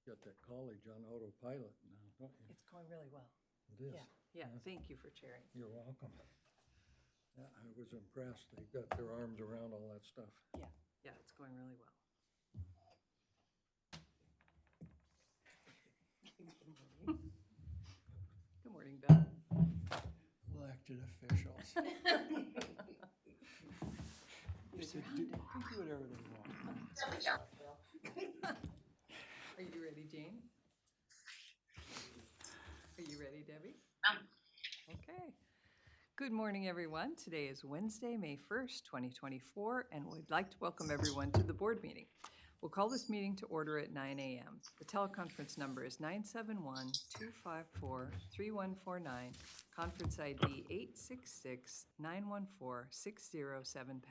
Got that college on autopilot now, don't you? It's going really well. It is. Yeah, thank you for sharing. You're welcome. Yeah, I was impressed. They got their arms around all that stuff. Yeah, it's going really well. Good morning, Beth. Elected officials. You're They surrounded. do whatever they want. Are you ready, Jane? Are you ready, Debbie? Okay. Good morning, everyone. Today is Wednesday, May 1st, 2024, and we'd like to welcome everyone to the board meeting. We'll call this meeting to order at 9 a.m. The teleconference number is 971-254-3149, conference ID 866-914-607#.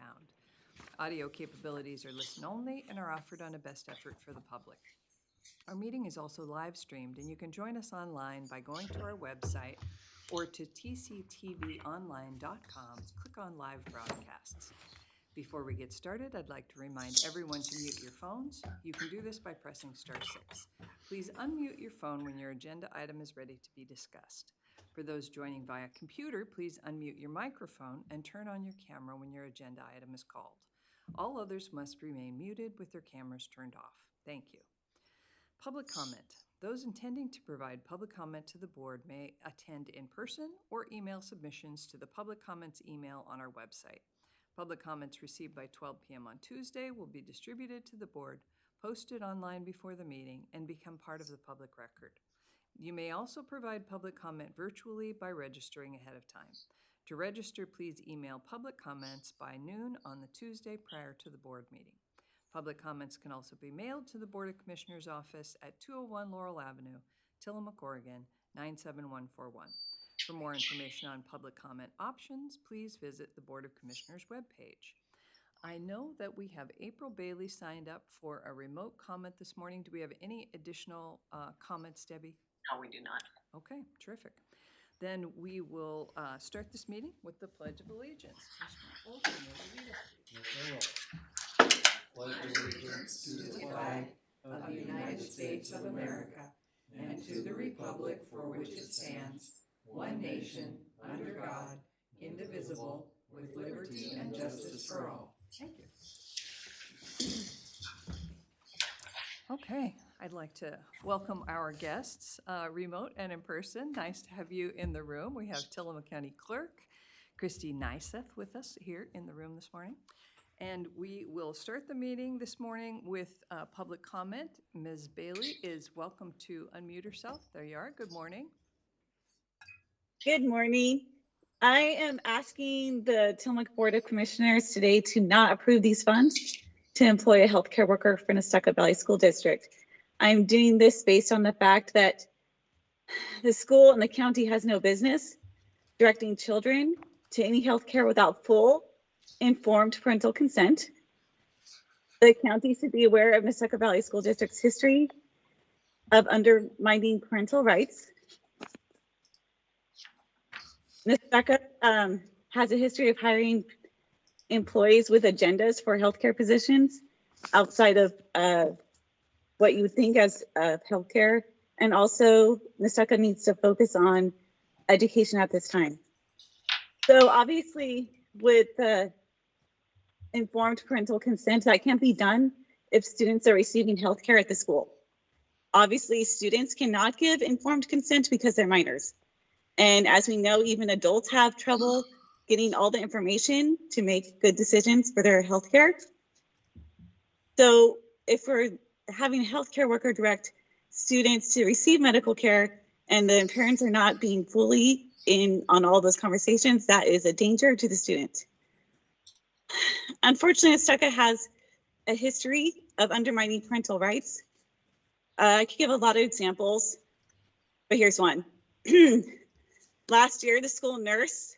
Audio capabilities are listen only and are offered on a best effort for the public. Our meeting is also live streamed, and you can join us online by going to our website or to tctvonline.com. Click on live broadcasts. Before we get started, I'd like to remind everyone to mute your phones. You can do this by pressing *6. Please unmute your phone when your agenda item is ready to be discussed. For those joining via computer, please unmute your microphone and turn on your camera when your agenda item is called. All others must remain muted with their cameras turned off. Thank you. Public comment. Those intending to provide public comment to the board may attend in person or email submissions to the public comments email on our website. Public comments received by 12 p.m. on Tuesday will be distributed to the board, posted online before the meeting, and become part of the public record. You may also provide public comment virtually by registering ahead of time. To register, please email public comments by noon on the Tuesday prior to the board meeting. Public comments can also be mailed to the Board of Commissioners office at 201 Laurel Avenue, Tillamook, Oregon, 97141. For more information on public comment options, please visit the Board of Commissioners webpage. I know that we have April Bailey signed up for a remote comment this morning. Do we have any additional comments, Debbie? No, we do not. Okay, terrific. Then we will start this meeting with the Pledge of Allegiance. Commissioner Olson, will you lead us, please? Pledge allegiance to the flag of the United States of America and to the republic for which it stands, one nation, under God, indivisible, with liberty and justice for all. Thank you. Okay, I'd like to welcome our guests, remote and in person. Nice to have you in the room. We have Tillamook County Clerk Christy Neiseth with us here in the room this morning. And we will start the meeting this morning with public comment. Ms. Bailey is welcome to unmute herself. There you are. Good morning. Good morning. I am asking the Tillamook Board of Commissioners today to not approve these funds to employ a healthcare worker for Nestucca Valley School District. I'm doing this based on the fact that the school and the county has no business directing children to any healthcare without full informed parental consent. The county should be aware of Nestucca Valley School District's history of undermining parental rights. Nestucca has a history of hiring employees with agendas for healthcare positions outside of what you would think as healthcare. And also, Nestucca needs to focus on education at this time. So obviously, with informed parental consent, that can't be done if students are receiving healthcare at the school. Obviously, students cannot give informed consent because they're minors. And as we know, even adults have trouble getting all the information to make good decisions for their healthcare. So if we're having a healthcare worker direct students to receive medical care and the parents are not being fully in on all those conversations, that is a danger to the student. Unfortunately, Nestucca has a history of undermining parental rights. I could give a lot of examples, but here's one. Last year, the school nurse,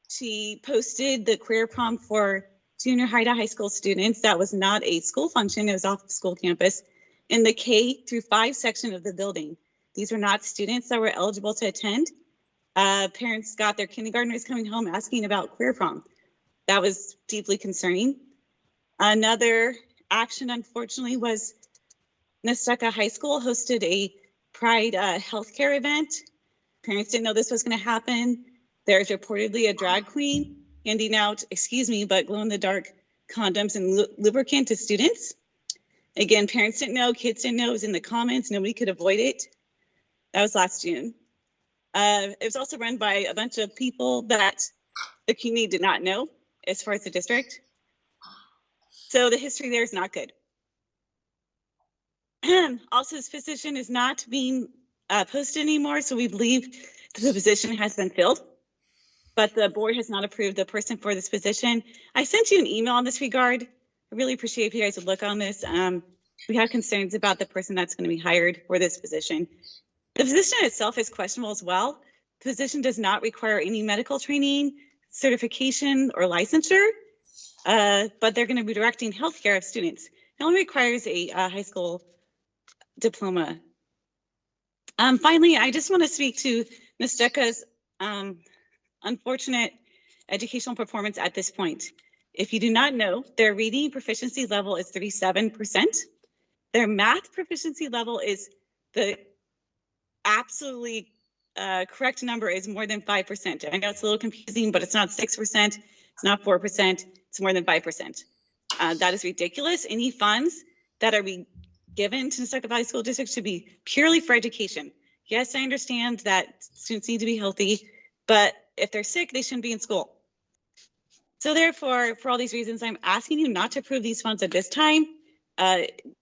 she posted the career prom for junior high to high school students. That was not a school function, it was off the school campus in the K-5 section of the building. These were not students that were eligible to attend. Parents got their kindergartners coming home asking about career prom. That was deeply concerning. Another action, unfortunately, was Nestucca High School hosted a Pride healthcare event. Parents didn't know this was going to happen. There's reportedly a drag queen handing out, excuse me, but glow-in-the-dark condoms and lubricant to students. Again, parents didn't know, kids didn't know. It was in the comments. Nobody could avoid it. That was last June. It was also run by a bunch of people that the community did not know as far as the district. So the history there is not good. Also, this position is not being posted anymore, so we believe the position has been filled, but the board has not approved the person for this position. I sent you an email in this regard. I really appreciate if you guys would look on this. We have concerns about the person that's going to be hired for this position. The position itself is questionable as well. The position does not require any medical training, certification, or licensure, but they're going to be directing healthcare of students. It only requires a high school diploma. Finally, I just want to speak to Nestucca's unfortunate educational performance at this point. If you do not know, their reading proficiency level is 37%. Their math proficiency level is the absolutely correct number is more than 5%. I know it's a little confusing, but it's not 6%, it's not 4%, it's more than 5%. That is ridiculous. Any funds that are given to Nestucca Valley School District should be purely for education. Yes, I understand that students need to be healthy, but if they're sick, they shouldn't be in school. So therefore, for all these reasons, I'm asking you not to approve these funds at this time.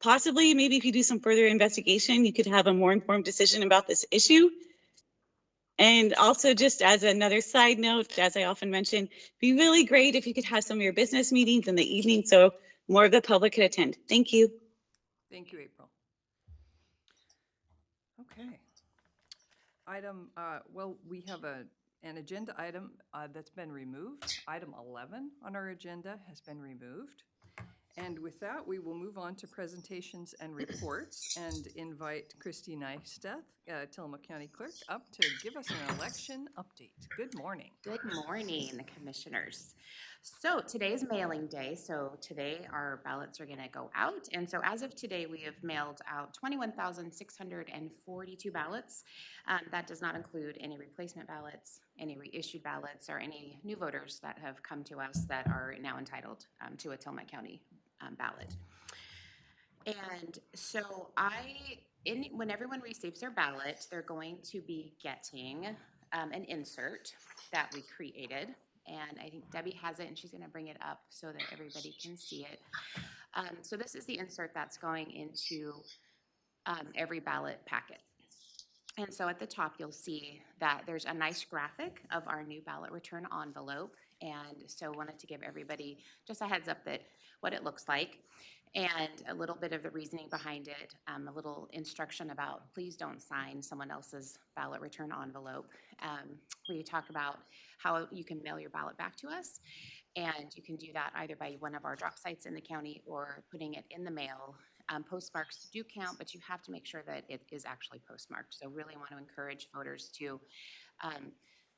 Possibly, maybe if you do some further investigation, you could have a more informed decision about this issue. And also, just as another side note, as I often mention, it'd be really great if you could have some of your business meetings in the evening so more of the public could attend. Thank you. Thank you, April. Okay. Item, well, we have an agenda item that's been removed. Item 11 on our agenda has been removed. And with that, we will move on to presentations and reports and invite Christy Neistat, Tillamook County Clerk, up to give us an election update. Good morning. Good morning, Commissioners. So today is mailing day. So today our ballots are going to go out. And so as of today, we have mailed out 21,642 ballots. That does not include any replacement ballots, any reissued ballots, or any new voters that have come to us that are now entitled to a Tillamook County ballot. And so when everyone receives their ballot, they're going to be getting an insert that we created. And I think Debbie has it, and she's going to bring it up so that everybody can see it. So this is the insert that's going into every ballot packet. And so at the top, you'll see that there's a nice graphic of our new ballot return envelope. And so wanted to give everybody just a heads up that what it looks like and a little bit of the reasoning behind it, a little instruction about please don't sign someone else's ballot return envelope. We talk about how you can mail your ballot back to us, and you can do that either by one of our drop sites in the county or putting it in the mail. Postmarks do count, but you have to make sure that it is actually postmarked. So really want to encourage voters to,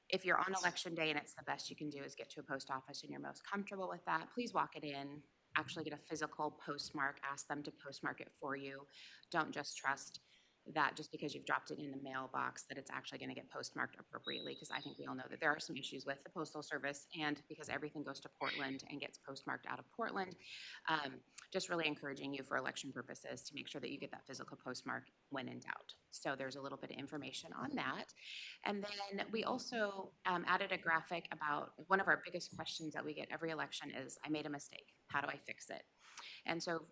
if you're on election day and it's the best you can do is get to a post office and you're most comfortable with that, please walk it in, actually get a physical postmark, ask them to postmark it for you. Don't just trust that just because you've dropped it in the mailbox that it's actually going to get postmarked appropriately, because I think we all know that there are some issues with the Postal Service, and because everything goes to Portland and gets postmarked out of Portland, just really encouraging you for election purposes to make sure that you get that physical postmark when in doubt. So there's a little bit of information on that. And then we also added a graphic about one of our biggest questions that we get every election is, I made a mistake. How do I fix it? And so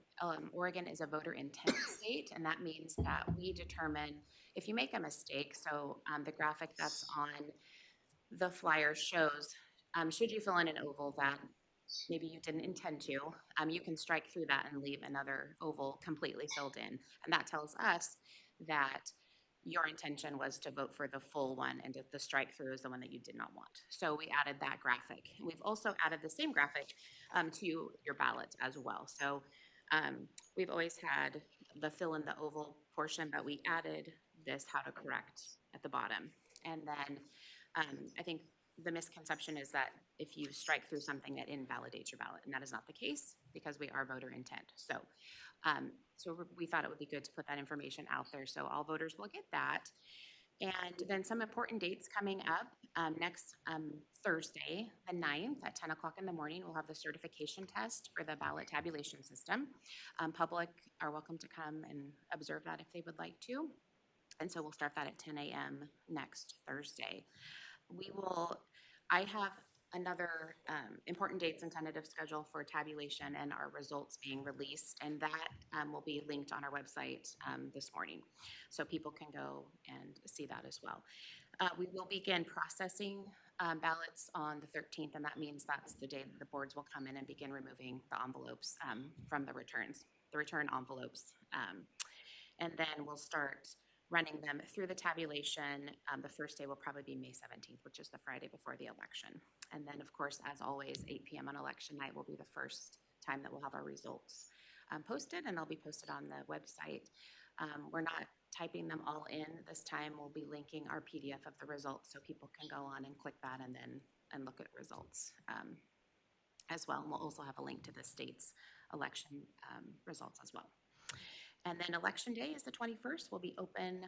Oregon is a voter intent state, and that means that we determine if you make a mistake. So the graphic that's on the flyer shows, should you fill in an oval that maybe you didn't intend to, you can strike through that and leave another oval completely filled in. And that tells us that your intention was to vote for the full one, and the strike through is the one that you did not want. So we added that graphic. We've also added the same graphic to your ballot as well. So we've always had the fill in the oval portion, but we added this how to correct at the bottom. And then I think the misconception is that if you strike through something, it invalidates your ballot, and that is not the case because we are voter intent. So, we thought it would be good to put that information out there, so all voters will get that. And then some important dates coming up. Next Thursday, the 9th at 10 o'clock in the morning, we'll have the certification test for the ballot tabulation system. Public are welcome to come and observe that if they would like to. And so we'll start that at 10 a.m. next Thursday. I have another important dates and tentative schedule for tabulation and our results being released, and that will be linked on our website this morning. So people can go and see that as well. We will begin processing ballots on the 13th, and that means that's the day that the boards will come in and begin removing the envelopes from the return envelopes. And then we'll start running them through the tabulation. The first day will probably be May 17th, which is the Friday before the election. And then, of course, as always, 8 p.m. on election night will be the first time that we'll have our results posted, and they'll be posted on the website. We're not typing them all in this time. We'll be linking our PDF of the results so people can go on and click that and look at results as well. And we'll also have a link to the state's election results as well. And then election day is the 21st. We'll be open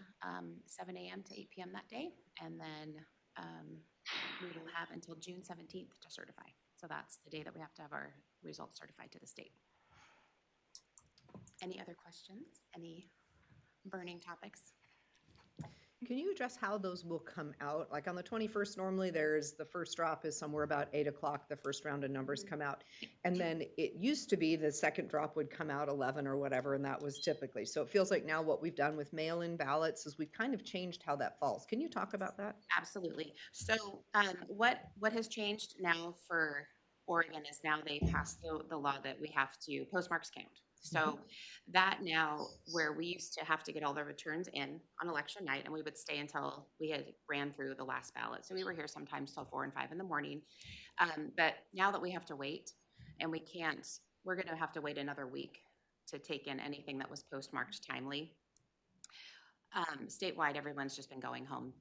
7 a.m. to 8 p.m. that day. And then we will have until June 17th to certify. So that's the day that we have to have our results certified to the state. Any other questions? Any burning topics? Can you address how those will come out? Like on the 21st, normally there's the first drop is somewhere about 8 o'clock. The first round of numbers come out. And then it used to be the second drop would come out 11 or whatever, and that was typically. So it feels like now what we've done with mail-in ballots is we've kind of changed how that falls. Can you talk about that? Absolutely. So what has changed now for Oregon is now they passed the law that we have to postmarks count. So that now, where we used to have to get all the returns in on election night, and we would stay until we had ran through the last ballot. So we were here sometimes till 4 and 5 in the morning. But now that we have to wait, and we're going to have to wait another week to take in anything that was postmarked timely. Statewide, everyone's just been going home.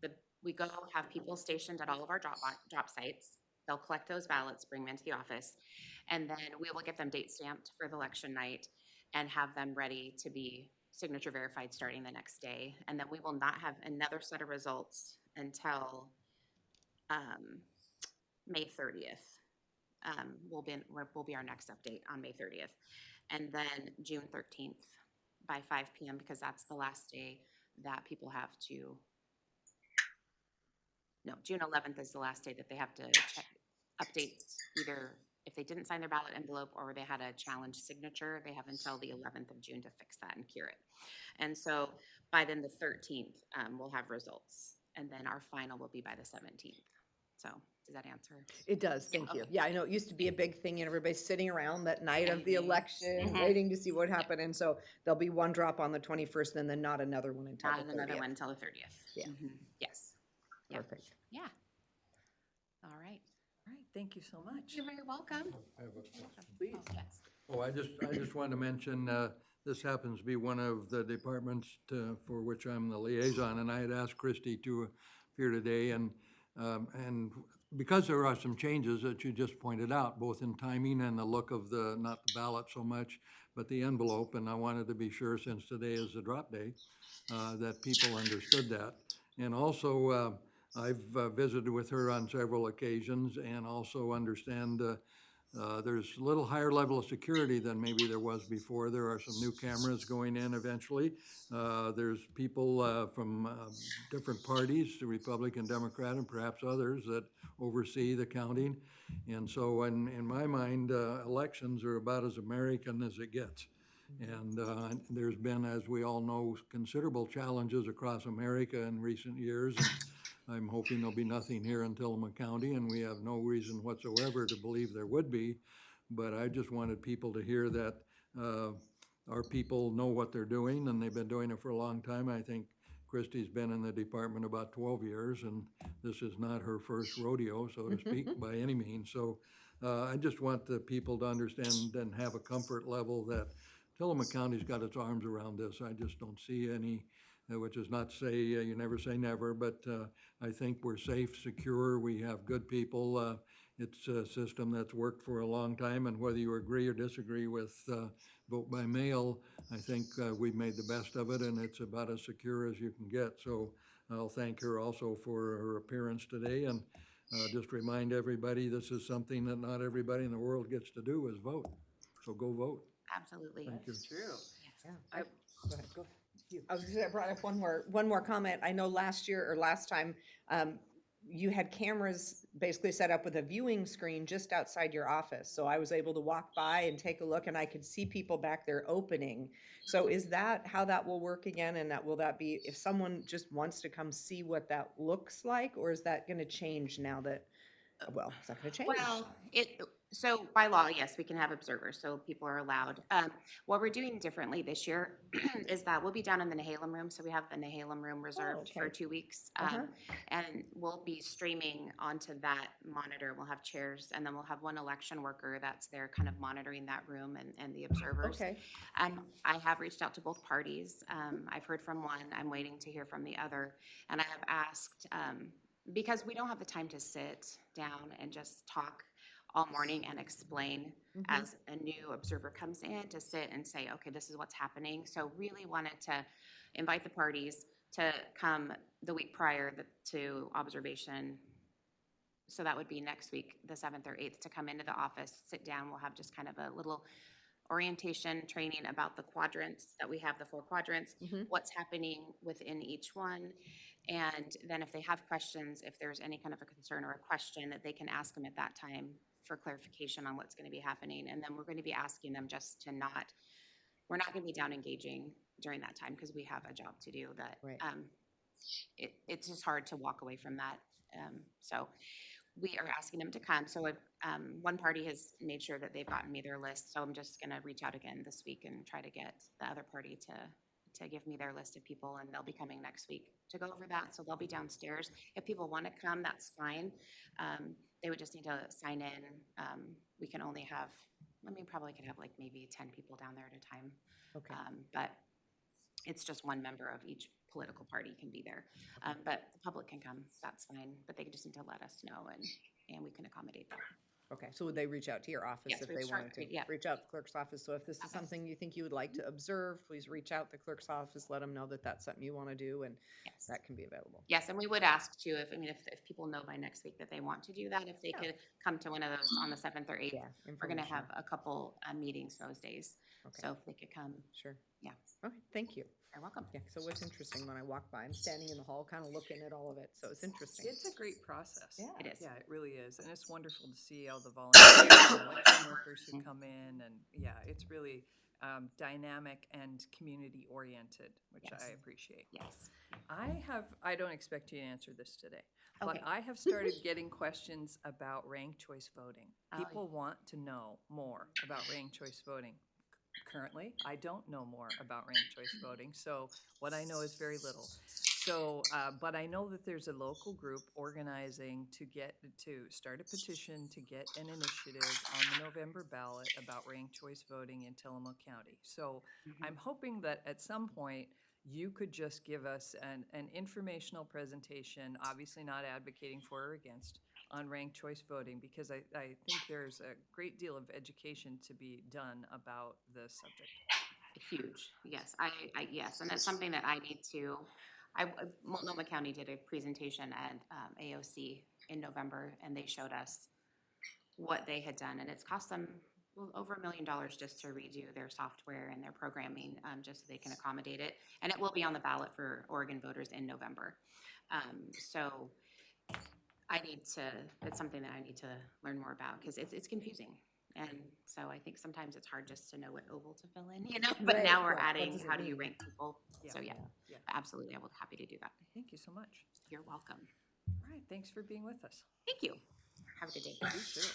We go have people stationed at all of our drop sites. They'll collect those ballots, bring them into the office, and then we will get them date stamped for the election night and have them ready to be signature verified starting the next day. And then we will not have another set of results until May 30th. Will be our next update on May 30th. And then June 13th by 5 p.m. because that's the last day that people have to, no, June 11th is the last day that they have to update either if they didn't sign their ballot envelope or they had a challenge signature, they have until the 11th of June to fix that and cure it. And so by then the 13th, we'll have results. And then our final will be by the 17th. So does that answer? It does. Thank you. Okay. Yeah, I know it used to be a big thing and everybody's sitting around that night of the election waiting to see what happened. And so there'll be one drop on the 21st and then not another one until Not the 30th. another one until the 30th. Yeah. Yes. Yeah. Perfect. Yeah. All right. All right, thank you so much. You're very welcome. I have a question. Please. Oh, yes. Oh, I just wanted to mention, this happens to be one of the departments for which I'm the liaison, and I had asked Christie to appear today, and because there are some changes that you just pointed out, both in timing and the look of not the ballot so much, but the envelope, and I wanted to be sure, since today is the drop day, that people understood that. And also, I've visited with her on several occasions and also understand there's a little higher level of security than maybe there was before. There are some new cameras going in eventually. There's people from different parties, the Republican, Democrat, and perhaps others that oversee the counting. And so in my mind, elections are about as American as it gets. And there's been, as we all know, considerable challenges across America in recent years. I'm hoping there'll be nothing here in Tillamook County, and we have no reason whatsoever to believe there would be. But I just wanted people to hear that our people know what they're doing, and they've been doing it for a long time. I think Christie's been in the department about 12 years, and this is not her first rodeo, so to speak, by any means. So I just want the people to understand and have a comfort level that Tillamook County's got its arms around this. I just don't see any which is not to say you never say never, but I think we're safe, secure, we have good people. It's a system that's worked for a long time, and whether you agree or disagree with vote by mail, I think we've made the best of it, and it's about as secure as you can get. So I'll thank her also for her appearance today, and just remind everybody, this is something that not everybody in the world gets to do, is vote. So go vote. Absolutely. Thank you. True. Yeah. I- Go ahead. Go, you. I was just gonna brought up one more comment. I know last year or last time, you had cameras basically set up with a viewing screen just outside your office. So I was able to walk by and take a look and I could see people back there opening. So is that how that will work again? And will that be, if someone just wants to come see what that looks like, or is that gonna change now that, well, it's not gonna change? Well, so by law, yes, we can have observers, so people are allowed. What we're doing differently this year is that we'll be down in the Nehalem room, so we have the Nehalem room reserved for okay. 2 weeks. Uh-huh. And we'll be streaming onto that monitor. We'll have chairs, and then we'll have one election worker that's there kind of monitoring that room and the observers. Okay, I have reached out to both parties. I've heard from one, I'm waiting to hear from the other. And I have asked, because we don't have the time to sit down and just talk all morning and explain as a new observer comes in to sit and say, okay, this is what's happening. So really wanted to invite the parties to come the week prior to observation. So that would be next week, the 7th or 8th, to come into the office, sit down. We'll have just kind of a little orientation training about the quadrants that we have, the 4 quadrants, what's happening within each one. And then if they have questions, if there's any kind of a concern or a question, that they can ask them at that time for clarification on what's going to be happening. And then we're going to be asking them just to we're not going to be down engaging during that time because we have a job to do that. Right. It's just hard to walk away from that. So we are asking them to come. So one party has made sure that they've gotten me their list. So I'm just going to reach out again this week and try to get the other party to give me their list of people, and they'll be coming next week to go over that. So they'll be downstairs. If people want to come, that's fine. They would just need to sign in. We can only have, probably could have like maybe 10 people down there at a time. okay. But it's just one member of each political party can be there. But the public can come, that's fine. But they just need to let us know, and we can accommodate that. Okay, so would they reach out to your office Yes, if we've they started- wanted to? yeah. Reach out to the clerk's office, so if this is Okay. something you think you would like to observe, please reach out to the clerk's office, let them know that that's something you want to do, and Yes. that can be available. Yes, and we would ask too, if people know by next week that they want to do that, if they Yeah. could come to one of those on the 7th or 8th. Yeah. We're gonna have information. a couple meetings those days, Okay. so if they could come, Sure. yeah, Okay, thank you. you're welcome. Yeah, so what's interesting, when I walk by, I'm standing in the hall, kind of looking at all of it, so it's interesting. It's a great process. Yeah. It is. Yeah, it really is. And it's wonderful to see all the volunteers and election workers who come in. And yeah, it's really dynamic and community oriented, which Yes. I appreciate. Yes. I don't expect you to answer this today, but Okay. I have started getting questions about ranked choice voting. Oh, People want to know more about ranked choice voting. Currently, I don't know more about ranked choice voting, so what I know is very little. So, but I know that there's a local group organizing to start a petition to get an initiative on the November ballot about ranked choice voting in Tillamook County. So I'm hoping that at some point, you could just give us an informational presentation, obviously not advocating for or against, on ranked choice voting, because I think there's a great deal of education to be done about the subject. Huge, yes, yes, and that's something that I need to, Multnomah County did a presentation at AOC in November, and they showed us what they had done, and it's cost them over $1 million just to redo their software and their programming, just so they can accommodate it, and it will be on the ballot for Oregon voters in November. So it's something that I need to learn more about, because it's confusing. And so I think sometimes it's hard just to know what oval to fill in, but Right, now we're right. What adding, does it how do you mean? rank people? Yeah. So yeah, Yeah. absolutely, I will be happy to do that. Thank you so much. You're welcome. All right, thanks for being with us. Thank you. Have a good day. You too.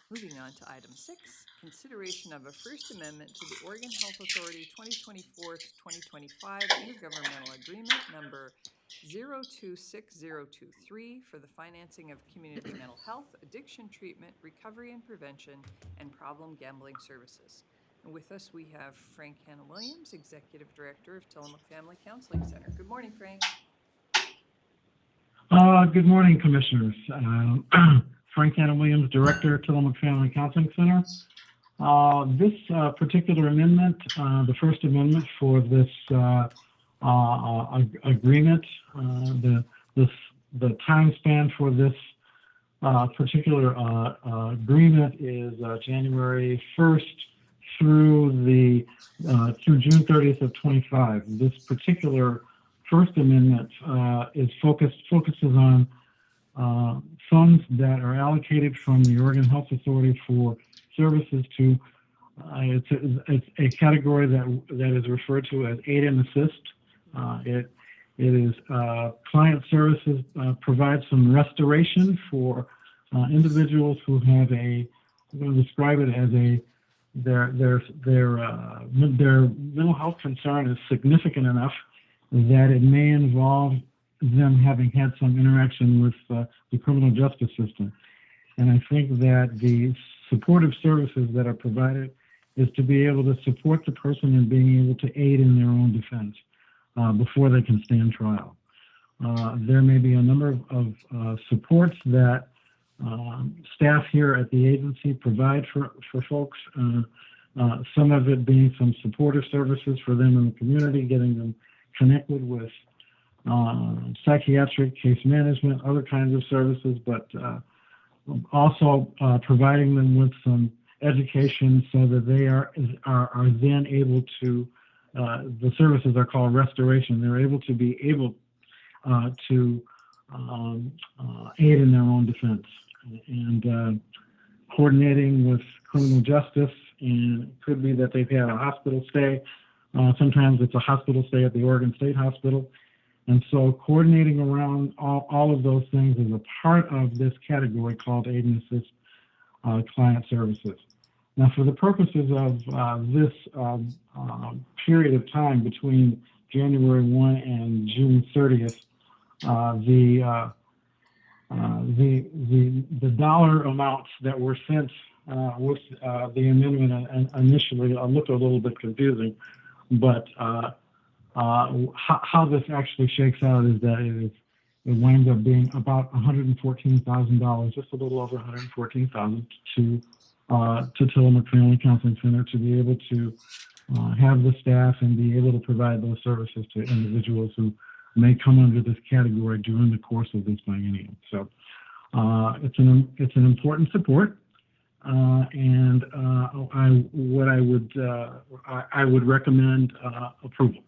Moving on to item 6, consideration of a First Amendment to the Oregon Health Authority 2024-2025 Intergovernmental Agreement number 026023 for the financing of community mental health, addiction treatment, recovery and prevention, and problem gambling services. And with us, we have Frank Hannah Williams, Executive Director of Tillamook Family Counseling Center. Good morning, Frank. Good morning, Commissioners. Frank Anna Williams, Director, Tillamook Family Counseling Center. This particular amendment, the first amendment for this agreement, the time span for this particular agreement is January 1st through June 30th of 25. This particular First Amendment focuses on funds that are allocated from the Oregon Health Authority for services to it's a category that is referred to as aid and assist. It is client services provides some restoration for individuals who have I'm going to describe it as their mental health concern is significant enough that it may involve them having had some interaction with the criminal justice system. And I think that the supportive services that are provided is to be able to support the person in being able to aid in their own defense before they can stand trial. There may be a number of supports that staff here at the agency provide for folks, some of it being some supportive services for them in the community, getting them connected with psychiatric case management, other kinds of services, but also providing them with some education so that they are then able to, the services are called restoration. They're able to be able to aid in their own defense and coordinating with criminal justice. And it could be that they've had a hospital stay. Sometimes it's a hospital stay at the Oregon State Hospital. And so coordinating around all of those things is a part of this category called aid and assist client services. Now, for the purposes of this period of time between January 1 and June 30th, the dollar amounts that were sent with the amendment initially looked a little bit confusing, but how this actually shakes out is that it winds up being about $114,000, just a little over $114,000 to Tillamook Family Counseling Center to be able to have the staff and be able to provide those services to individuals who may come under this category during the course of this biennium. So it's an important support, and I would recommend approval.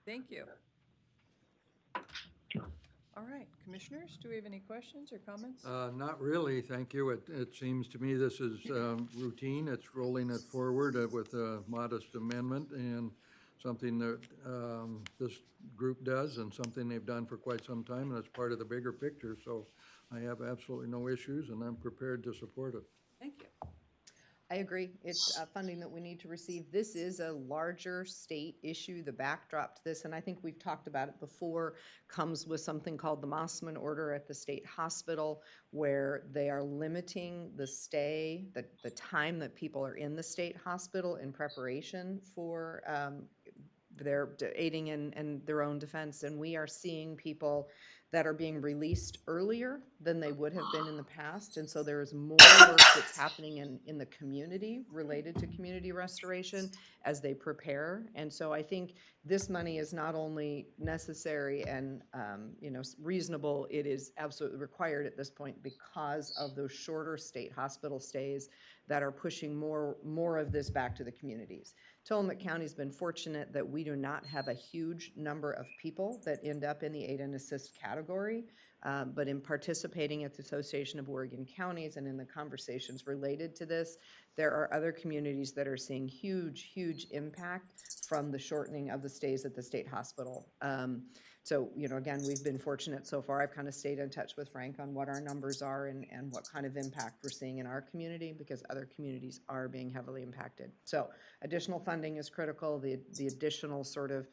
Thank you. All right, Commissioners, do we have any questions or comments? Not really, thank you. It seems to me this is routine. It's rolling it forward with a modest amendment and something that this group does and something they've done for quite some time, and it's part of the bigger picture. So I have absolutely no issues, and I'm prepared to support it. Thank you. I agree. It's funding that we need to receive. This is a larger state issue. The backdrop to this, and I think we've talked about it before, comes with something called the Mossman order at the state hospital, where they are limiting the stay, the time that people are in the state hospital in preparation for their aiding in their own defense. And we are seeing people that are being released earlier than they would have been in the past. And so there is more work that's happening in the community related to community restoration as they prepare. And so I think this money is not only necessary and reasonable, it is absolutely required at this point because of those shorter state hospital stays that are pushing more of this back to the communities. Tillamook County's been fortunate that we do not have a huge number of people that end up in the aid and assist category, but in participating at the Association of Oregon Counties and in the conversations related to this, there are other communities that are seeing huge impact from the shortening of the stays at the state hospital. So, again, we've been fortunate so far. I've kind of stayed in touch with Frank on what our numbers are and what kind of impact we're seeing in our community, because other communities are being heavily impacted. So additional funding is critical. The additional sort of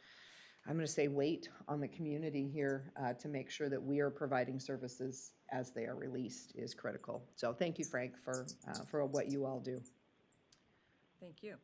I'm going to say wait on the community here to make sure that we are providing services as they are released is critical. So thank you, Frank, for what you all do. Thank you.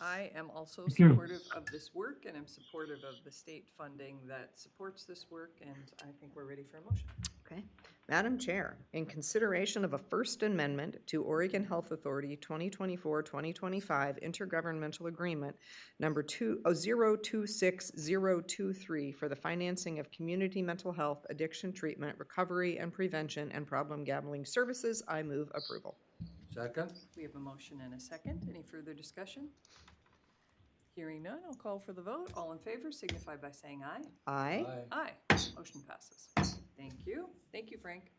I am also Thank you. supportive of this work and am supportive of the state funding that supports this work, and I think we're ready for a motion. Okay. Madam Chair, in consideration of a First Amendment to Oregon Health Authority 2024-2025 Intergovernmental Agreement number 026023 for the financing of community mental health, addiction treatment, recovery and prevention, and problem gambling services, I move approval. Second? We have a motion and a second. Any further discussion? Hearing none, I'll call for the vote. All in favor signify by saying aye. Aye. Aye. Motion passes. Thank you. Thank you, Frank.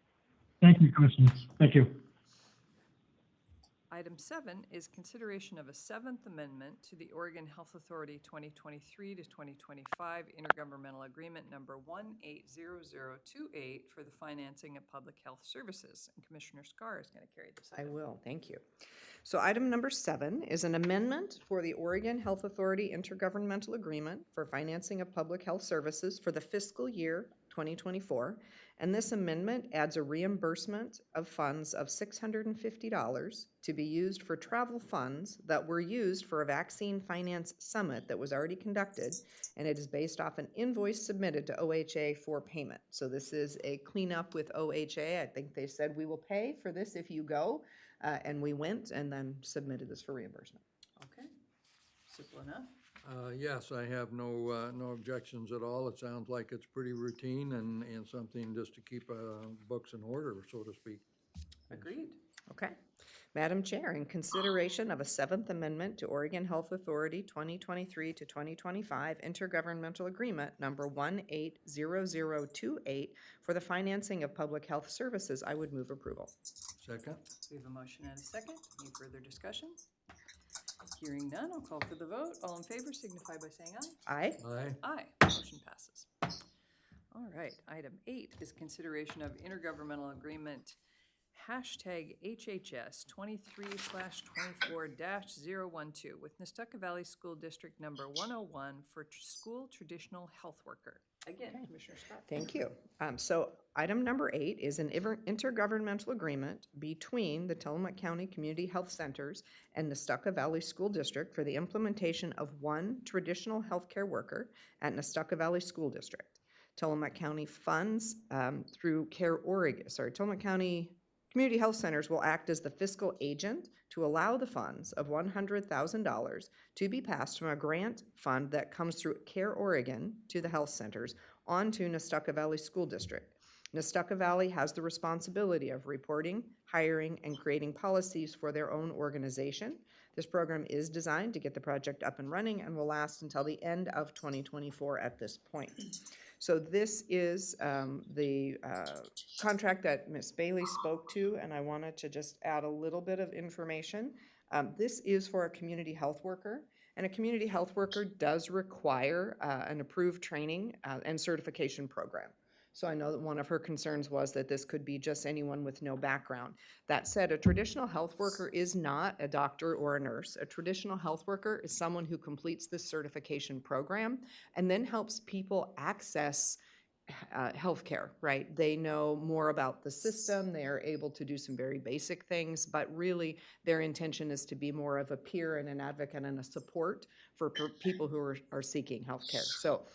Thank you, Commissioners. Thank you. Item 7 is consideration of a Seventh Amendment to the Oregon Health Authority 2023 to 2025 Intergovernmental Agreement number 180028 for the financing of public health services. And Commissioner Scar is going to carry this I item. will, thank you. So item number 7 is an amendment for the Oregon Health Authority Intergovernmental Agreement for financing of public health services for the fiscal year 2024. And this amendment adds a reimbursement of funds of $650 to be used for travel funds that were used for a vaccine finance summit that was already conducted. And it is based off an invoice submitted to OHA for payment. So this is a cleanup with OHA. I think they said we will pay for this if you go. And we went and then submitted this for reimbursement. Okay. Simple enough. Yes, I have no objections at all. It sounds like it's pretty routine and something just to keep books in order, so to speak. Agreed. Okay. Madam Chair, in consideration of a Seventh Amendment to Oregon Health Authority 2023 to 2025 Intergovernmental Agreement number 180028 for the financing of public health services, I would move approval. Second? We have a motion and a second. Any further discussion? Hearing none, I'll call for the vote. All in favor signify by saying aye. Aye. Aye. Aye. Motion passes. All right, item 8 is consideration of intergovernmental agreement hashtag HHS 23/24-012 with Nestucca Valley School District number 101 for school traditional health worker. Again, Commissioner Scott. Thank you. So item number 8 is an intergovernmental agreement between the Tillamook County Community Health Centers and Nestucca Valley School District for the implementation of one traditional healthcare worker at Nestucca Valley School District. Tillamook County funds through Tillamook County Community Health Centers will act as the fiscal agent to allow the funds of $100,000 to be passed from a grant fund that comes through Care Oregon to the health centers onto Nestucca Valley School District. Nestucca Valley has the responsibility of reporting, hiring, and creating policies for their own organization. This program is designed to get the project up and running and will last until the end of 2024 at this point. So this is the contract that Ms. Bailey spoke to, and I wanted to just add a little bit of information. This is for a community health worker, and a community health worker does require an approved training and certification program. So I know that one of her concerns was that this could be just anyone with no background. That said, a traditional health worker is not a doctor or a nurse. A traditional health worker is someone who completes this certification program and then helps people access healthcare, right? They know more about the system. They are able to do some very basic things, but really their intention is to be more of a peer and an advocate and a support for people who are seeking healthcare. So,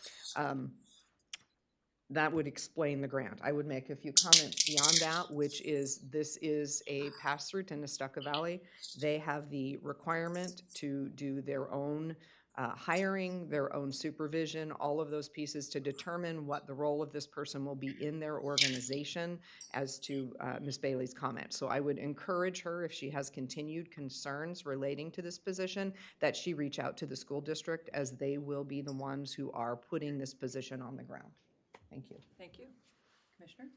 that would explain the grant. I would make a few comments beyond that, which is this is a pass-through to Nestucca Valley. They have the requirement to do their own hiring, their own supervision, all of those pieces to determine what the role of this person will be in their organization as to Ms. Bailey's comment. So I would encourage her, if she has continued concerns relating to this position, that she reach out to the school district, as they will be the ones who are putting this position on the ground. Thank you. Thank you. Commissioner?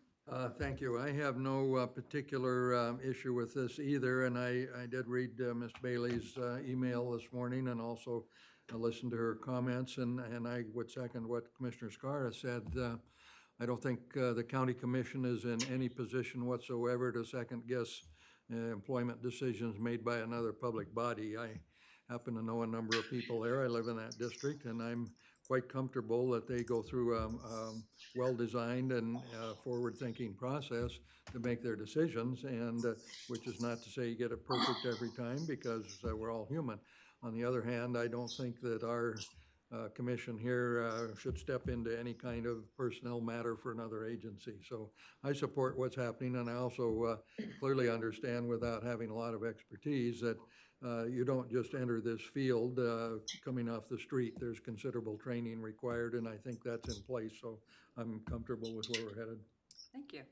Thank you. I have no particular issue with this either, and I did read Ms. Bailey's email this morning and also listened to her comments, and I would second what Commissioner Scar has said. I don't think the county commission is in any position whatsoever to second-guess employment decisions made by another public body. I happen to know a number of people there. I live in that district, and I'm quite comfortable that they go through a well-designed and forward-thinking process to make their decisions, and which is not to say you get it perfect every time, because we're all human. On the other hand, I don't think that our commission here should step into any kind of personnel matter for another agency. So I support what's happening, and I also clearly understand, without having a lot of expertise, that you don't just enter this field coming off the street. There's considerable training required, and I think that's in place, so I'm comfortable with where we're headed. Thank you.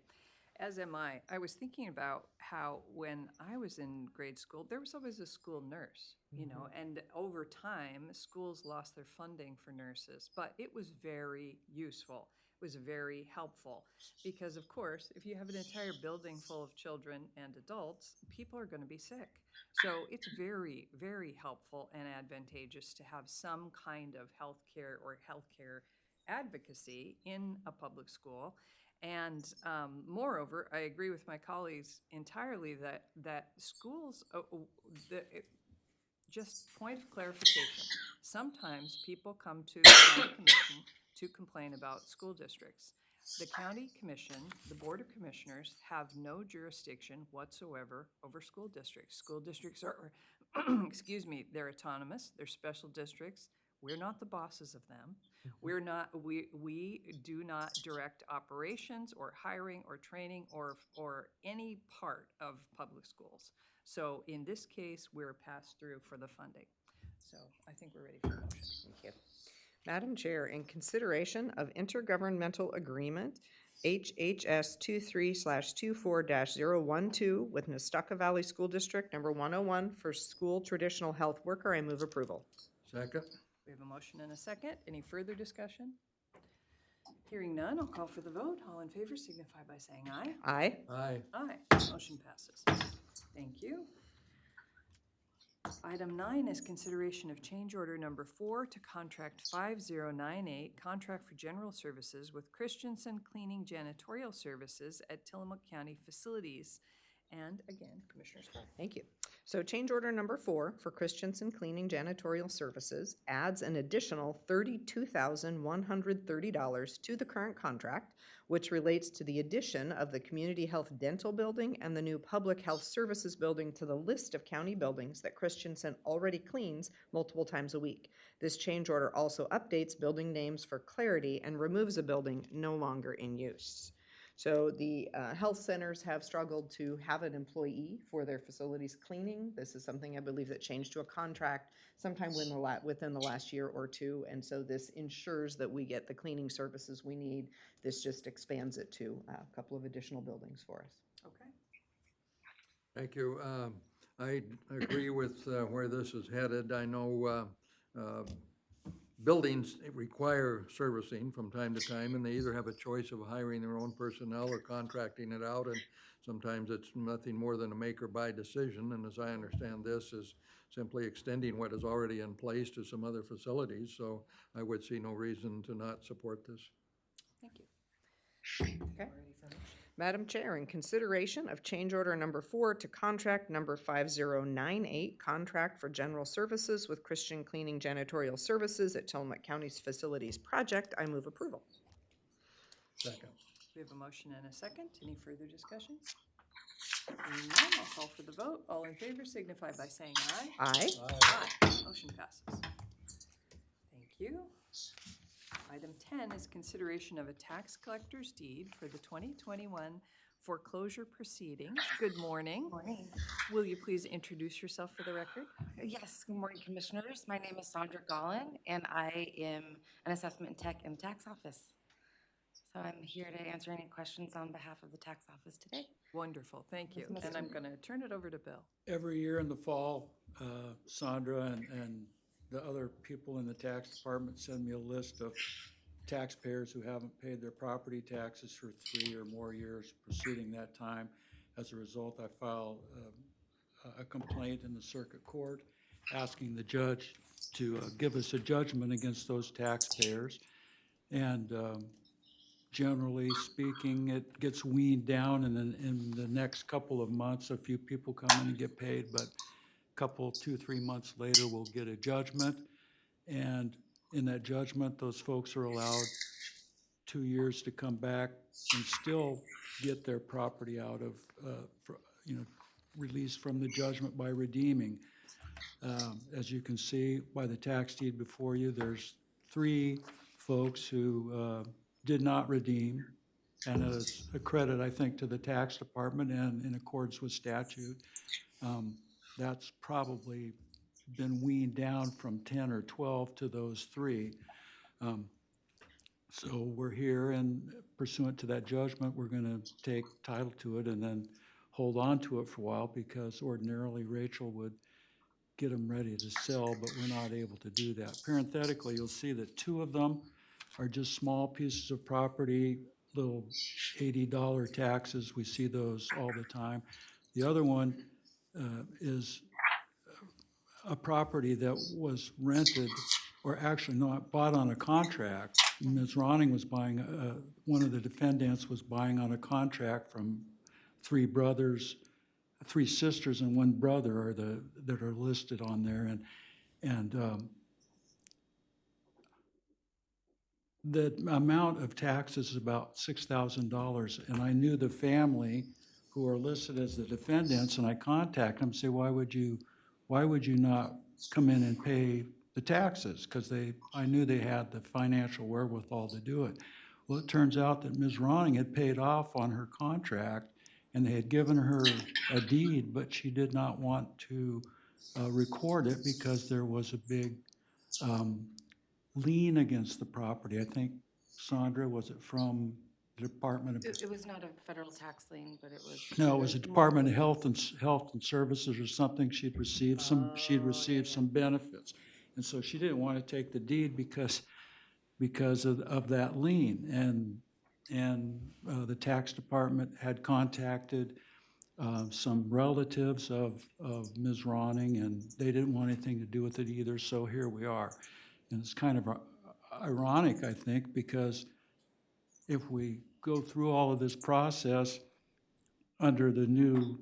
As am I. I was thinking about how when I was in grade school, there was always a school nurse, you know, and over time, schools lost their funding for nurses, but it was very useful. It was very helpful because, of course, if you have an entire building full of children and adults, people are going to be sick. So it's very, very helpful and advantageous to have some kind of healthcare or healthcare advocacy in a public school. And moreover, I agree with my colleagues entirely that schools, just point of clarification, sometimes people come to the county commission to complain about school districts. The county commission, the board of commissioners, have no jurisdiction whatsoever over school districts. School districts are, excuse me, they're autonomous, they're special districts. We're not the bosses of them. We're not, we do not direct operations or hiring or training or any part of public schools. So in this case, we're passed through for the funding. So I think we're ready for a motion. Thank you. Madam Chair, in consideration of intergovernmental agreement HHS 23/24-012 with Nestucca Valley School District number 101 for school traditional health worker, I move approval. Second? We have a motion and a second. Any further discussion? Hearing none, I'll call for the vote. All in favor signify by saying aye. Aye. Aye. Aye. Motion passes. Thank you. Item 9 is consideration of change order number 4 to contract 5098, contract for general services with Christensen Cleaning Janitorial Services at Tillamook County Facilities. And again, Commissioner Stoll. Thank you. So change order number 4 for Christensen Cleaning Janitorial Services adds an additional $32,130 to the current contract, which relates to the addition of the Community Health Dental Building and the new Public Health Services Building to the list of county buildings that Christensen already cleans multiple times a week. This change order also updates building names for clarity and removes a building no longer in use. So the health centers have struggled to have an employee for their facilities cleaning. This is something I believe that changed to a contract sometime within the last year or two. And so this ensures that we get the cleaning services we need. This just expands it to a couple of additional buildings for us. Okay. Thank you. I agree with where this is headed. I know buildings require servicing from time to time, and they either have a choice of hiring their own personnel or contracting it out, and sometimes it's nothing more than a make or buy decision. And as I understand, this is simply extending what is already in place to some other facilities, so I would see no reason to not support this. Thank you. Okay. Ready for motion? Madam Chair, in consideration of change order number 4 to contract number 5098, contract for general services with Christian Cleaning Janitorial Services at Tillamook County's Facilities Project, I move approval. Second. We have a motion and a second. Any further discussion? Hearing none, I'll call for the vote. All in favor signify by saying aye. Aye. Aye. Motion passes. Thank you. Item 10 is consideration of a tax collector's deed for the 2021 foreclosure proceedings. Good morning. Morning. Will you please introduce yourself for the record? Yes, good morning, Commissioners. My name is Sandra Gollin, and I am an assessment tech in the tax office. So I'm here to answer any questions on behalf of the tax office today. Wonderful, thank you. Yes, And Mr. I'm going to turn it over to Bill. Every year in the fall, Sandra and the other people in the tax department send me a list of taxpayers who haven't paid their property taxes for 3 or more years preceding that time. As a result, I file a complaint in the circuit court asking the judge to give us a judgment against those taxpayers. And generally speaking, it gets weaned down, and then in the next couple of months, a few people come in and get paid, but a couple, 2-3 months later, we'll get a judgment. And in that judgment, those folks are allowed 2 years to come back and still get their property out of, released from the judgment by redeeming. As you can see by the tax deed before you, there's 3 folks who did not redeem, and as a credit, I think, to the tax department and in accordance with statute, that's probably been weaned down from 10 or 12 to those 3. So we're here, and pursuant to that judgment, we're going to take title to it and then hold on to it for a while, because ordinarily Rachel would get them ready to sell, but we're not able to do that. Parenthetically, you'll see that 2 of them are just small pieces of property, little $80 taxes. We see those all the time. The other one is a property that was rented, or actually not, bought on a contract. Ms. Ronning was buying, one of the defendants was buying on a contract from 3 brothers, 3 sisters and 1 brother that are listed on there, and the amount of taxes is about $6,000, and I knew the family who are listed as the defendants, and I contacted them and say, why would you not come in and pay the taxes? Because I knew they had the financial wherewithal to do it. Well, it turns out that Ms. Ronning had paid off on her contract, and they had given her a deed, but she did not want to record it because there was a big lien against the property. I think, Sandra, was it from the Department of? It was not a federal tax lien, but it was. No, it was a Department of Health and Services or something. She'd received some benefits. And so she didn't want to take the deed because of that lien. And the tax department had contacted some relatives of Ms. Ronning, and they didn't want anything to do with it either, so here we are. And it's kind of ironic, I think, because if we go through all of this process under the new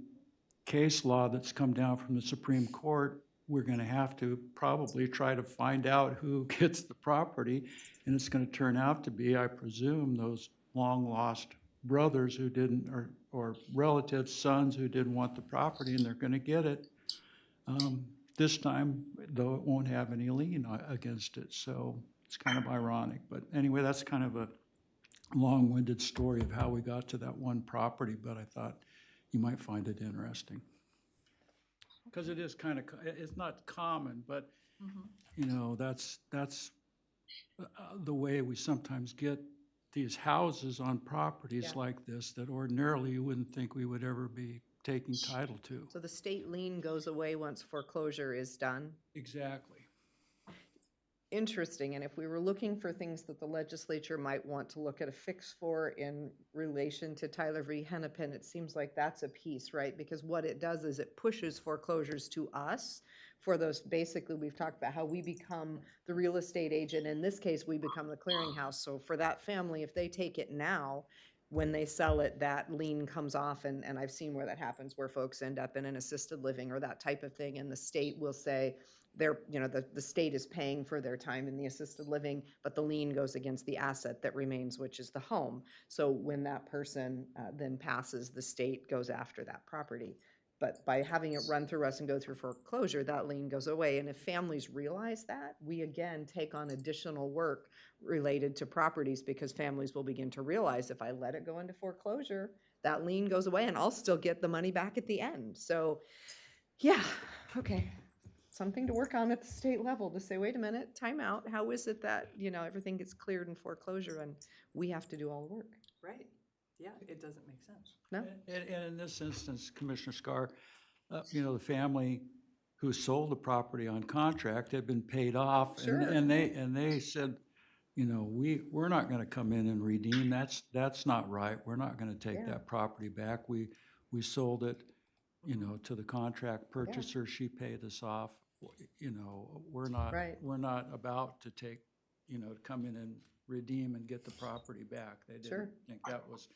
case law that's come down from the Supreme Court, we're going to have to probably try to find out who gets the property, and it's going to turn out to be, I presume, those long-lost brothers who didn't, or relatives, sons who didn't want the property, and they're going to get it. This time, though, it won't have any lien against it, so it's kind of ironic. But anyway, that's kind of a long-winded story of how we got to that one property, but I thought you might find it interesting. Because it is kind of, it's not common, but, you know, that's the way we sometimes get these houses on properties like this that ordinarily you wouldn't think we would ever be taking title to. So the state lien goes away once foreclosure is done? Exactly. Interesting, and if we were looking for things that the legislature might want to look at a fix for in relation to Tyler v. Hennepin, it seems like that's a piece, right? Because what it does is it pushes foreclosures to us for those, basically, we've talked about how we become the real estate agent. In this case, we become the clearinghouse. So for that family, if they take it now, when they sell it, that lien comes off, and I've seen where that happens, where folks end up in an assisted living or that type of thing, and the state will say, they're, you know, the state is paying for their time in the assisted living, but the lien goes against the asset that remains, which is the home. So when that person then passes, the state goes after that property. But by having it run through us and go through foreclosure, that lien goes away. And if families realize that, we again take on additional work related to properties, because families will begin to realize, if I let it go into foreclosure, that lien goes away and I'll still get the money back at the end. So yeah, okay. Something to work on at the state level to say, wait a minute, time out. How is it that, you know, everything gets cleared in foreclosure and we have to do all the work? Right. Yeah, it doesn't make sense. No? And in this instance, Commissioner Scar, you know, the family who sold the property on contract had been paid off. Sure. And they said, you know, we're not going to come in and redeem. That's not right. We're not going to take that property back. We sold it, you know, to the contract purchaser. She paid us off. You know, we're not about to take, you know, to come in and redeem and get the property back. They didn't think that was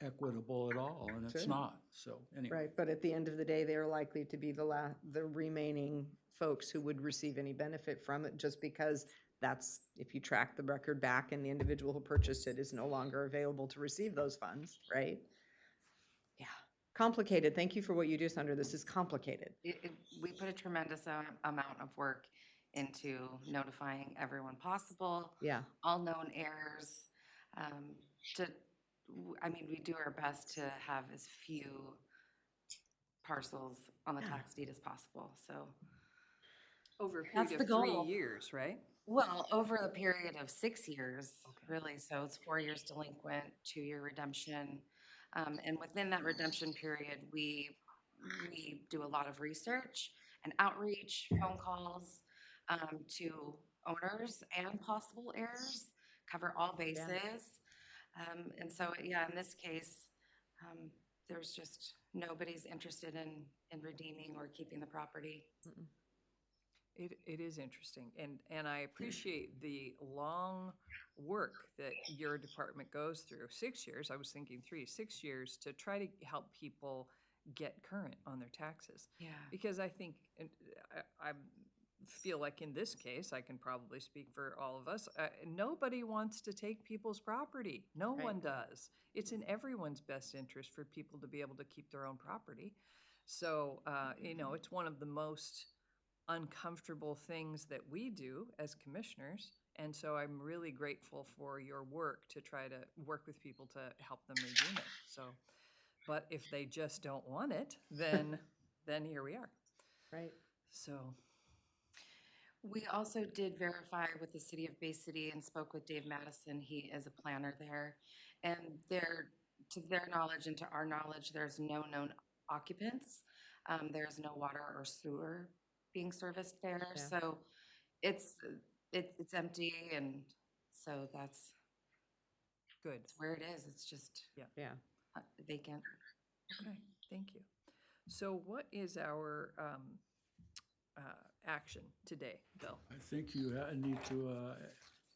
equitable at all, and it's not. So anyway. Right, but at the end of the day, they're likely to be the remaining folks who would receive any benefit from it, just because that's, if you track the record back and the individual who purchased it is no longer available to receive those funds, right? Yeah, complicated. Thank you for what you do, Sandra. This is complicated. We put a tremendous amount of work into notifying everyone possible, Yeah, all known errors. I mean, we do our best to have as few parcels on the tax deed as possible, so. Over a That's period the of 3 goal. years, right? Well, over the period of 6 years, really, so it's 4 years delinquent, 2-year redemption. And within that redemption period, we do a lot of research and outreach, phone calls to owners and possible heirs, cover all bases. And so, yeah, in this case, there's just, nobody's interested in redeeming or keeping the property. It is interesting, and I appreciate the long work that your department goes through. 6 years, I was thinking 3, 6 years to try to help people get current on their taxes. Yeah. Because I think, and I feel like in this case, I can probably speak for all of us, nobody wants to take people's property. No Right. one does. It's in everyone's best interest for people to be able to keep their own property. So, it's one of the most uncomfortable things that we do as commissioners. And so I'm really grateful for your work to try to work with people to help them redeem it. So, but if they just don't want it, then here we are. right. So, We also did verify with the city of Bay City and spoke with Dave Madison. He is a planner there. And to their knowledge and to our knowledge, there's no known occupants. There's no water or sewer being serviced there. Yeah. So it's empty, and so that's good. where it is. It's just Yeah. vacant. Okay, thank you. So what is our action today, Bill? I think you need to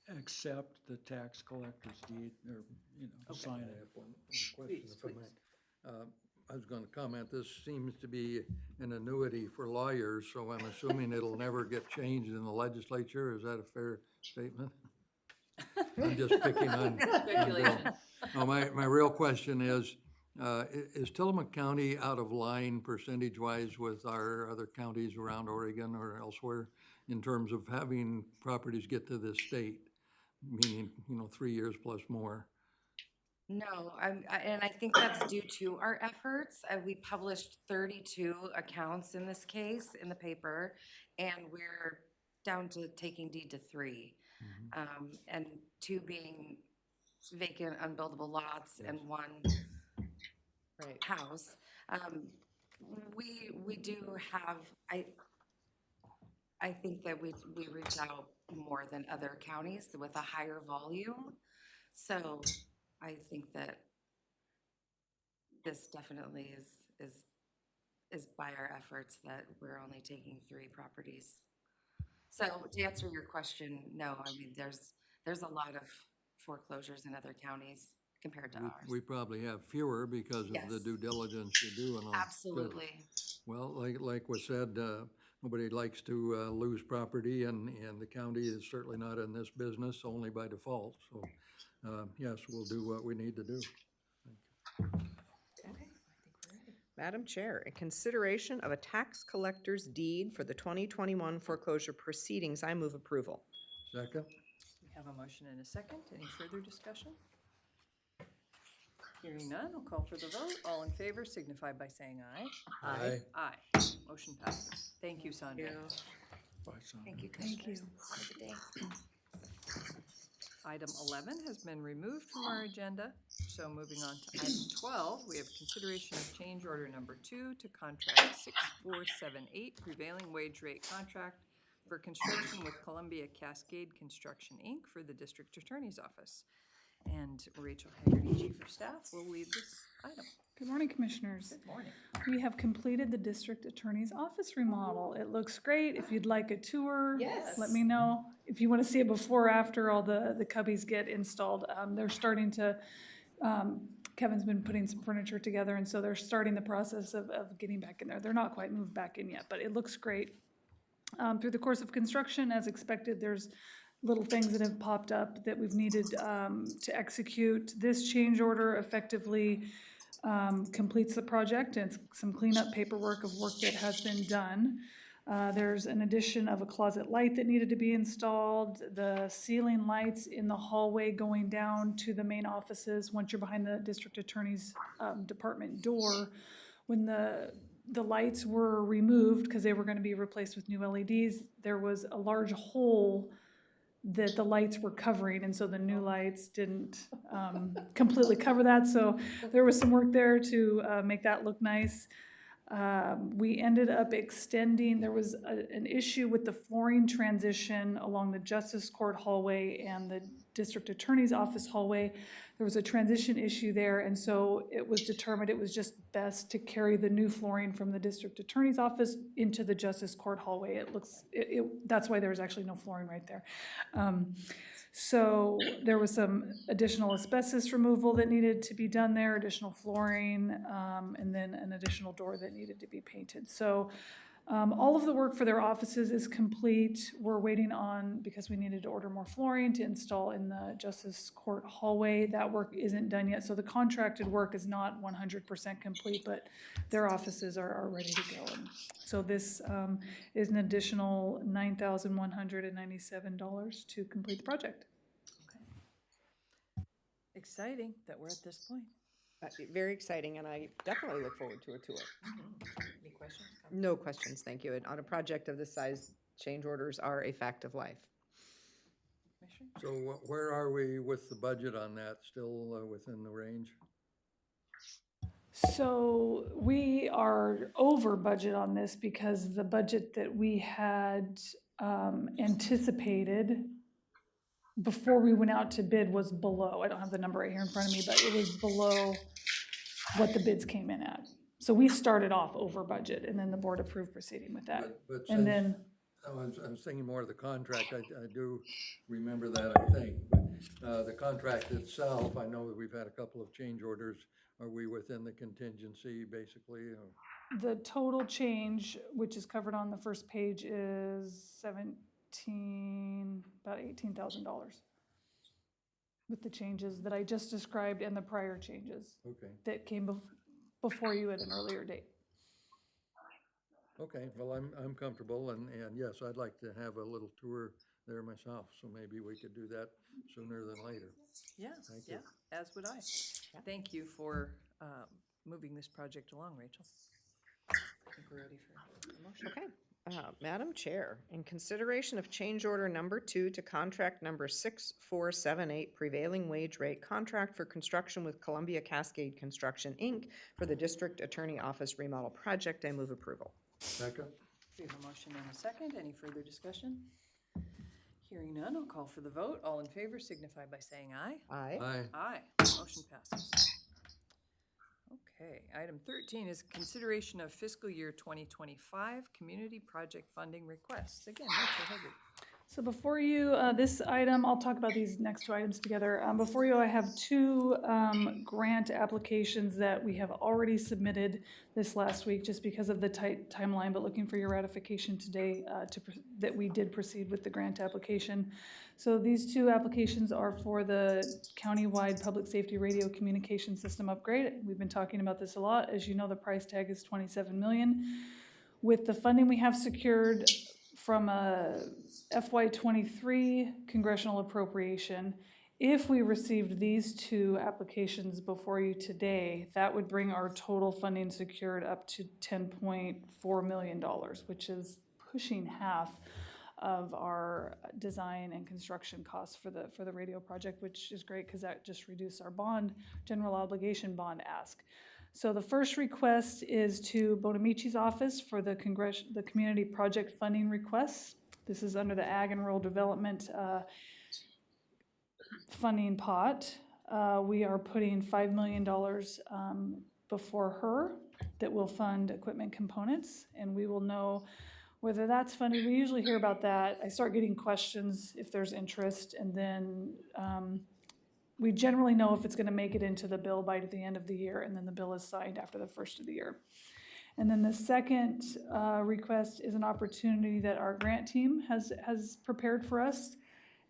accept the tax collector's deed, or, sign I it. have one question, Please, if I please. might. I was going to comment, this seems to be an annuity for lawyers, so I'm assuming it'll never get changed in the legislature. Is that a fair statement? I'm just picking on Bill. Speculation. No, my real question is Tillamook County out of line percentage-wise with our other counties around Oregon or elsewhere in terms of having properties get to this state? Meaning, 3 years plus more. No, and I think that's due to our efforts. We published 32 accounts in this case in the paper, and we're down to taking deed to 3. And 2 being vacant, unbuildable lots, and 1 Right. house. We do have, I think that we reach out more than other counties with a higher volume. So I think that this definitely is by our efforts that we're only taking 3 properties. So to answer your question, no, I mean, there's a lot of foreclosures in other counties compared to ours. We probably have fewer because of the Yes. due diligence you do and all. Good. Absolutely. Well, like was said, nobody likes to lose property, and the county is certainly not in this business only by default. So, yes, we'll do what we need to do. Madam Chair, in consideration of a tax collector's deed for the 2021 foreclosure proceedings, I move approval. Second? We have a motion and a second. Any further discussion? Hearing none, I'll call for the vote. All in favor signify by saying aye. Aye. Aye. Motion passes. Thank you, Sandra. Bye, Sandra. Thank you, Commissioners. Have a good day. Item 11 has been removed from our agenda, so moving on to item 12, we have consideration of change order number 2 to contract 6478 prevailing wage rate contract for construction with Columbia Cascade Construction, Inc. for the District Attorney's Office. And Rachel Haggerty, Chief of Staff, will lead this item. Good morning, Commissioners. Good morning. We have completed the District Attorney's Office remodel. It looks great. If you'd like a tour, let me know. If you want to see it before or after all the cubbies get installed, they're starting to, Kevin's been putting some furniture together, and so they're starting the process of getting back in there. They're not quite moved back in yet, but it looks great. Through the course of construction, as expected, there's little things that have popped up that we've needed to execute. This change order effectively completes the project, and it's some cleanup paperwork of work that has been done. There's an addition of a closet light that needed to be installed, the ceiling lights in the hallway going down to the main offices, once you're behind the district attorney's department door. When the lights were removed, because they were gonna be replaced with new LEDs, there was a large hole that the lights were covering, and so the new lights didn't completely cover that, so there was some work there to make that look nice. We ended up extending, there was an issue with the flooring transition along the Justice Court hallway and the District Attorney's Office hallway. There was a transition issue there, and so it was determined it was just best to carry the new flooring from the District Attorney's Office into the Justice Court hallway. That's why there's actually no flooring right there. So there was some additional asbestos removal that needed to be done there, additional flooring, and then an additional door that needed to be painted. So all of the work for their offices is complete. We're waiting on, because we needed to order more flooring to install in the Justice Court hallway. That work isn't done yet, so the contracted work is not 100% complete, but their offices are ready to go. And so this is an additional $9,197 to complete the project. Exciting that we're at this point. Very exciting, and I definitely look forward to a tour. Any questions? No questions, thank you. And on a project of this size, change orders are a fact of life. Commissioner? So where are we with the budget on that? Still within the range? So we are over budget on this because the budget that we had anticipated before we went out to bid was below. I don't have the number right here in front of me, but it was below what the bids came in at. So we started off over budget, and then the board approved proceeding with that. But And then, I was thinking more of the contract. I do remember that, I think. The contract itself, I know that we've had a couple of change orders. Are we within the contingency, basically? the total change, which is covered on the first page, is about $18,000 with the changes that I just described and the prior changes Okay, that came before you at an earlier date. okay. Well, I'm comfortable, and yes, I'd like to have a little tour there myself, so maybe we could do that sooner than later. Yeah, Thank yeah, you. as would I. Thank you for moving this project along, Rachel. I think we're ready for a motion. Okay. Madam Chair, in consideration of change order number 2 to contract number 6478 prevailing wage rate contract for construction with Columbia Cascade Construction, Inc. for the District Attorney Office remodel project, I move approval. Second? We have a motion and a second. Any further discussion? Hearing none, I'll call for the vote. All in favor signify by saying aye. Aye. Aye. Aye. Motion passes. Okay, item 13 is consideration of fiscal year 2025 community project funding requests. Again, Rachel Haggard. So before you, this item, I'll talk about these next two items together. Before you, I have two grant applications that we have already submitted this last week just because of the tight timeline, but looking for your ratification today that we did proceed with the grant application. So these two applications are for the countywide public safety radio communication system upgrade. We've been talking about this a lot. As you know, the price tag is $27 million. With the funding we have secured from a FY23 congressional appropriation, if we received these two applications before you today, that would bring our total funding secured up to $10.4 million, which is pushing half of our design and construction costs for the radio project, which is great because that just reduced our general obligation bond ask. So the first request is to Bonamici's office for the community project funding requests. This is under the Ag and Rural Development funding pot. We are putting $5 million before her that will fund equipment components, and we will know whether that's funded. We usually hear about that. I start getting questions if there's interest, and then we generally know if it's going to make it into the bill by the end of the year, and then the bill is signed after the first of the year. And then the second request is an opportunity that our grant team has prepared for us,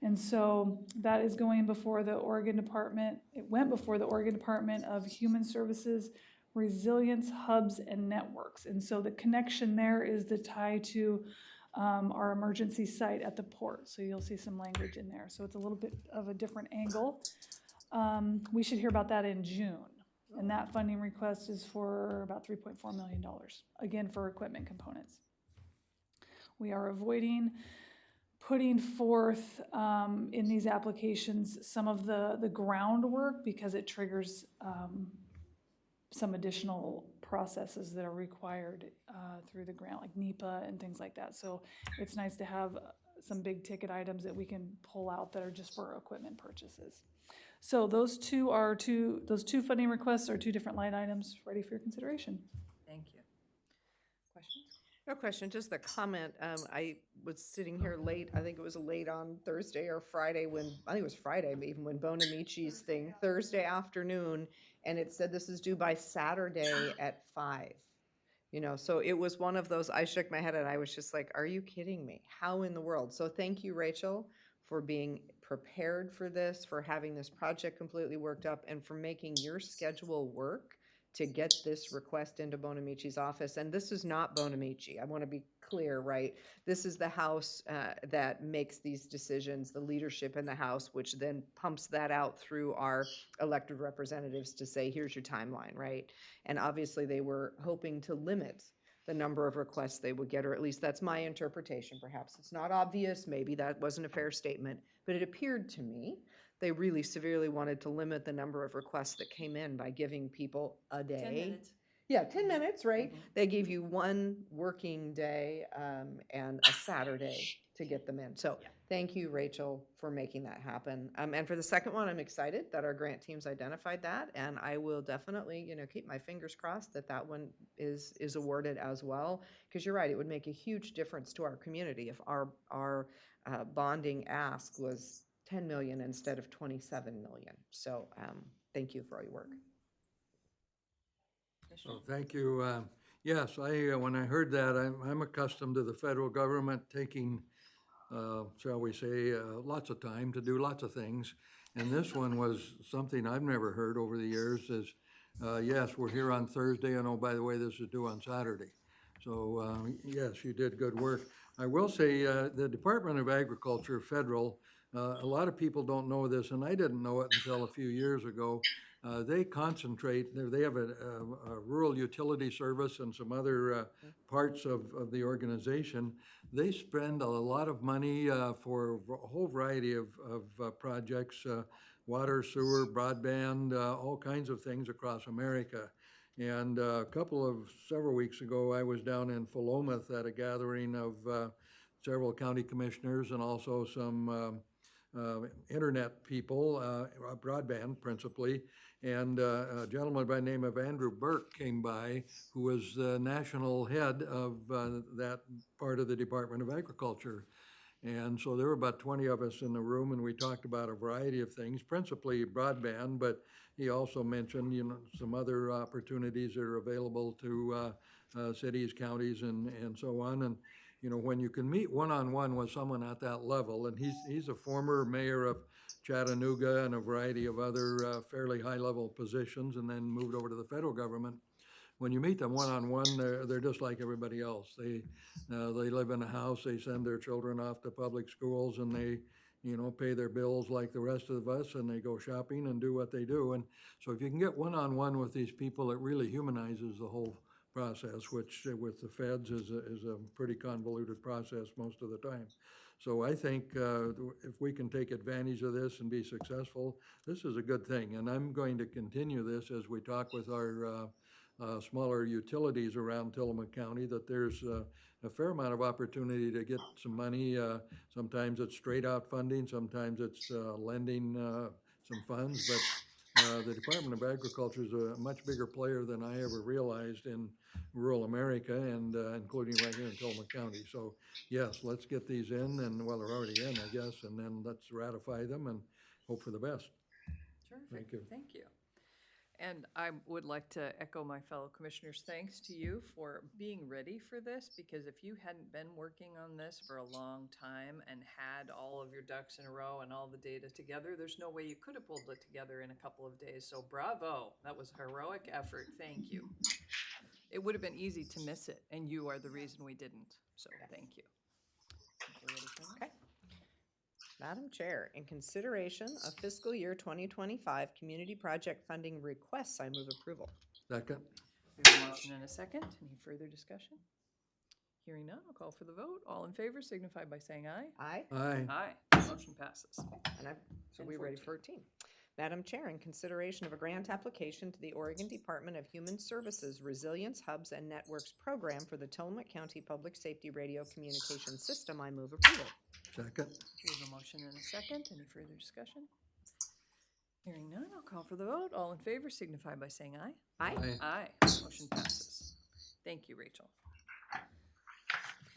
And so that is going before the Oregon Department, it went before the Oregon Department of Human Services, Resilience Hubs and Networks. And so the connection there is the tie to our emergency site at the port. So you'll see some language in there. So it's a little bit of a different angle. We should hear about that in June. And that funding request is for about $3.4 million, again, for equipment components. We are avoiding putting forth in these applications some of the groundwork because it triggers some additional processes that are required through the grant, like NEPA and things like that. So it's nice to have some big ticket items that we can pull out that are just for equipment purchases. So those two funding requests are two different line items ready for your consideration. Thank you. Questions? No question, just a comment. I was sitting here late, I think it was late on Thursday or Friday I think it was Friday, even when Bonamici's thing, Thursday afternoon, and it said this is due by Saturday at 5. So it was one of those, I shook my head and I was just like, are you kidding me? How in the world? So thank you, Rachel, for being prepared for this, for having this project completely worked up, and for making your schedule work to get this request into Bonamici's office. And this is not Bonamici. I want to be clear, right? This is the House that makes these decisions, the leadership in the House, which then pumps that out through our elected representatives to say, here's your timeline, right? And obviously they were hoping to limit the number of requests they would get, or at least that's my interpretation. Perhaps it's not obvious, maybe that wasn't a fair statement, but it appeared to me they really severely wanted to limit the number of requests that came in by giving people a day. 10 minutes. Yeah, 10 minutes, right? They gave you one working day and a Saturday to get them in. So thank you, Rachel, for making that happen. And for the second one, I'm excited that our grant teams identified that, and I will definitely, keep my fingers crossed that that one is awarded as well. Because you're right, it would make a huge difference to our community if our bonding ask was 10 million instead of 27 million. So thank you for all your work. Oh, thank you. Yes, when I heard that, I'm accustomed to the federal government taking, shall we say, lots of time to do lots of things. And this one was something I've never heard over the years is, yes, we're here on Thursday, and oh, by the way, this is due on Saturday. So, yes, you did good work. I will say the Department of Agriculture, federal, a lot of people don't know this, and I didn't know it until a few years ago. They concentrate, they have a rural utility service and some other parts of the organization. They spend a lot of money for a whole variety of projects, water, sewer, broadband, all kinds of things across America. And several weeks ago, I was down in Philomath at a gathering of several county commissioners and also some internet people, broadband principally, and a gentleman by the name of Andrew Burke came by, who was the national head of that part of the Department of Agriculture. And so there were about 20 of us in the room, and we talked about a variety of things, principally broadband, but he also mentioned, some other opportunities that are available to cities, counties, and so on. And when you can meet one-on-one with someone at that level, and he's a former mayor of Chattanooga and a variety of other fairly high-level positions, and then moved over to the federal government. When you meet them one-on-one, they're just like everybody else. They live in a house, they send their children off to public schools, and they pay their bills like the rest of us, and they go shopping and do what they do. And so if you can get one-on-one with these people, it really humanizes the whole process, which with the feds is a pretty convoluted process most of the time. So I think if we can take advantage of this and be successful, this is a good thing. And I'm going to continue this as we talk with our smaller utilities around Tillamook County, that there's a fair amount of opportunity to get some money. Sometimes it's straight out funding, sometimes it's lending some funds, but the Department of Agriculture is a much bigger player than I ever realized in rural America, and including right here in Tillamook County. So yes, let's get these in, and well, they're already in, I guess, and then let's ratify them and hope for the best. Terrific. Thank you. Thank you. And I would like to echo my fellow commissioners' thanks to you for being ready for this, because if you hadn't been working on this for a long time and had all of your ducks in a row and all the data together, there's no way you could have pulled it together in a couple of days. So bravo, that was a heroic effort. Thank you. It would have been easy to miss it, and you are the reason we didn't. So thank you. We're ready for that? Okay. Madam Chair, in consideration of fiscal year 2025 community project funding requests, I move approval. Second? We have a motion and a second. Any further discussion? Hearing none, I'll call for the vote. All in favor signify by saying aye. Aye. Aye. Aye. Motion passes. So we ready for 14. Madam Chair, in consideration of a grant application to the Oregon Department of Human Services Resilience Hubs and Networks Program for the Tillamook County Public Safety Radio Communication System, I move approval. Second? We have a motion and a second. Any further discussion? Hearing none, I'll call for the vote. All in favor signify by saying aye. Aye. Aye. Motion passes. Thank you, Rachel.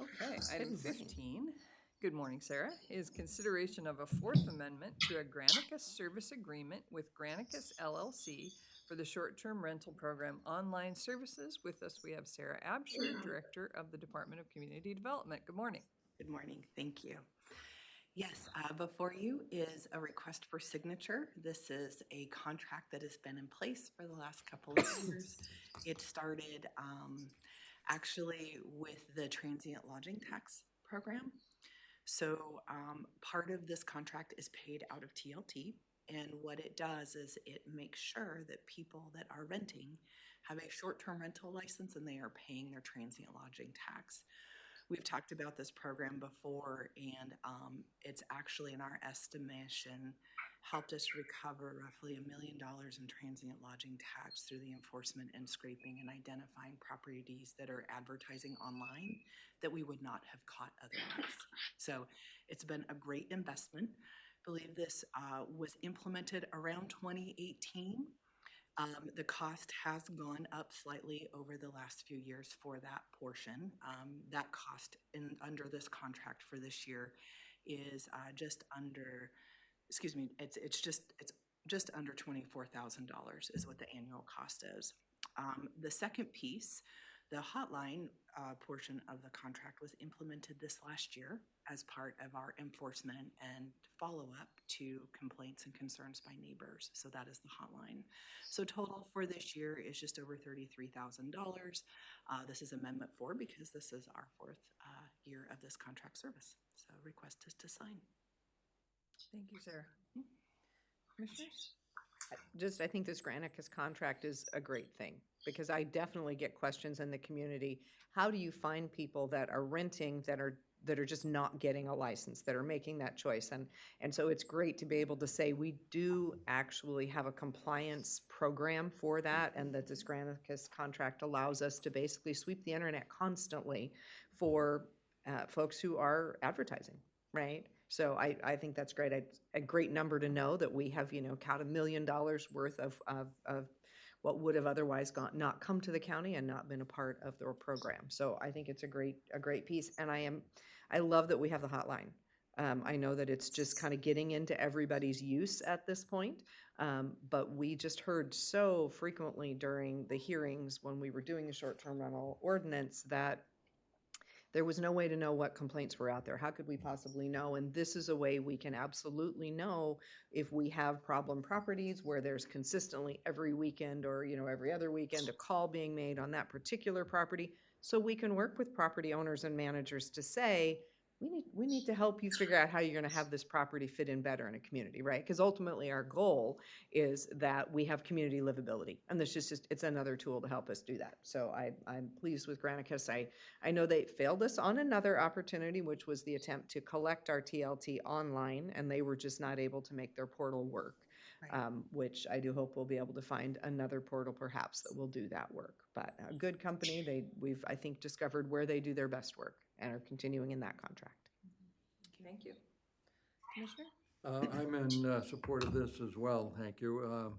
Okay, item Good morning. 15, good morning, Sarah, is consideration of a fourth amendment to a Granicus service agreement with Granicus LLC for the short-term rental program online services. With us, we have Sarah Absher, Director of the Department of Community Development. Good morning. Good morning, thank you. Yes, before you is a request for signature. This is a contract that has been in place for the last couple of years. It started actually with the transient lodging tax program. So part of this contract is paid out of TLT, and what it does is it makes sure that people that are renting have a short-term rental license and they are paying their transient lodging tax. We've talked about this program before, and it's actually, in our estimation, helped us recover roughly $1 million in transient lodging tax through the enforcement and scraping and identifying properties that are advertising online that we would not have caught otherwise. So it's been a great investment. I believe this was implemented around 2018. The cost has gone up slightly over the last few years for that portion. That cost under this contract for this year is just under, excuse me, it's just under $24,000 is what the annual cost is. The second piece, the hotline portion of the contract, was implemented this last year as part of our enforcement and follow-up to complaints and concerns by neighbors. So that is the hotline. So total for this year is just over $33,000. This is Amendment 4 because this is our fourth year of this contract service. So request is to sign. Thank you, Sarah. Commissioners? I think this Granicus contract is a great thing, because I definitely get questions in the community. How do you find people that are renting that are just not getting a license, that are making that choice? And so it's great to be able to say we do actually have a compliance program for that, and that this Granicus contract allows us to basically sweep the internet constantly for folks who are advertising, right? So I think that's great. A great number to know that we have, count $1 million worth of what would have otherwise not come to the county and not been a part of their program. So I think it's a great piece. And I love that we have the hotline. I know that it's just kind of getting into everybody's use at this point. But we just heard so frequently during the hearings when we were doing the short-term rental ordinance that there was no way to know what complaints were out there. How could we possibly know? And this is a way we can absolutely know if we have problem properties where there's consistently every weekend or, every other weekend a call being made on that particular property. So we can work with property owners and managers to say, we need to help you figure out how you're going to have this property fit in better in a community, right? Because ultimately our goal is that we have community livability, and this is just, it's another tool to help us do that. So I'm pleased with Granicus. I know they failed us on another opportunity, which was the attempt to collect our TLT online, and they were just not able to make their portal work. Right. Which I do hope we'll be able to find another portal perhaps that will do that work. But a good company, we've, I think, discovered where they do their best work and are continuing in that contract. Thank you. Commissioner? I'm in support of this as well, thank you.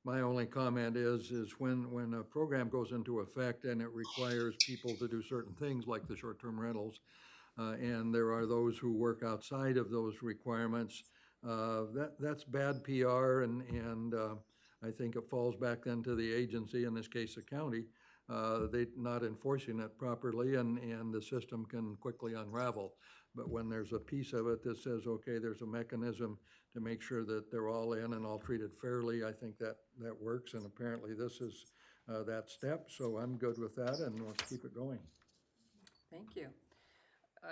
My only comment is when a program goes into effect and it requires people to do certain things like the short-term rentals, and there are those who work outside of those requirements, that's bad PR, and I think it falls back then to the agency, in this case, the county, they not enforcing it properly, and the system can quickly unravel. But when there's a piece of it that says, okay, there's a mechanism to make sure that they're all in and all treated fairly, I think that works, and apparently this is that step, so I'm good with that, and let's keep it going. Thank you.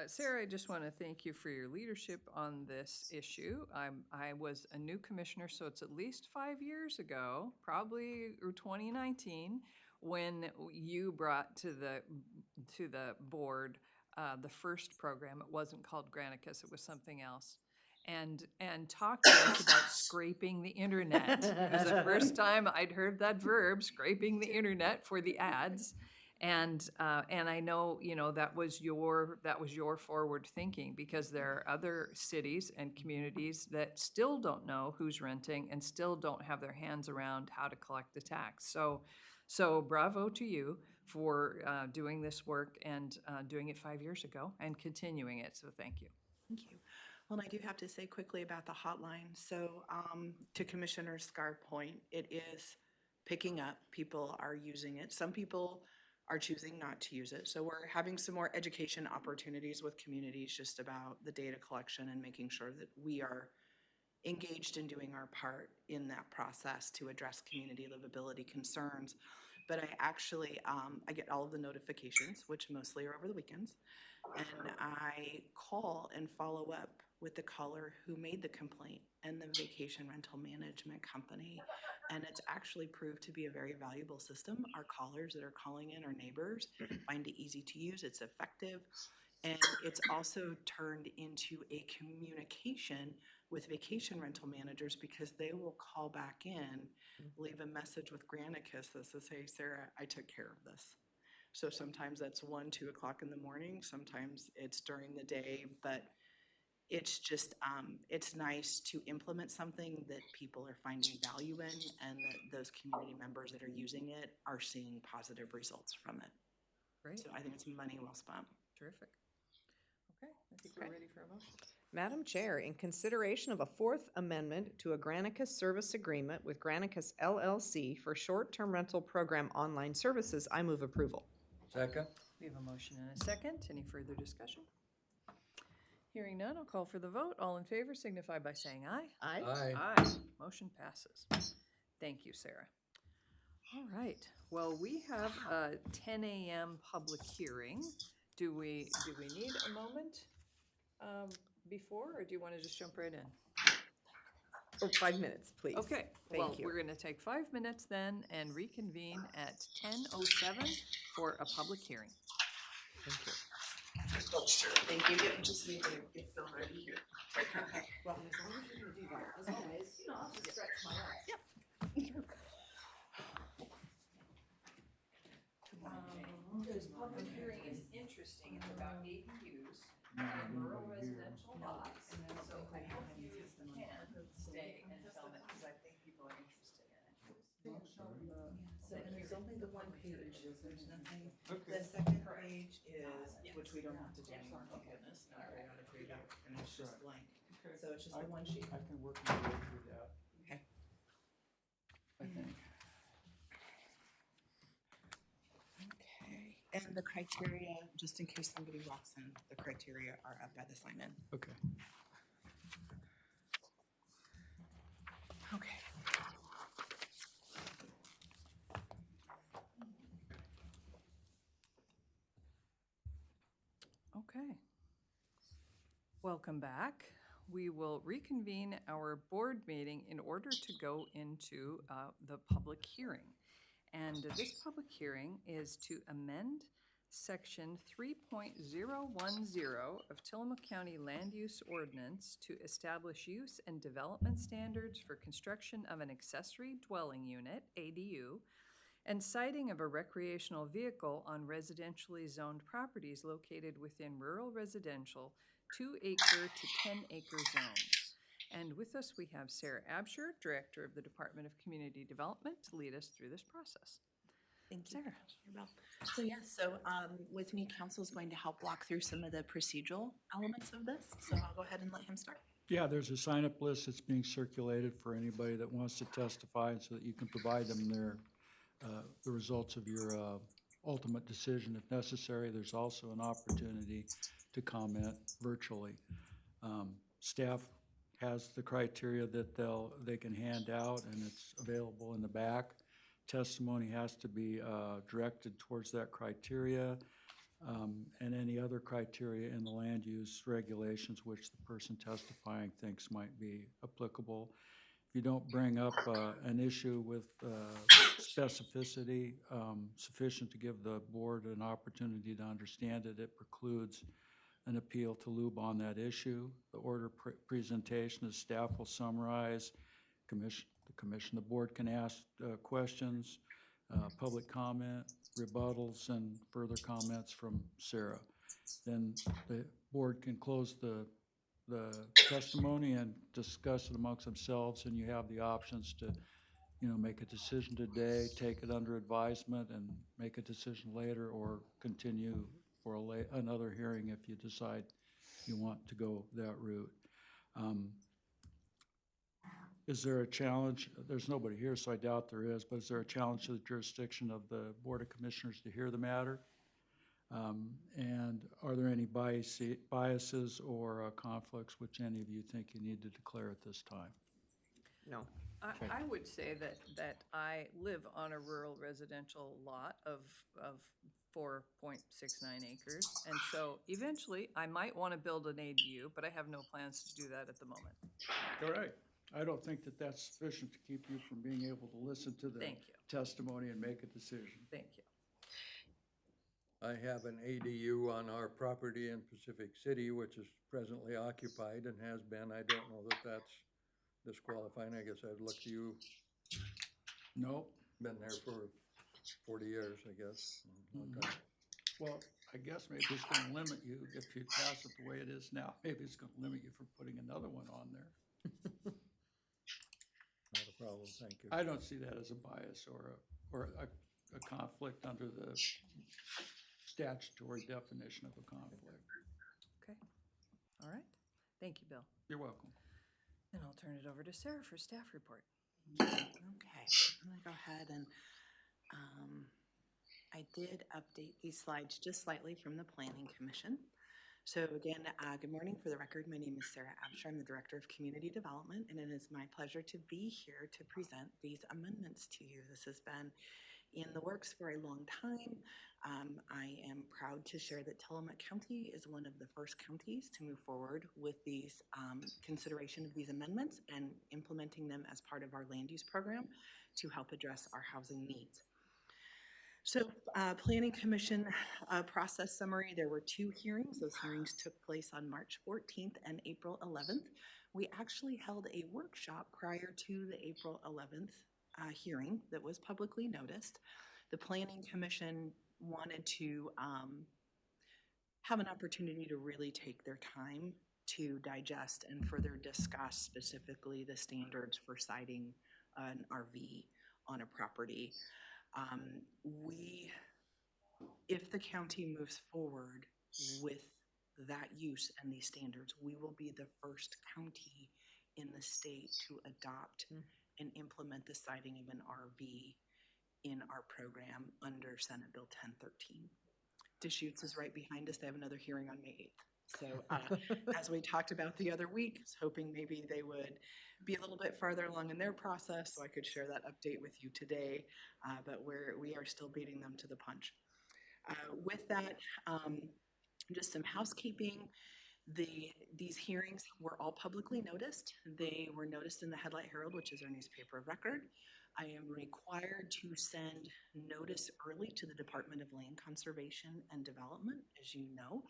Sarah, I just want to thank you for your leadership on this issue. I was a new commissioner, so it's at least 5 years ago, probably or 2019, when you brought to the board the first program. It wasn't called Granicus, it was something else. And talked to us about scraping the internet. It was the first time I'd heard that verb, scraping the internet for the ads. And I know, that was your forward thinking, because there are other cities and communities that still don't know who's renting and still don't have their hands around how to collect the tax. So bravo to you for doing this work and doing it 5 years ago and continuing it. So thank you. Thank you. Well, I do have to say quickly about the hotline. So to Commissioner Scar's point, it is picking up. People are using it. Some people are choosing not to use it. So we're having some more education opportunities with communities just about the data collection and making sure that we are engaged in doing our part in that process to address community livability concerns. But I actually, I get all of the notifications, which mostly are over the weekends, and I call and follow up with the caller who made the complaint and the vacation rental management company. And it's actually proved to be a very valuable system. Our callers that are calling in are neighbors, find it easy to use, it's effective. And it's also turned into a communication with vacation rental managers, because they will call back in, leave a message with Granicus that says, hey, Sarah, I took care of this. So sometimes that's 1, 2 o'clock in the morning, sometimes it's during the day, but it's just, it's nice to implement something that people are finding value in, and that those community members that are using it are seeing positive results from it. Great, So I think it's money well spent. terrific. Okay, I think we're ready for a motion. Madam Chair, in consideration of a fourth amendment to a Granicus service agreement with Granicus LLC for short-term rental program online services, I move approval. Second? We have a motion and a second. Any further discussion? Hearing none, I'll call for the vote. All in favor signify by saying aye. Aye. Aye. Aye. Motion passes. Thank you, Sarah. All right, well, we have a 10 a.m. public hearing. Do we need a moment before, or do you want to just jump right in? Oh, 5 minutes, please. Okay, Thank well, you. we're gonna take 5 minutes then and reconvene at 10:07 for a public hearing. Thank you. Thank you. Just need to get Phil ready here. Okay. Well, as long as you're gonna do that, as always, I'll just stretch my arms. Yep. This public hearing is interesting. It's about ADUs and rural residential lots. And so I hope you can stay and film it, because I think people are interested in it. So, and it's only the one page, there's nothing, the second page is, which we don't have to do anymore, thank goodness, now I gotta create it, and it's just blank. So it's just the one sheet. I can work my way through that, Okay. I think. Okay, and the criteria, just in case somebody walks in, the criteria are up by the sign-in. Okay. Okay. Okay. Welcome back. We will reconvene our board meeting in order to go into the public hearing. And this public hearing is to amend Section 3.010 of Tillamook County Land Use Ordinance to establish use and development standards for construction of an accessory dwelling unit, ADU, and siting of a recreational vehicle on residentially zoned properties located within rural residential 2-acre to 10-acre zones. And with us, we have Sarah Absher, Director of the Department of Community Development, to lead us through this process. Thank you. Sarah. So yes, so with me, council is going to help walk through some of the procedural elements of this. So I'll go ahead and let him start. Yeah, there's a sign-up list that's being circulated for anybody that wants to testify, so that you can provide them the results of your ultimate decision if necessary. There's also an opportunity to comment virtually. Staff has the criteria that they can hand out, and it's available in the back. Testimony has to be directed towards that criteria, and any other criteria in the land use regulations which the person testifying thinks might be applicable. If you don't bring up an issue with specificity sufficient to give the board an opportunity to understand it, it precludes an appeal to LUB on that issue. The order presentation is staff will summarize, the board can ask questions, public comment, rebuttals, and further comments from Sarah. Then the board can close the testimony and discuss it amongst themselves, and you have the options to, make a decision today, take it under advisement, and make a decision later, or continue for another hearing if you decide you want to go that route. Is there a challenge? There's nobody here, so I doubt there is, but is there a challenge to the jurisdiction of the Board of Commissioners to hear the matter? And are there any biases or conflicts which any of you think you need to declare at this time? No. I would say that I live on a rural residential lot of 4.69 acres. And so eventually I might want to build an ADU, but I have no plans to do that at the moment. All right. I don't think that that's sufficient to keep you from being able to listen to the Thank you. testimony and make a decision. Thank you. I have an ADU on our property in Pacific City, which is presently occupied and has been. I don't know that that's disqualifying. I guess I'd look to you. No? Been there for 40 years, I guess. Okay. Well, I guess maybe it's going to limit you, if you pass it the way it is now, maybe it's going to limit you from putting another one on there. Not a problem, thank you. I don't see that as a bias or a conflict under the statutory definition of a conflict. Okay. All right. Thank you, Bill. You're welcome. And I'll turn it over to Sarah for staff report. Okay, I'm gonna go ahead and, I did update these slides just slightly from the Planning Commission. So again, good morning. For the record, my name is Sarah Absher. I'm the Director of Community Development, and it is my pleasure to be here to present these amendments to you. This has been in the works for a long time. I am proud to share that Tillamook County is one of the first counties to move forward with these consideration of these amendments and implementing them as part of our land use program to help address our housing needs. So Planning Commission process summary, there were 2 hearings. Those hearings took place on March 14th and April 11th. We actually held a workshop prior to the April 11th hearing that was publicly noticed. The Planning Commission wanted to have an opportunity to really take their time to digest and further discuss specifically the standards for siting an RV on a property. If the county moves forward with that use and these standards, we will be the first county in the state to adopt and implement the siting of an RV in our program under Senate Bill 1013. Deschutes is right behind us. They have another hearing on May 8th. So as we talked about the other week, I was hoping maybe they would be a little bit farther along in their process so I could share that update with you today, but we are still beating them to the punch. With that, just some housekeeping. These hearings were all publicly noticed. They were noticed in the Headlight Herald, which is our newspaper of record. I am required to send notice early to the Department of Land Conservation and Development. As you know,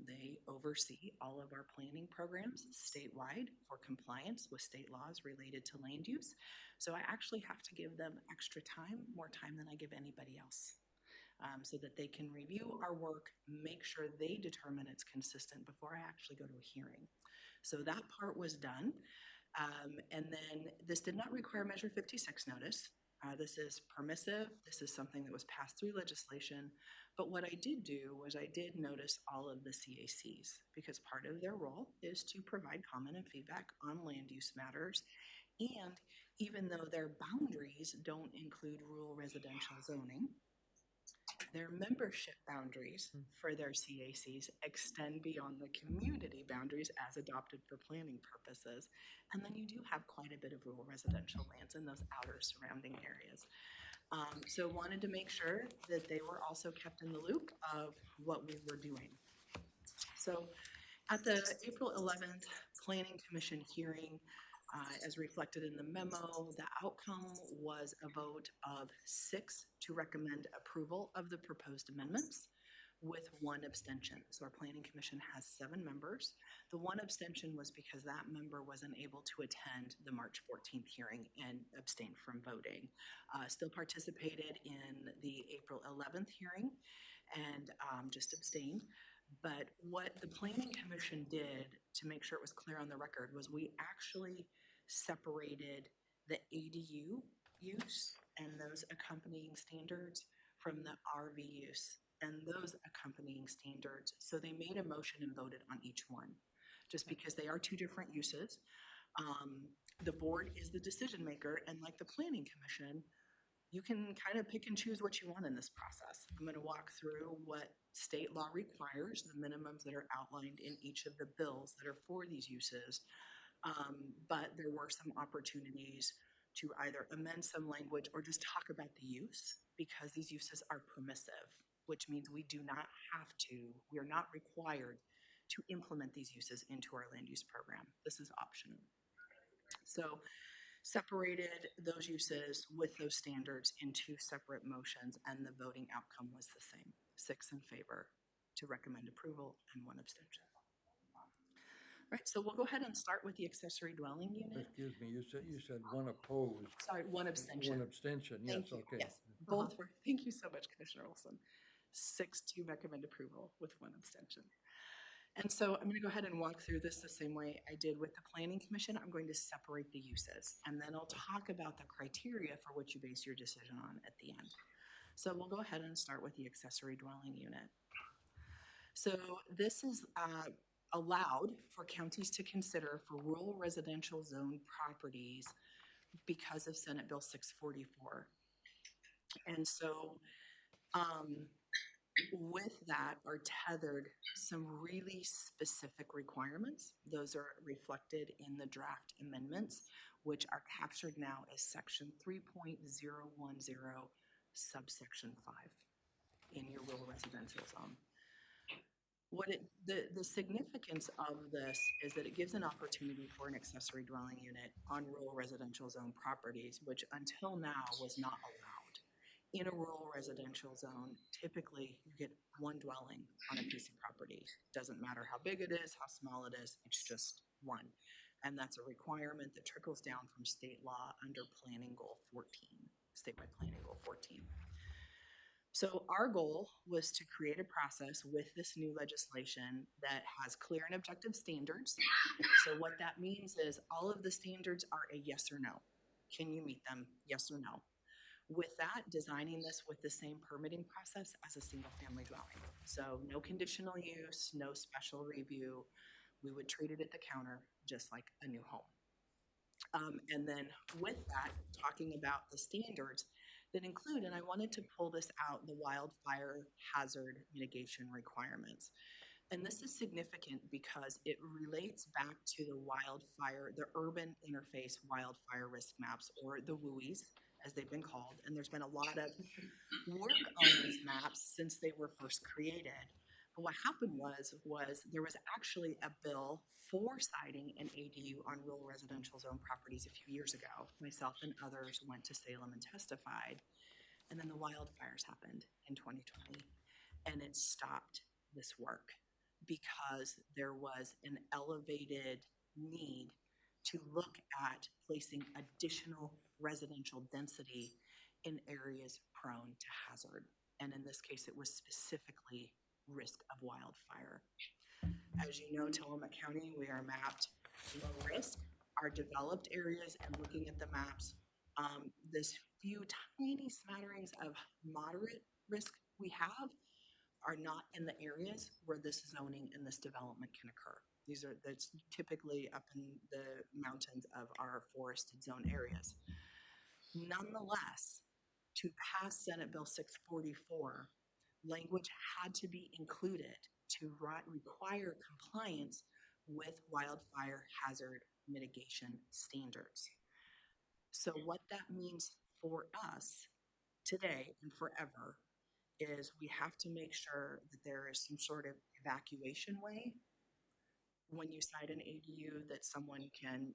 they oversee all of our planning programs statewide for compliance with state laws related to land use. So I actually have to give them extra time, more time than I give anybody else. So that they can review our work, make sure they determine it's consistent before I actually go to a hearing. So that part was done. And then this did not require Measure 56 notice. This is permissive. This is something that was passed through legislation. But what I did do was I did notice all of the CACs, because part of their role is to provide comment and feedback on land use matters. And even though their boundaries don't include rural residential zoning, their membership boundaries for their CACs extend beyond the community boundaries as adopted for planning purposes. And then you do have quite a bit of rural residential lands in those outer surrounding areas. So wanted to make sure that they were also kept in the loop of what we were doing. So at the April 11th Planning Commission hearing, as reflected in the memo, the outcome was a vote of 6 to recommend approval of the proposed amendments with 1 abstention. So our Planning Commission has 7 members. The 1 abstention was because that member wasn't able to attend the March 14th hearing and abstained from voting. Still participated in the April 11th hearing and just abstained. But what the Planning Commission did to make sure it was clear on the record was we actually separated the ADU use and those accompanying standards from the RV use and those accompanying standards. So they made a motion and voted on each one, just because they are 2 different uses. The board is the decision maker, and like the Planning Commission, you can kind of pick and choose what you want in this process. I'm going to walk through what state law requires, the minimums that are outlined in each of the bills that are for these uses. But there were some opportunities to either amend some language or just talk about the use, because these uses are permissive, which means we are not required to implement these uses into our land use program. This is optional. So separated those uses with those standards in 2 separate motions, and the voting outcome was the same, 6 in favor to recommend approval and 1 abstention. All right, so we'll go ahead and start with the accessory dwelling unit. Excuse me, you said 1 opposed. Sorry, 1 abstention. 1 abstention, yes, Thank you. okay. Yes, both were. Thank you so much, Commissioner Olson. 6 to recommend approval with 1 abstention. And so I'm going to go ahead and walk through this the same way I did with the Planning Commission. I'm going to separate the uses, and then I'll talk about the criteria for which you base your decision on at the end. So we'll go ahead and start with the accessory dwelling unit. So this is allowed for counties to consider for rural residential zone properties because of Senate Bill 644. And so with that are tethered some really specific requirements. Those are reflected in the draft amendments, which are captured now as section 3.010 subsection 5 in your rural residential zone. The significance of this is that it gives an opportunity for an accessory dwelling unit on rural residential zone properties, which until now was not allowed. In a rural residential zone, typically you get 1 dwelling on a piece of property. Doesn't matter how big it is, how small it is, it's just 1. And that's a requirement that trickles down from state law under Planning Goal 14, statewide Planning Goal 14. So our goal was to create a process with this new legislation that has clear and objective standards. So what that means is all of the standards are a yes or no. Can you meet them? Yes or no. With that, designing this with the same permitting process as a single family dwelling. So no conditional use, no special review. We would treat it at the counter just like a new home. And then with that, talking about the standards that include, and I wanted to pull this out, the wildfire hazard mitigation requirements. And this is significant because it relates back to the urban interface wildfire risk maps, or the WUIs, as they've been called. And there's been a lot of work on these maps since they were first created. But what happened was there was actually a bill for citing an ADU on rural residential zone properties a few years ago. Myself and others went to Salem and testified. And then the wildfires happened in 2020. And it stopped this work because there was an elevated need to look at placing additional residential density in areas prone to hazard. And in this case, it was specifically risk of wildfire. As you know, Tillamook County, we are mapped low risk. Our developed areas, and looking at the maps, this few tiny smatterings of moderate risk we have are not in the areas where this zoning and this development can occur. That's typically up in the mountains of our forested zone areas. Nonetheless, to pass Senate Bill 644, language had to be included to require compliance with wildfire hazard mitigation standards. So what that means for us today and forever is we have to make sure that there is some sort of evacuation way when you site an ADU that someone can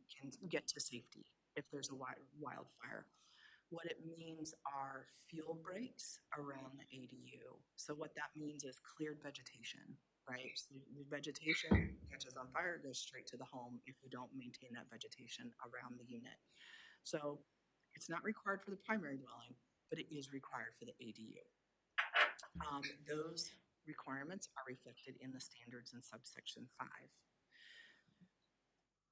get to safety if there's a wildfire. What it means are fuel breaks around the ADU. So what that means is cleared vegetation, right? So the vegetation catches on fire, goes straight to the home if you don't maintain that vegetation around the unit. So it's not required for the primary dwelling, but it is required for the ADU. Those requirements are reflected in the standards in subsection 5.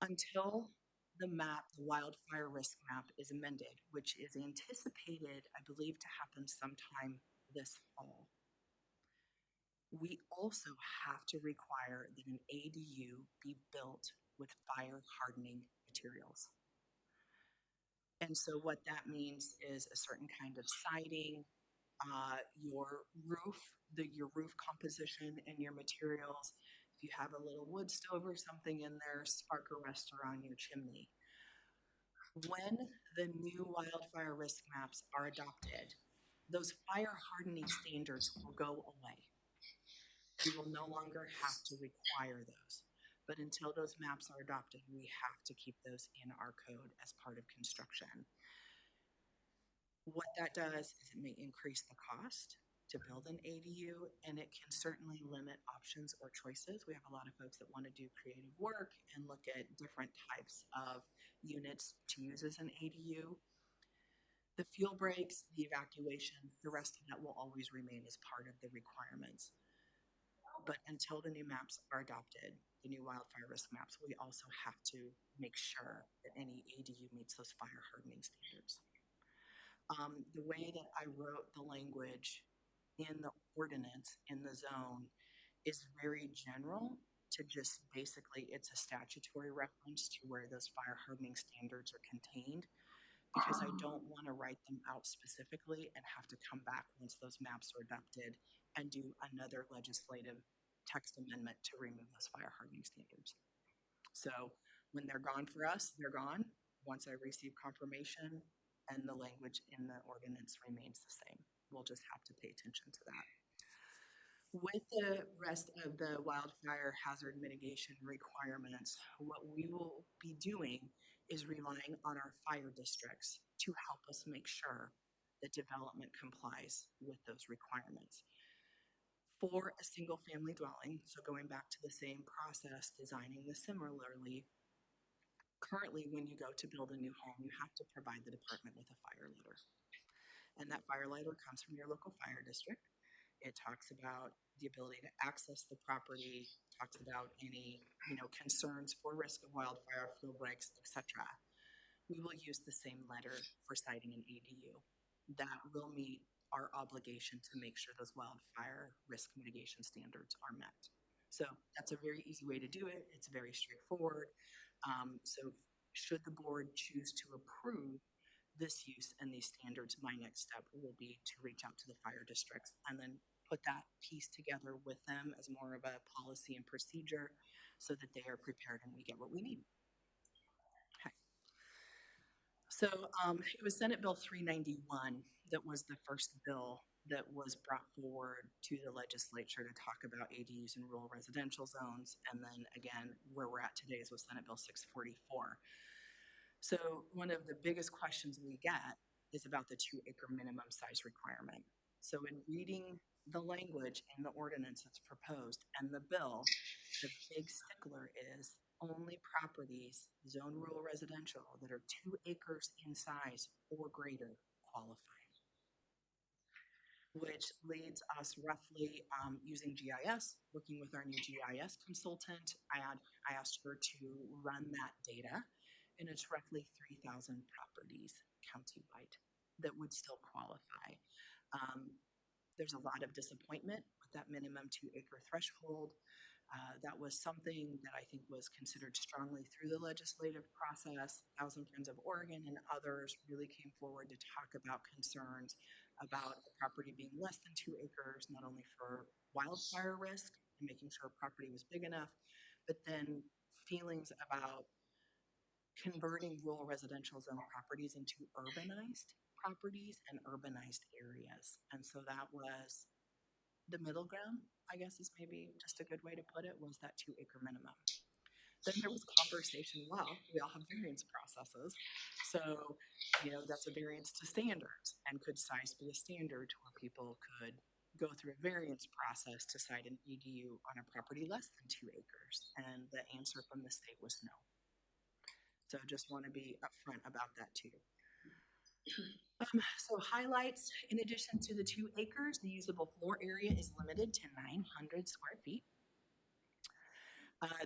Until the map, the wildfire risk map is amended, which is anticipated, I believe, to happen sometime this fall. We also have to require that an ADU be built with fire hardening materials. And so what that means is a certain kind of siding, your roof, your roof composition and your materials. If you have a little wood stove or something in there, spark arrestor on your chimney. When the new wildfire risk maps are adopted, those fire hardening standards will go away. We will no longer have to require those. But until those maps are adopted, we have to keep those in our code as part of construction. What that does is it may increase the cost to build an ADU, and it can certainly limit options or choices. We have a lot of folks that want to do creative work and look at different types of units to use as an ADU. The fuel breaks, the evacuation, the rest of that will always remain as part of the requirements. But until the new maps are adopted, the new wildfire risk maps, we also have to make sure that any ADU meets those fire hardening standards. The way that I wrote the language in the ordinance, in the zone, is very general to just basically, it's a statutory reference to where those fire hardening standards are contained, because I don't want to write them out specifically and have to come back once those maps are adopted and do another legislative text amendment to remove those fire hardening standards. So when they're gone for us, they're gone. Once I receive confirmation and the language in the ordinance remains the same. We'll just have to pay attention to that. With the rest of the wildfire hazard mitigation requirements, what we will be doing is relying on our fire districts to help us make sure that development complies with those requirements. For a single family dwelling, so going back to the same process, designing this similarly, currently when you go to build a new home, you have to provide the department with a fire letter. And that fire letter comes from your local fire district. It talks about the ability to access the property, talks about any, concerns for risk of wildfire, fuel breaks, etc. We will use the same letter for citing an ADU. That will meet our obligation to make sure those wildfire risk mitigation standards are met. So that's a very easy way to do it. It's very straightforward. So should the board choose to approve this use and these standards, my next step will be to reach out to the fire districts and then put that piece together with them as more of a policy and procedure so that they are prepared and we get what we need. Okay. So it was Senate Bill 391 that was the first bill that was brought forward to the legislature to talk about ADUs in rural residential zones. And then again, where we're at today is with Senate Bill 644. So one of the biggest questions we get is about the 2-acre minimum size requirement. So in reading the language in the ordinance that's proposed and the bill, the big stickler is only properties zoned rural residential that are 2 acres in size or greater qualify. Which leads us roughly using GIS, working with our new GIS consultant. I asked her to run that data, and it's roughly 3,000 properties countywide that would still qualify. There's a lot of disappointment with that minimum 2-acre threshold. That was something that I think was considered strongly through the legislative process. Thousand Friends of Oregon and others really came forward to talk about concerns about a property being less than 2 acres, not only for wildfire risk and making sure a property was big enough, but then feelings about converting rural residential zone properties into urbanized properties and urbanized areas. And so that was the middle ground, I guess is maybe just a good way to put it, was that 2-acre minimum. Then there was conversation, well, we all have variance processes. So, that's a variance to standards. And could size be a standard to where people could go through a variance process to site an EDU on a property less than 2 acres? And the answer from the state was no. So just want to be upfront about that too. So highlights, in addition to the 2 acres, the usable floor area is limited to 900 square feet.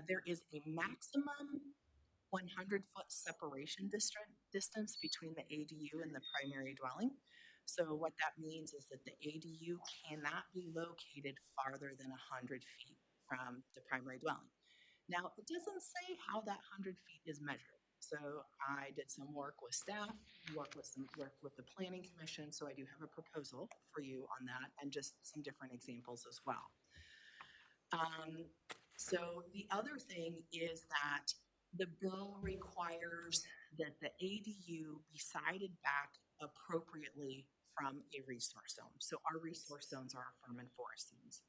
There is a maximum 100-foot separation distance between the ADU and the primary dwelling. So what that means is that the ADU cannot be located farther than 100 feet from the primary dwelling. Now, it doesn't say how that 100 feet is measured. So I did some work with staff, work with the Planning Commission, so I do have a proposal for you on that and just some different examples as well. So the other thing is that the bill requires that the ADU be sited back appropriately from a resource zone. So our resource zones are our farm and forest zones.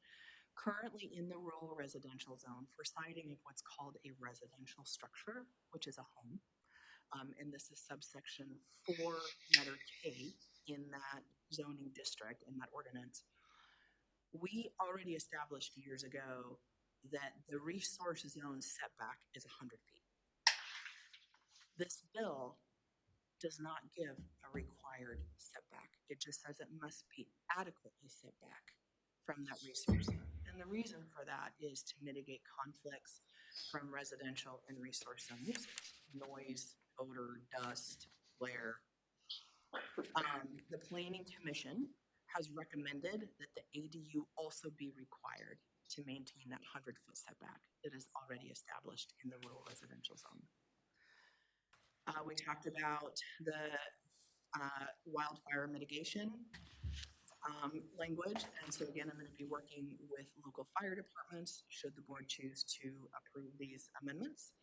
Currently in the rural residential zone for siting of what's called a residential structure, which is a home, and this is subsection 4 letter K in that zoning district, in that ordinance. We already established years ago that the resource zone setback is 100 feet. This bill does not give a required setback. It just says it must be adequately set back from that resource zone. And the reason for that is to mitigate conflicts from residential and resource zone usage, noise, odor, dust, glare. The Planning Commission has recommended that the ADU also be required to maintain that 100-foot setback that is already established in the rural residential zone. We talked about the wildfire mitigation language. And so again, I'm going to be working with local fire departments should the board choose to approve these amendments.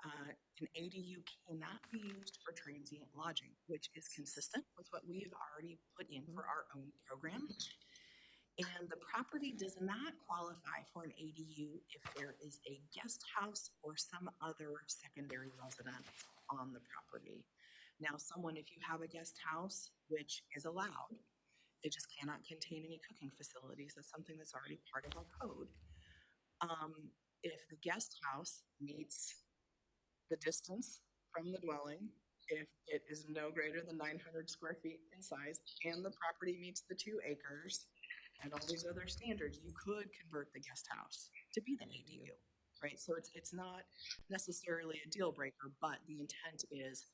An ADU cannot be used for transient lodging, which is consistent with what we have already put in for our own program. And the property does not qualify for an ADU if there is a guest house or some other secondary residence on the property. Now, if you have a guest house, which is allowed, it just cannot contain any cooking facilities. That's something that's already part of our code. If the guest house meets the distance from the dwelling, if it is no greater than 900 square feet in size, and the property meets the 2 acres and all these other standards, you could convert the guest house to be the ADU, right? So it's not necessarily a deal breaker, but the intent is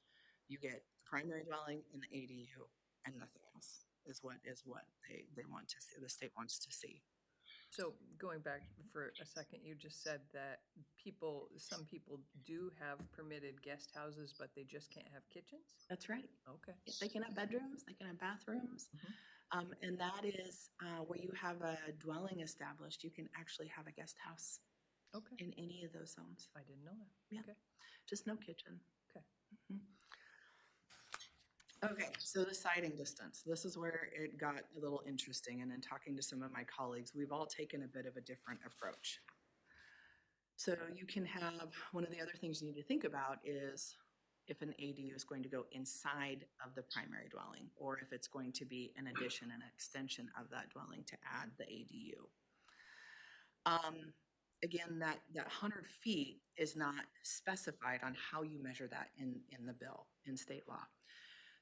you get the primary dwelling and the ADU and nothing else is what they want to see, the state wants to see. So going back for a second, you just said that some people do have permitted guest houses, but they just can't have kitchens? That's right. Okay. They can have bedrooms, they can have bathrooms. And that is where you have a dwelling established, you can actually have a guest house Okay. in any of those zones. I didn't know that. Yeah. Okay. Just no kitchen. Okay. Okay, so the siting distance. This is where it got a little interesting. And in talking to some of my colleagues, we've all taken a bit of a different approach. So you can have, one of the other things you need to think about is if an ADU is going to go inside of the primary dwelling, or if it's going to be an addition, an extension of that dwelling to add the ADU. Again, that 100 feet is not specified on how you measure that in the bill, in state law.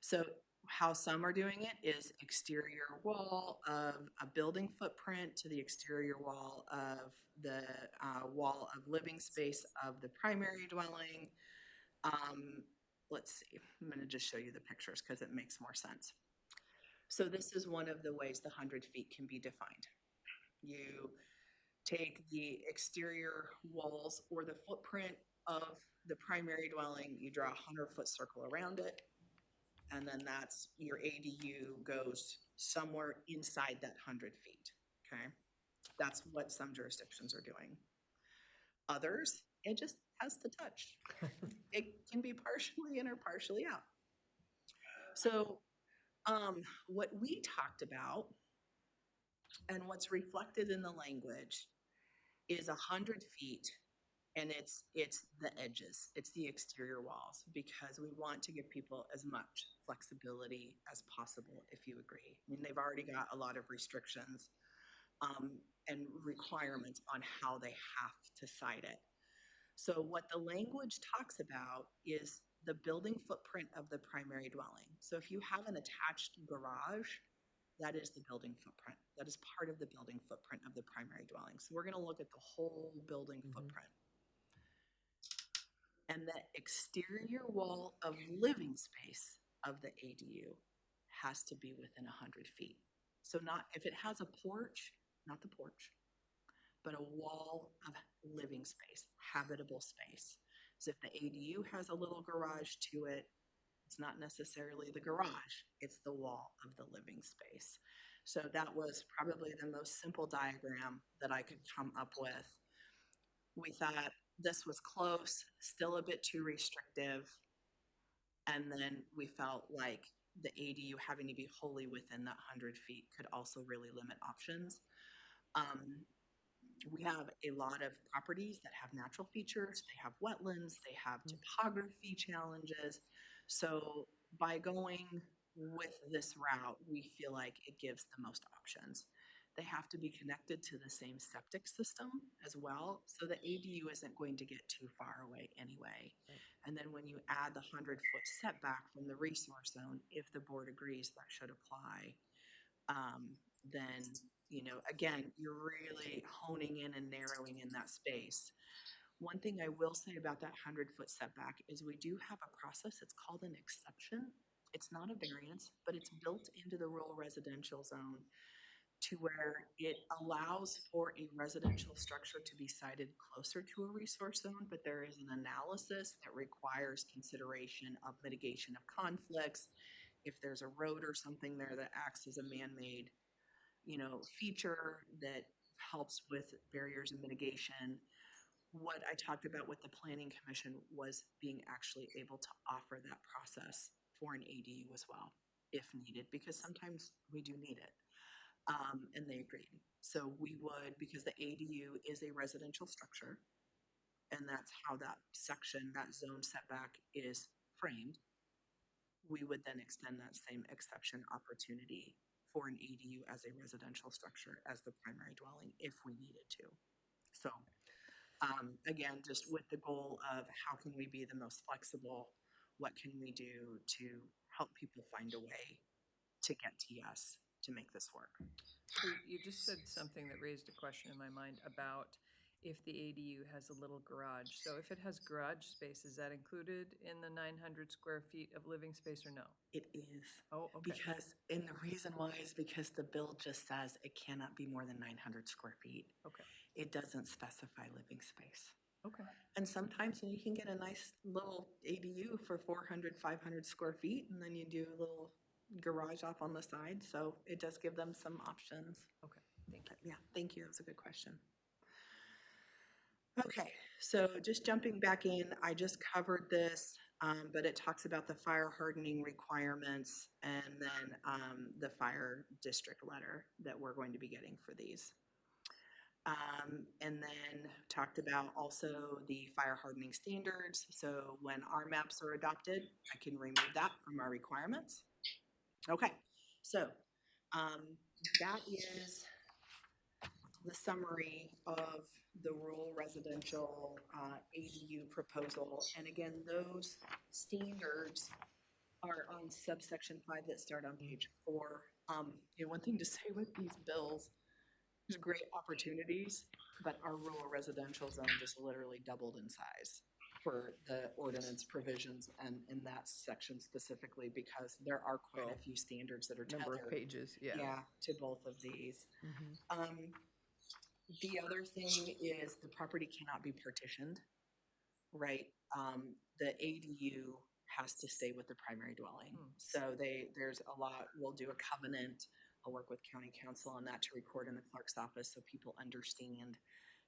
So how some are doing it is exterior wall of a building footprint to the exterior wall of the wall of living space of the primary dwelling. Let's see, I'm going to just show you the pictures because it makes more sense. So this is one of the ways the 100 feet can be defined. You take the exterior walls or the footprint of the primary dwelling, you draw a 100-foot circle around it, and then that's your ADU goes somewhere inside that 100 feet, okay? That's what some jurisdictions are doing. Others, it just has to touch. It can be partially in or partially out. So what we talked about and what's reflected in the language is 100 feet, and it's the edges, it's the exterior walls, because we want to give people as much flexibility as possible, if you agree. I mean, they've already got a lot of restrictions and requirements on how they have to site it. So what the language talks about is the building footprint of the primary dwelling. So if you have an attached garage, that is the building footprint. That is part of the building footprint of the primary dwelling. So we're going to look at the whole building footprint. And the exterior wall of living space of the ADU has to be within 100 feet. So not if it has a porch, not the porch, but a wall of living space, habitable space. So if the ADU has a little garage to it, it's not necessarily the garage, it's the wall of the living space. So that was probably the most simple diagram that I could come up with. We thought this was close, still a bit too restrictive. And then we felt like the ADU having to be wholly within that 100 feet could also really limit options. We have a lot of properties that have natural features, they have wetlands, they have topography challenges. So by going with this route, we feel like it gives the most options. They have to be connected to the same septic system as well, so the ADU isn't going to get too far away anyway. And then when you add the 100-foot setback from the resource zone, if the board agrees that should apply, then, you know, again, you're really honing in and narrowing in that space. One thing I will say about that 100-foot setback is we do have a process, it's called an exception. It's not a variance, but it's built into the rural residential zone to where it allows for a residential structure to be sited closer to a resource zone, but there is an analysis that requires consideration of mitigation of conflicts. If there's a road or something there that acts as a man-made, you know, feature that helps with barriers and mitigation. What I talked about with the Planning Commission was being actually able to offer that process for an ADU as well, if needed, because sometimes we do need it. And they agreed. So we would, because the ADU is a residential structure, and that's how that section, that zone setback is framed, we would then extend that same exception opportunity for an ADU as a residential structure as the primary dwelling if we needed to. So again, just with the goal of how can we be the most flexible, what can we do to help people find a way to get to yes, to make this work. So you just said something that raised a question in my mind about if the ADU has a little garage. So if it has garage space, is that included in the 900 square feet of living space or no? It is. Oh, okay. Because, and the reason why is because the bill just says it cannot be more than 900 square feet. Okay. It doesn't specify living space. Okay. And sometimes you can get a nice little ADU for 400, 500 square feet, and then you do a little garage off on the side. So it does give them some options. Okay. Thank you. Yeah, thank you. That was a good question. Okay, so just jumping back in, I just covered this, but it talks about the fire hardening requirements and then the fire district letter that we're going to be getting for these. And then talked about also the fire hardening standards. So when our maps are adopted, I can remove that from our requirements. Okay, so that is the summary of the rural residential ADU proposal. And again, those standards are on subsection 5 that start on page 4. You know, one thing to say with these bills, there's great opportunities, but our rural residential zone just literally doubled in size. for the ordinance provisions and in that section specifically, because there are quite a few standards that are Number of tethered. pages, yeah. Yeah, to both of these. The other thing is the property cannot be partitioned, right? The ADU has to stay with the primary dwelling. So there's a lot, we'll do a covenant. I'll work with county council on that to record in the clerk's office so people understand,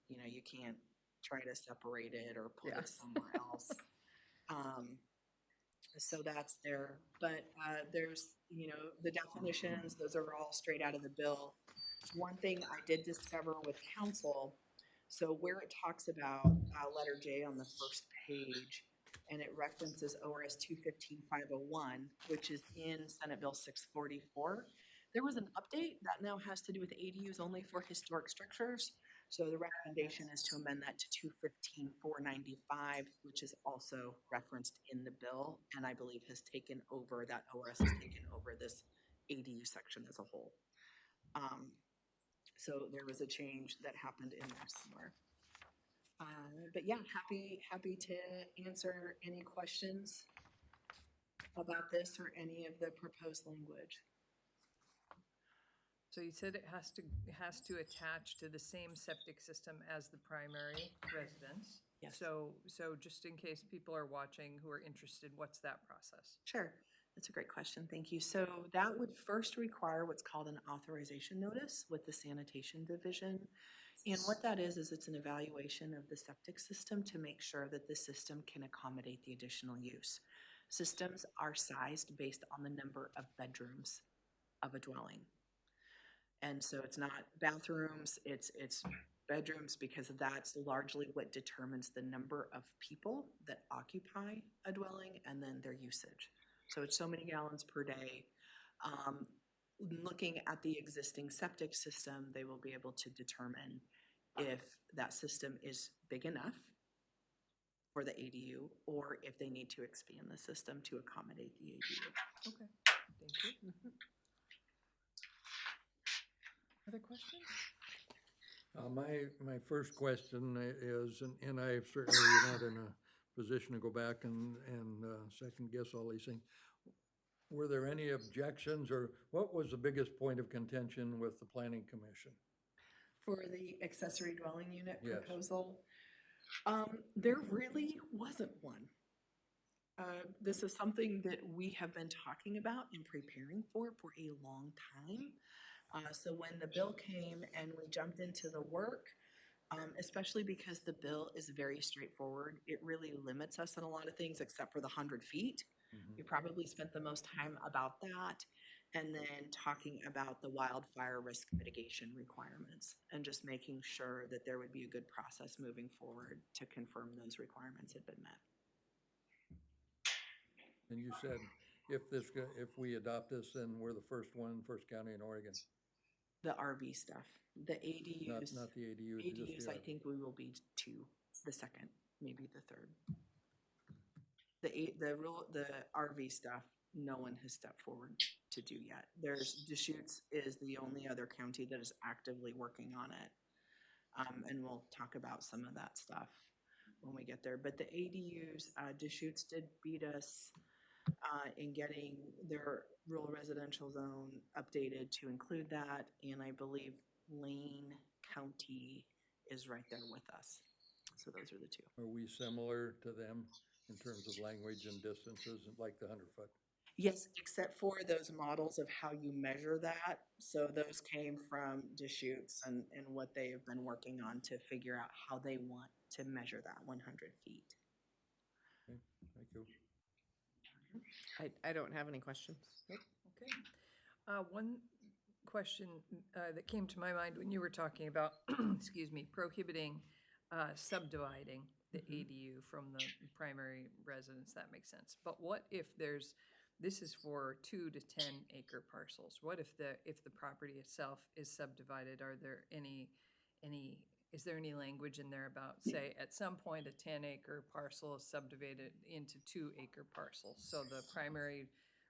you know, you can't try to separate it or put it somewhere else. So that's there, but there's, you know, the definitions, those are all straight out of the bill. One thing I did discover with council, so where it talks about letter J on the first page, and it references ORS 215-501, which is in Senate Bill 644, there was an update that now has to do with ADUs only for historic structures. So the recommendation is to amend that to 215-495, which is also referenced in the bill, and I believe has taken over, that ORS has taken over this ADU section as a whole. So there was a change that happened in there somewhere. But yeah, happy to answer any questions about this or any of the proposed language. So you said it has to attach to the same septic system as the primary residence. Yes. So just in case people are watching who are interested, what's that process? Sure, that's a great question, thank you. So that would first require what's called an authorization notice with the sanitation division. And what that is it's an evaluation of the septic system to make sure that the system can accommodate the additional use. Systems are sized based on the number of bedrooms of a dwelling. And so it's not bathrooms, it's bedrooms, because that's largely what determines the number of people that occupy a dwelling and then their usage. So it's so many gallons per day. Looking at the existing septic system, they will be able to determine if that system is big enough for the ADU or if they need to expand the system to accommodate the ADU. Okay, thank you. Other questions? My first question is, and I'm certainly not in a position to go back and second guess all these things. Were there any objections, or what was the biggest point of contention with the planning commission? For the accessory dwelling unit Yes. proposal, there really wasn't one. This is something that we have been talking about and preparing for a long time. So when the bill came and we jumped into the work, especially because the bill is very straightforward, it really limits us on a lot of things except for the 100 feet. We probably spent the most time about that, and then talking about the wildfire risk mitigation requirements and just making sure that there would be a good process moving forward to confirm those requirements had been met. And you said if we adopt this, then we're the first county in Oregon. The RV stuff, the ADUs. Not the ADUs. just ADUs, the I think we will be the second, maybe the third. The RV stuff, no one has stepped forward to do yet. Deschutes is the only other county that is actively working on it. And we'll talk about some of that stuff when we get there. But the ADUs, Deschutes did beat us in getting their rural residential zone updated to include that. And I believe Lane County is right there with us. So those are the two. Are we similar to them in terms of language and distances, like the 100-foot? Yes, except for those models of how you measure that. So those came from Deschutes and what they have been working on to figure out how they want to measure that 100 feet. Okay, thank you. I don't have any questions. Okay. One question that came to my mind when you were talking about, excuse me, prohibiting subdividing the ADU from the primary residence, that makes sense. But what if this is for 2 to 10 acre parcels? What if the property itself is subdivided? Are there is there any language in there about, say, at some point a 10 acre parcel is subdivided into 2 acre parcels? So the primary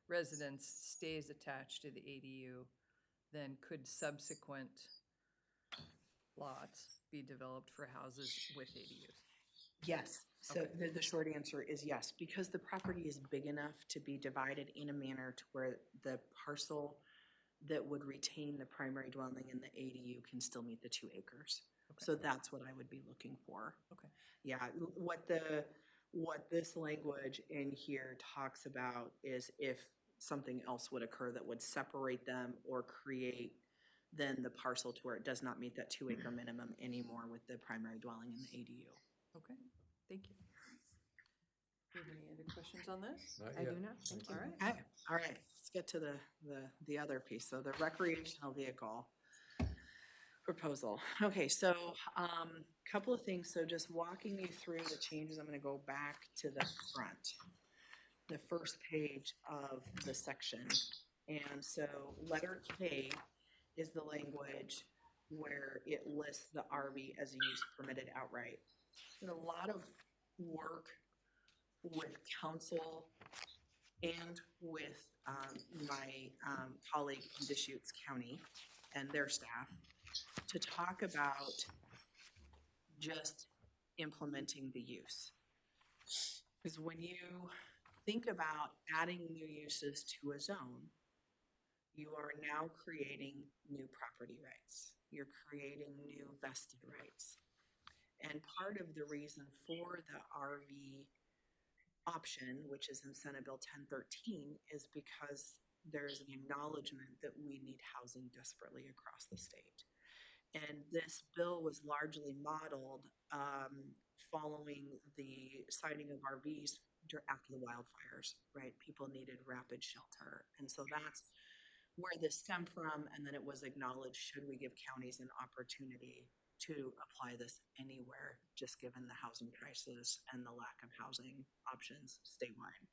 residence stays attached to the ADU, then could subsequent lots be developed for houses with ADUs? Yes, so the short answer is yes, because the property is big enough to be divided in a manner to where the parcel that would retain the primary dwelling and the ADU can still meet the 2 acres. So that's what I would be looking for. Okay. Yeah, what this language in here talks about is if something else would occur that would separate them or create then the parcel to where it does not meet that 2 acre minimum anymore with the primary dwelling and the ADU. Okay, thank you. Do you have any other questions on this? Not I yet. do not, thank you. All right. Okay, all right, let's get to the other piece. So the recreational vehicle proposal. Okay, so, couple of things. So just walking you through the changes, I'm gonna go back to the front, the first page of the section. And so letter K is the language where it lists the RV as a use permitted outright. And a lot of work with council and with my colleague in Deschutes County and their staff to talk about just implementing the use. Because when you think about adding new uses to a zone, you are now creating new property rights. You're creating new vested rights. And part of the reason for the RV option, which is in Senate Bill 1013, is because there's an acknowledgement that we need housing desperately across the state. And this bill was largely modeled following the siting of RVs after the wildfires, right? People needed rapid shelter. And so that's where this stemmed from. And then it was acknowledged, should we give counties an opportunity to apply this anywhere, just given the housing crisis and the lack of housing options statewide.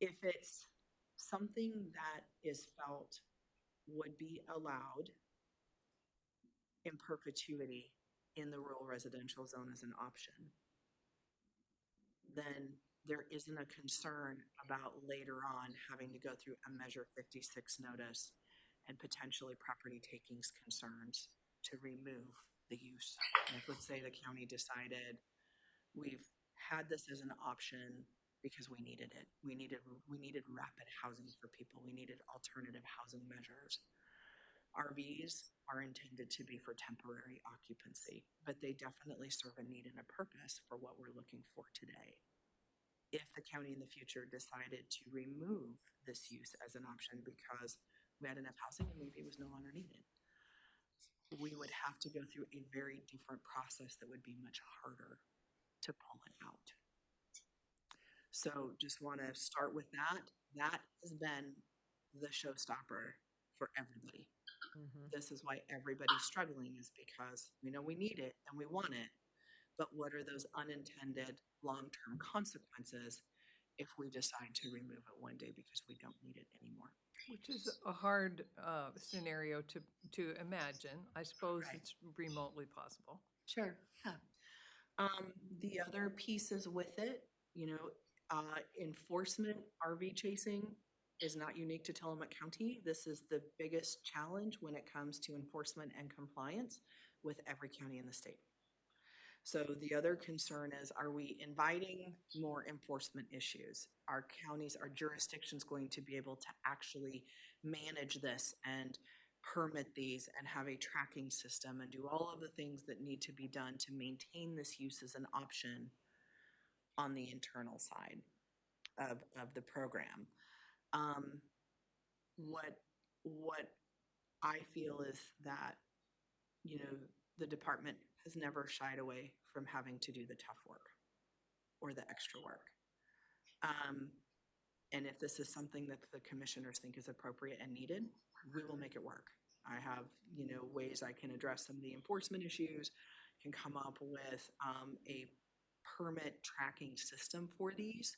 If it's something that is felt would be allowed in perpetuity in the rural residential zone as an option, then there isn't a concern about later on having to go through a Measure 56 notice and potentially property takings concerns to remove the use. Like, let's say the county decided we've had this as an option because we needed it. We needed rapid housing for people. We needed alternative housing measures. RVs are intended to be for temporary occupancy, but they definitely serve a need and a purpose for what we're looking for today. If the county in the future decided to remove this use as an option because we had enough housing and maybe it was no longer needed, we would have to go through a very different process that would be much harder to pull it out. So just want to start with that. That has been the showstopper for everybody. This is why everybody's struggling, is because we know we need it and we want it, but what are those unintended long-term consequences if we decide to remove it one day because we don't need it anymore? Which is a hard scenario to imagine. I suppose Right. it's remotely possible. Sure, yeah. The other pieces with it, enforcement, RV chasing is not unique to Tillamook County. This is the biggest challenge when it comes to enforcement and compliance with every county in the state. So the other concern is, are we inviting more enforcement issues? Are counties, are jurisdictions going to be able to actually manage this and permit these and have a tracking system and do all of the things that need to be done to maintain this use as an option on the internal side of the program? What I feel is that, the department has never shied away from having to do the tough work or the extra work. And if this is something that the commissioners think is appropriate and needed, we will make it work. I have, ways I can address some of the enforcement issues, can come up with a permit tracking system for these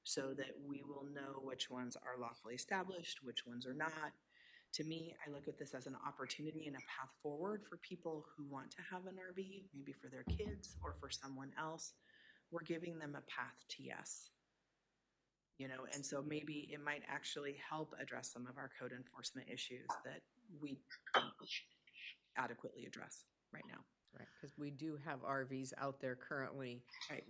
so that we will know which ones are lawfully established, which ones are not. To me, I look at this as an opportunity and a path forward for people who want to have an RV, maybe for their kids or for someone else. We're giving them a path to yes. And so maybe it might actually help address some of our code enforcement issues that we don't adequately address right now. Right, because we do have RVs out there currently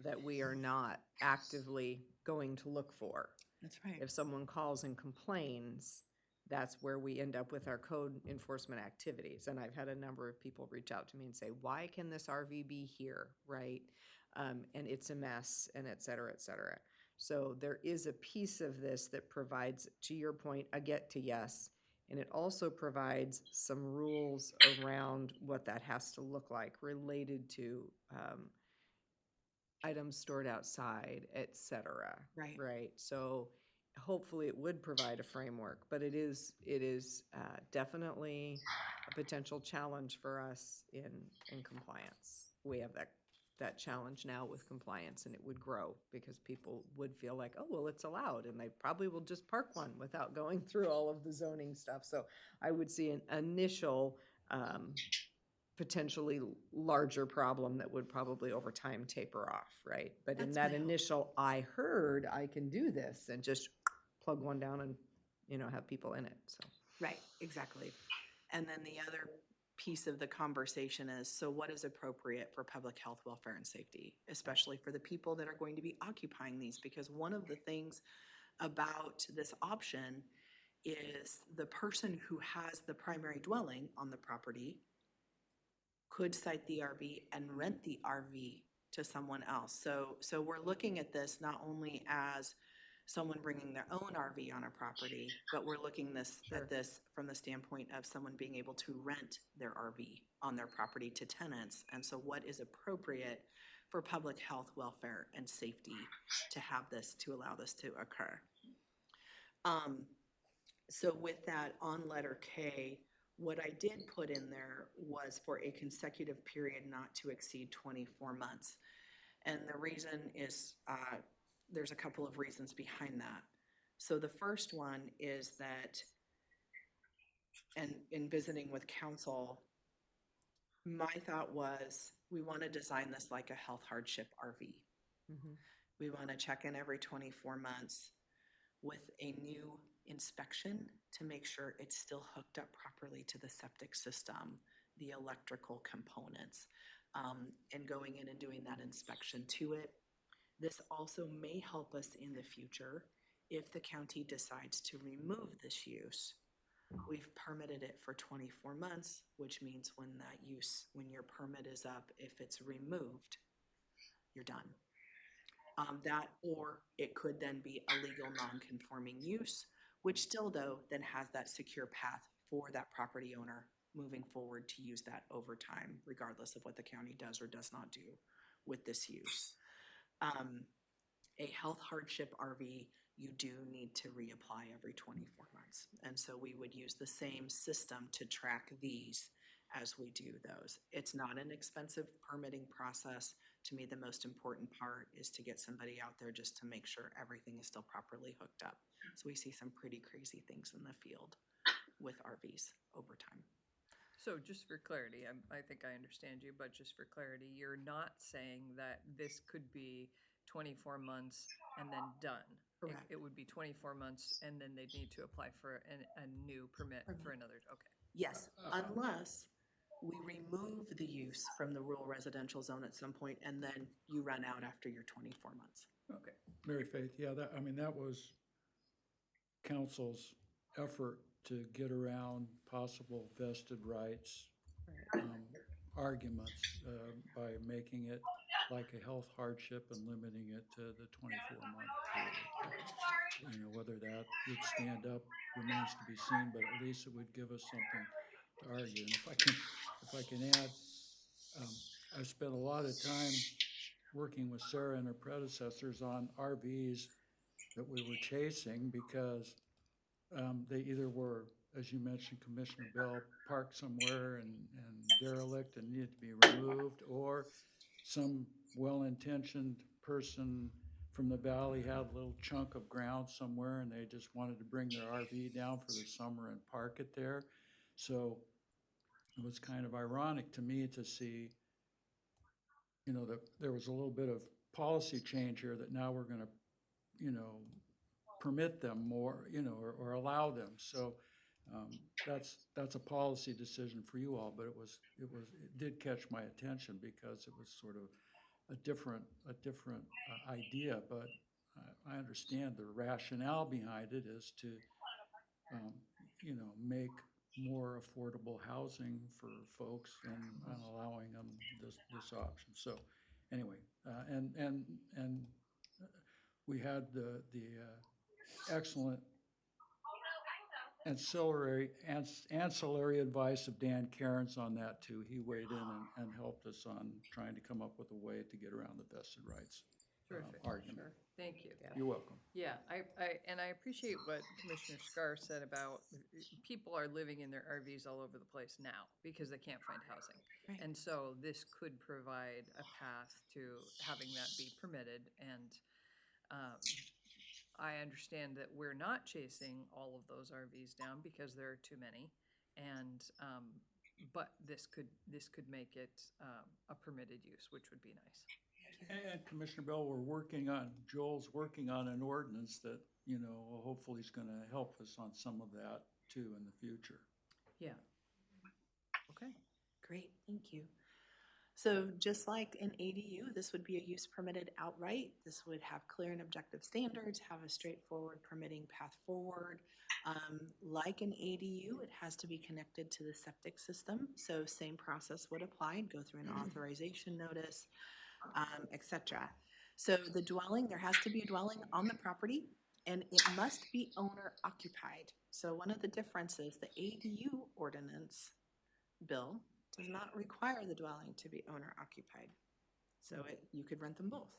that we are not actively going to look for. That's right. If someone calls and complains, that's where we end up with our code enforcement activities. And I've had a number of people reach out to me and say, why can this RV be here, right? And it's a mess, and et cetera, et cetera. So there is a piece of this that provides, to your point, a get to yes. And it also provides some rules around what that has to look like related to items stored outside, et cetera. Right. Right. So hopefully it would provide a framework, but it is definitely a potential challenge for us in compliance. We have that challenge now with compliance, and it would grow because people would feel like, oh, well, it's allowed, and they probably will just park one without going through all of the zoning stuff. So I would see an initial potentially larger problem that would probably over time taper off, right? But in That's that my hope. initial, I heard I can do this, and just plug one down and, have people in it, so. Right, exactly. And then the other piece of the conversation is, so what is appropriate for public health, welfare, and safety, especially for the people that are going to be occupying these? Because one of the things about this option is the person who has the primary dwelling on the property could cite the RV and rent the RV to someone else. So we're looking at this not only as someone bringing their own RV on a property, but we're looking at this from the standpoint of someone being able to rent their RV on their property to tenants. And so what is appropriate for public health, welfare, and safety to have this, to allow this to occur? So with that, on letter K, what I did put in there was for a consecutive period not to exceed 24 months. And the reason is, there's a couple of reasons behind that. So the first one is that, and in visiting with council, my thought was, we want to design this like a health hardship RV. We want to check in every 24 months with a new inspection to make sure it's still hooked up properly to the septic system, the electrical components, and going in and doing that inspection to it. This also may help us in the future if the county decides to remove this use. We've permitted it for 24 months, which means when your permit is up, if it's removed, you're done. That, or it could then be a legal non-conforming use, which still though then has that secure path for that property owner moving forward to use that over time, regardless of what the county does or does not do with this use. A health hardship RV, you do need to reapply every 24 months. And so we would use the same system to track these as we do those. It's not an expensive permitting process. To me, the most important part is to get somebody out there just to make sure everything is still properly hooked up. So we see some pretty crazy things in the field with RVs over time. So just for clarity, I think I understand you, but just for clarity, you're not saying that this could be 24 months and then done. Correct. It would be 24 months and then they'd need to apply for a new permit for another, okay. Yes, unless we remove the use from the rural residential zone at some point and then you run out after your 24 months. Okay. Mary Faith, yeah, that was council's effort to get around possible vested rights arguments by making it like a health hardship and limiting it to the 24-month period. Whether that would stand up remains to be seen, but at least it would give us something to argue. And if I can add, I've spent a lot of time working with Sarah and her predecessors on RVs that we were chasing because they either were, as you mentioned, Commissioner Bell, parked somewhere and derelict and needed to be removed, or some well-intentioned person from the valley had a little chunk of ground somewhere and they just wanted to bring their RV down for the summer and park it there. So it was kind of ironic to me to see, that there was a little bit of policy change here that now we're going to, permit them more, or allow them. So That's a policy decision for you all, but it did catch my attention because it was sort of a different idea, but I understand the rationale behind it is to, make more affordable housing for folks and allowing them this option. So anyway, and we had the excellent ancillary advice of Dan Cairns on that too. He weighed in and helped us on trying to come up with a way to get around the vested rights Terrific. argument. Sure. Thank you. You're welcome. Yeah, I appreciate what Commissioner Scar said about people are living in their RVs all over the place now because they can't find housing. Right. And so this could provide a path to having that be permitted. And I understand that we're not chasing all of those RVs down because there are too many. And but this could make it a permitted use, which would be nice. And Commissioner Bell, Joel's working on an ordinance that, hopefully is going to help us on some of that too in the future. Yeah. Okay. Great, thank you. So just like an ADU, this would be a use permitted outright. This would have clear and objective standards, have a straightforward permitting path forward. Like an ADU, it has to be connected to the septic system. So same process would apply, go through an authorization notice, etc. So the dwelling, there has to be a dwelling on the property and it must be owner occupied. So one of the differences, the ADU ordinance bill does not require the dwelling to be owner occupied. So you could rent them both,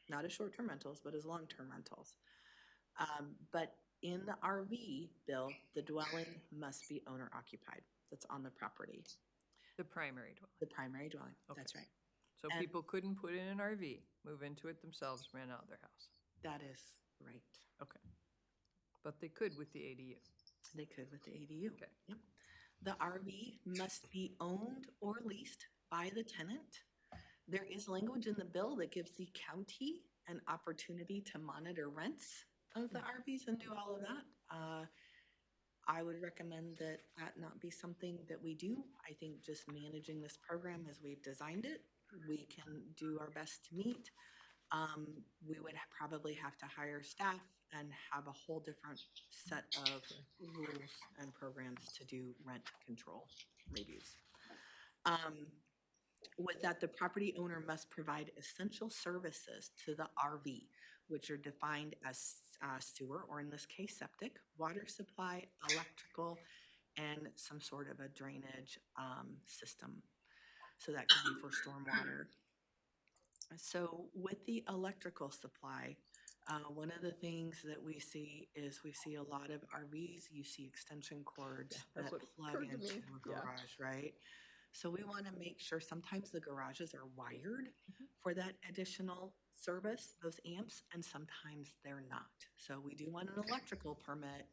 not as short-term rentals, but as long-term rentals. But in the RV bill, the dwelling must be owner occupied. That's on the property, The primary dwelling. the primary dwelling. Okay. That's right. So And- people couldn't put in an RV, move into it themselves, rent out their house. That is right. Okay. But they could with the ADU. They could with the ADU. Okay. Yep. The RV must be owned or leased by the tenant. There is language in the bill that gives the county an opportunity to monitor rents of the RVs and do all of that. I would recommend that not be something that we do. I think just managing this program as we've designed it, we can do our best to meet. We would probably have to hire staff and have a whole different set of rules and programs to do rent control reviews. With that, the property owner must provide essential services to the RV, which are defined as sewer, or in this case, septic, water supply, electrical, and some sort of a drainage system. So that could be for stormwater. So with the electrical supply, one of the things that we see is we see a lot of RVs, you see extension cords that plug into a garage, right? So we want to make sure sometimes the garages are wired for that additional service, those amps, and sometimes they're not. So we do want an electrical permit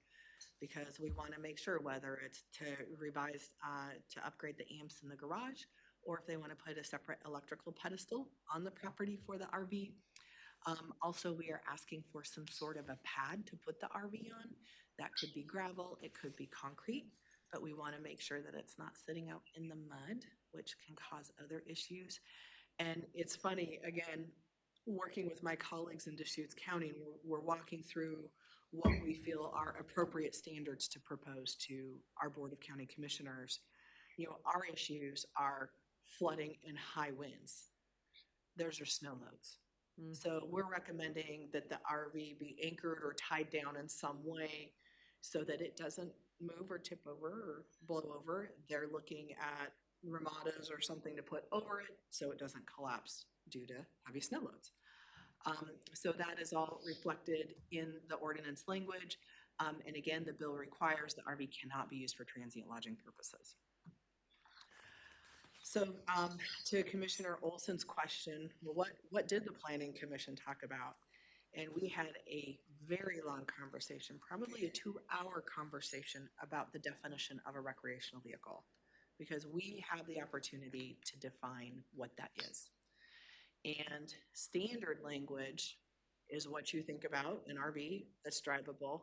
because we want to make sure whether it's to revise, to upgrade the amps in the garage, or if they want to put a separate electrical pedestal on the property for the RV. Also, we are asking for some sort of a pad to put the RV on. That could be gravel, it could be concrete, but we want to make sure that it's not sitting out in the mud, which can cause other issues. And it's funny, again, working with my colleagues in Deschutes County, we're walking through what we feel are appropriate standards to propose to our Board of County Commissioners. Our issues are flooding and high winds. Theirs are snow loads. So we're recommending that the RV be anchored or tied down in some way so that it doesn't move or tip over or blow over. They're looking at ramadas or something to put over it so it doesn't collapse due to heavy snow loads. So that is all reflected in the ordinance language. And again, the bill requires the RV cannot be used for transient lodging purposes. So to Commissioner Olson's question, what did the Planning Commission talk about? And we had a very long conversation, probably a 2-hour conversation about the definition of a recreational vehicle, because we have the opportunity to define what that is. And standard language is what you think about an RV that's drivable,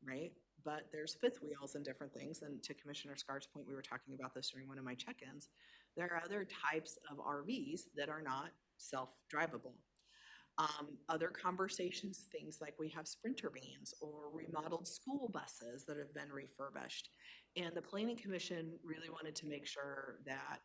right? but there's fifth wheels and different things. And to Commissioner Scar's point, we were talking about this during one of my check-ins. There are other types of RVs that are not self-drivable. Other conversations, things like we have Sprinter vans or remodeled school buses that have been refurbished. And the Planning Commission really wanted to make sure that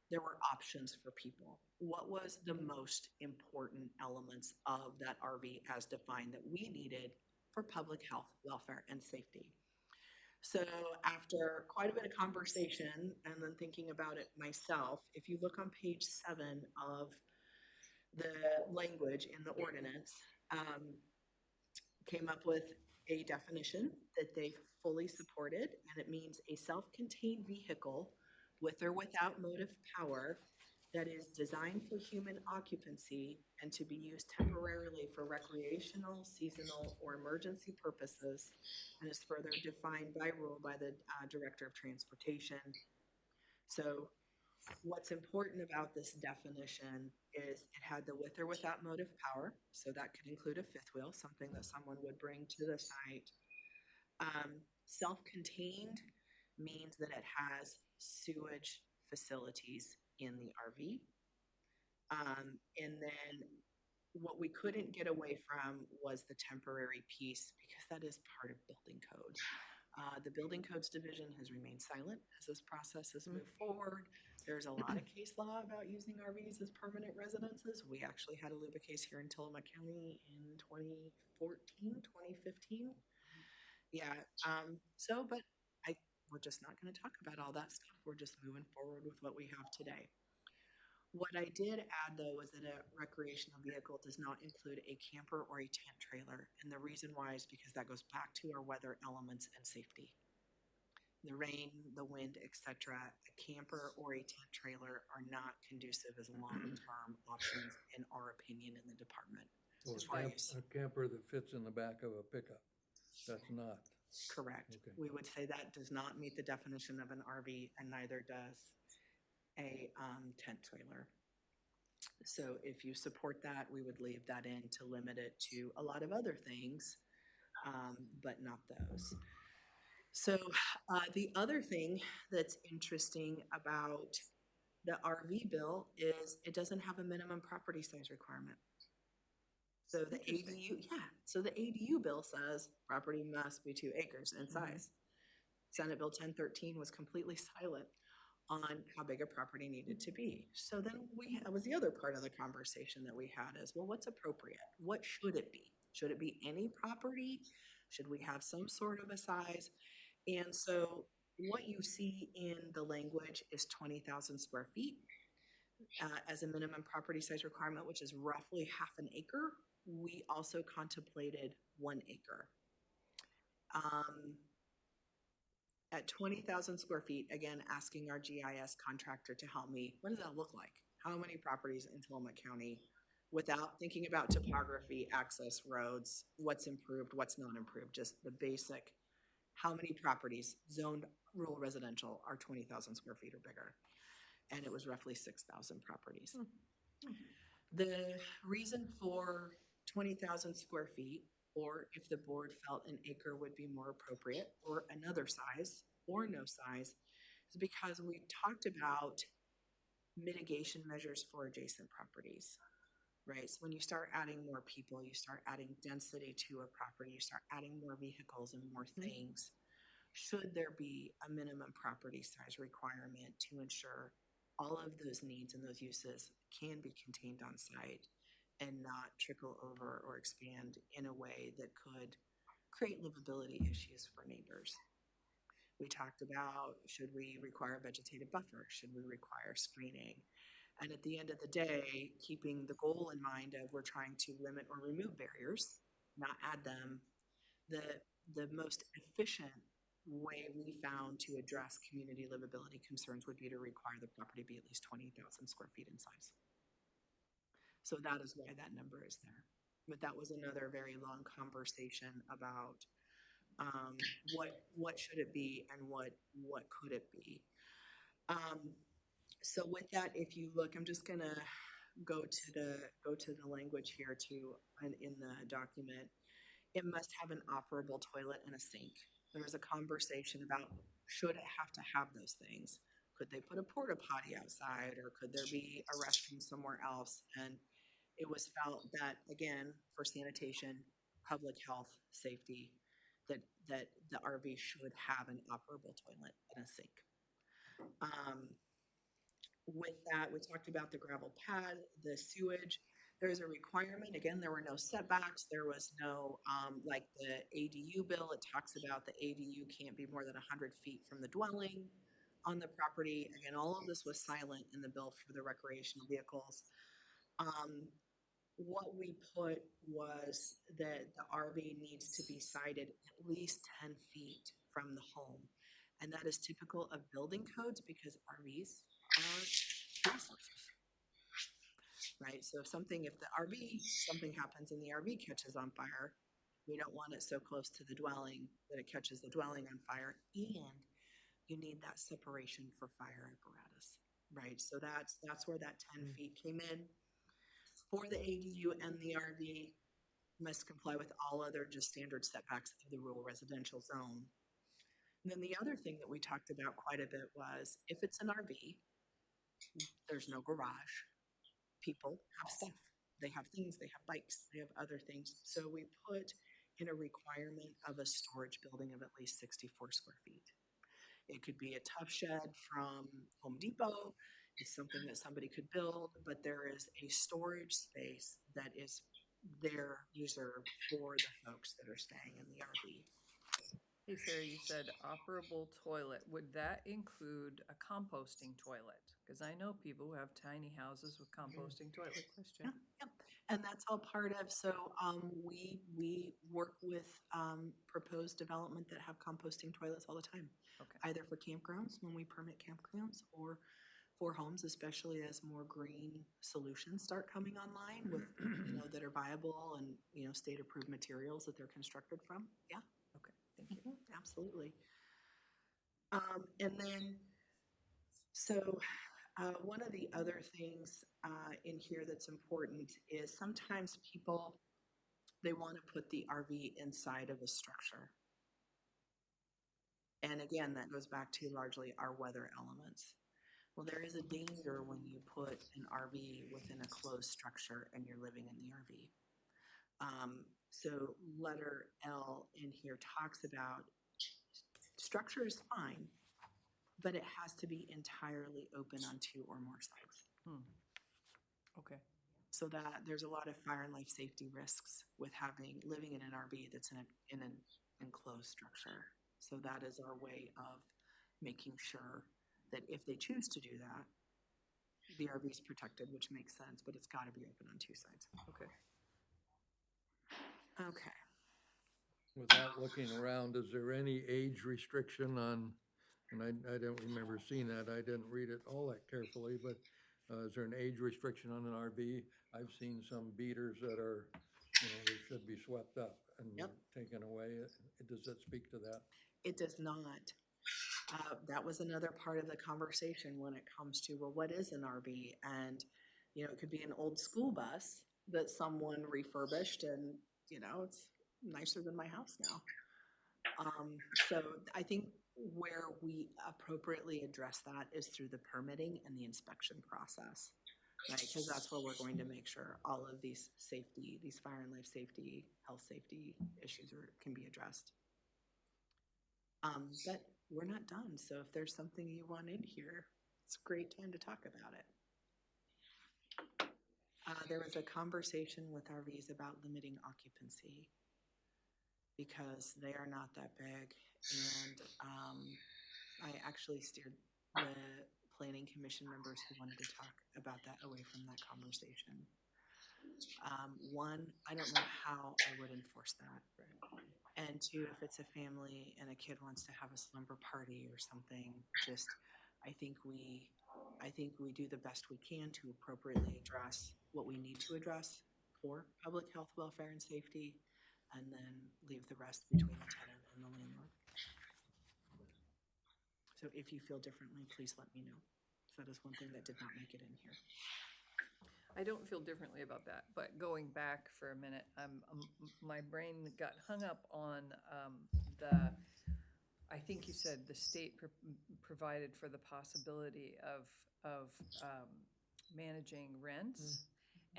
there were options for people. What was the most important elements of that RV as defined that we needed for public health, welfare, and safety? So after quite a bit of conversation and then thinking about it myself, if you look on page 7 of the language in the ordinance, came up with a definition that they fully supported, and it means a self-contained vehicle with or without motive power that is designed for human occupancy and to be used temporarily for recreational, seasonal, or emergency purposes, and is further defined by rule by the Director of Transportation. So what's important about this definition is it had the with or without motive power, so that could include a fifth wheel, something that someone would bring to the site. Self-contained means that it has sewage facilities in the RV. And then what we couldn't get away from was the temporary piece, because that is part of building code. The Building Codes Division has remained silent as this process has moved forward. There's a lot of case law about using RVs as permanent residences. We actually had a LUBA case here in Tillamook County in 2014, 2015. Yeah, but we're just not going to talk about all that stuff. We're just moving forward with what we have today. What I did add, though, was that a recreational vehicle does not include a camper or a tent trailer. And the reason why is because that goes back to our weather elements and safety. The rain, the wind, etc. A camper or a tent trailer are not conducive as long-term options, in our opinion, in the department. So a camper that fits in the back of a pickup, that's not. Correct. Okay. We would say that does not meet the definition of an RV, and neither does a tent trailer. So if you support that, we would leave that in to limit it to a lot of other things, but not those. So the other thing that's interesting about the RV bill is it doesn't have a minimum property size requirement. So the ADU bill says property must be 2 acres in size. Senate Bill 1013 was completely silent on how big a property needed to be. So then that was the other part of the conversation that we had is, well, what's appropriate? What should it be? Should it be any property? Should we have some sort of a size? And so what you see in the language is 20,000 square feet as a minimum property size requirement, which is roughly half an acre. We also contemplated 1 acre. At 20,000 square feet, again, asking our GIS contractor to help me, what does that look like? How many properties in Tillamook County, without thinking about topography, access, roads, what's improved, what's not improved, just the basic, how many properties zoned rural residential are 20,000 square feet or bigger? And it was roughly 6,000 properties. The reason for 20,000 square feet, or if the board felt an acre would be more appropriate, or another size, or no size, is because we talked about mitigation measures for adjacent properties, right? So when you start adding more people, you start adding density to a property, you start adding more vehicles and more things. Should there be a minimum property size requirement to ensure all of those needs and those uses can be contained on site and not trickle over or expand in a way that could create livability issues for neighbors? We talked about, should we require a vegetative buffer? Should we require screening? And at the end of the day, keeping the goal in mind of we're trying to limit or remove barriers, not add them, the most efficient way we found to address community livability concerns would be to require the property be at least 20,000 square feet in size. So that is why that number is there. But that was another very long conversation about what should it be and what could it be. So with that, if you look, I'm just gonna go to the language here too, in the document. It must have an operable toilet and a sink. there was a conversation about, should it have to have those things? Could they put a porta potty outside, or could there be a restroom somewhere else? And it was felt that, again, for sanitation, public health, safety, that the RV should have an operable toilet and a sink. With that, we talked about the gravel pad, the sewage. There's a requirement. Again, there were no setbacks. There was no, like the ADU bill, it talks about the ADU can't be more than 100 feet from the dwelling on the property. Again, all of this was silent in the bill for the recreational vehicles. What we put was that the RV needs to be sited at least 10 feet from the home. And that is typical of building codes because RVs are resources, right? So if something happens and the RV catches on fire, we don't want it so close to the dwelling that it catches the dwelling on fire. And you need that separation for fire apparatus, right? So that's where that 10 feet came in. For the ADU and the RV, must comply with all other just standard setbacks of the rural residential zone. And then the other thing that we talked about quite a bit was, if it's an RV, there's no garage. People have stuff. They have things, they have bikes, they have other things. So we put in a requirement of a storage building of at least 64 square feet. It could be a tough shed from Home Depot. It's something that somebody could build, but there is a storage space that is there reserved for the folks that are staying in the RV. Hey, Sarah, you said operable toilet. Would that include a composting toilet? Because I know people who have tiny houses with composting toilet. Question. Yep. And that's all part of, so we work with proposed development that have composting toilets all the time. Okay. Either for campgrounds, when we permit campgrounds, or for homes, especially as more green solutions start coming online with, that are viable and, state approved materials that they're constructed from. Yeah. Okay, thank you. Absolutely. And then, so one of the other things in here that's important is sometimes people, they want to put the RV inside of a structure. And again, that goes back to largely our weather elements. Well, there is a danger when you put an RV within a closed structure and you're living in the RV. So letter L in here talks about structure is fine, but it has to be entirely open on 2 or more sides. Okay. So that there's a lot of fire and life safety risks with living in an RV that's in an enclosed structure. So that is our way of making sure that if they choose to do that, the RV is protected, which makes sense, but it's got to be open on 2 sides. Okay. Okay. Without looking around, is there any age restriction on, and I don't remember seeing that, I didn't read it all that carefully, but is there an age restriction on an RV? I've seen some beaters that are, they should be swept up and taken away. Does that speak to that? It does not. That was another part of the conversation when it comes to, well, what is an RV? And, it could be an old school bus that someone refurbished and, it's nicer than my house now. So I think where we appropriately address that is through the permitting and the inspection process, right? Because that's where we're going to make sure all of these fire and life safety, health safety issues can be addressed. But we're not done. So if there's something you want in here, it's a great time to talk about it. There was a conversation with RVs about limiting occupancy because they are not that big. And I actually steered the planning commission members who wanted to talk about that away from that conversation. One, I don't know how I would enforce that. And 2, if it's a family and a kid wants to have a slumber party or something, I think we do the best we can to appropriately address what we need to address for public health, welfare, and safety, and then leave the rest between the tenant and the landlord. So if you feel differently, please let me know. So that is one thing that did not make it in here. I don't feel differently about that, but going back for a minute, my brain got hung up on the I think you said the state provided for the possibility of managing rents.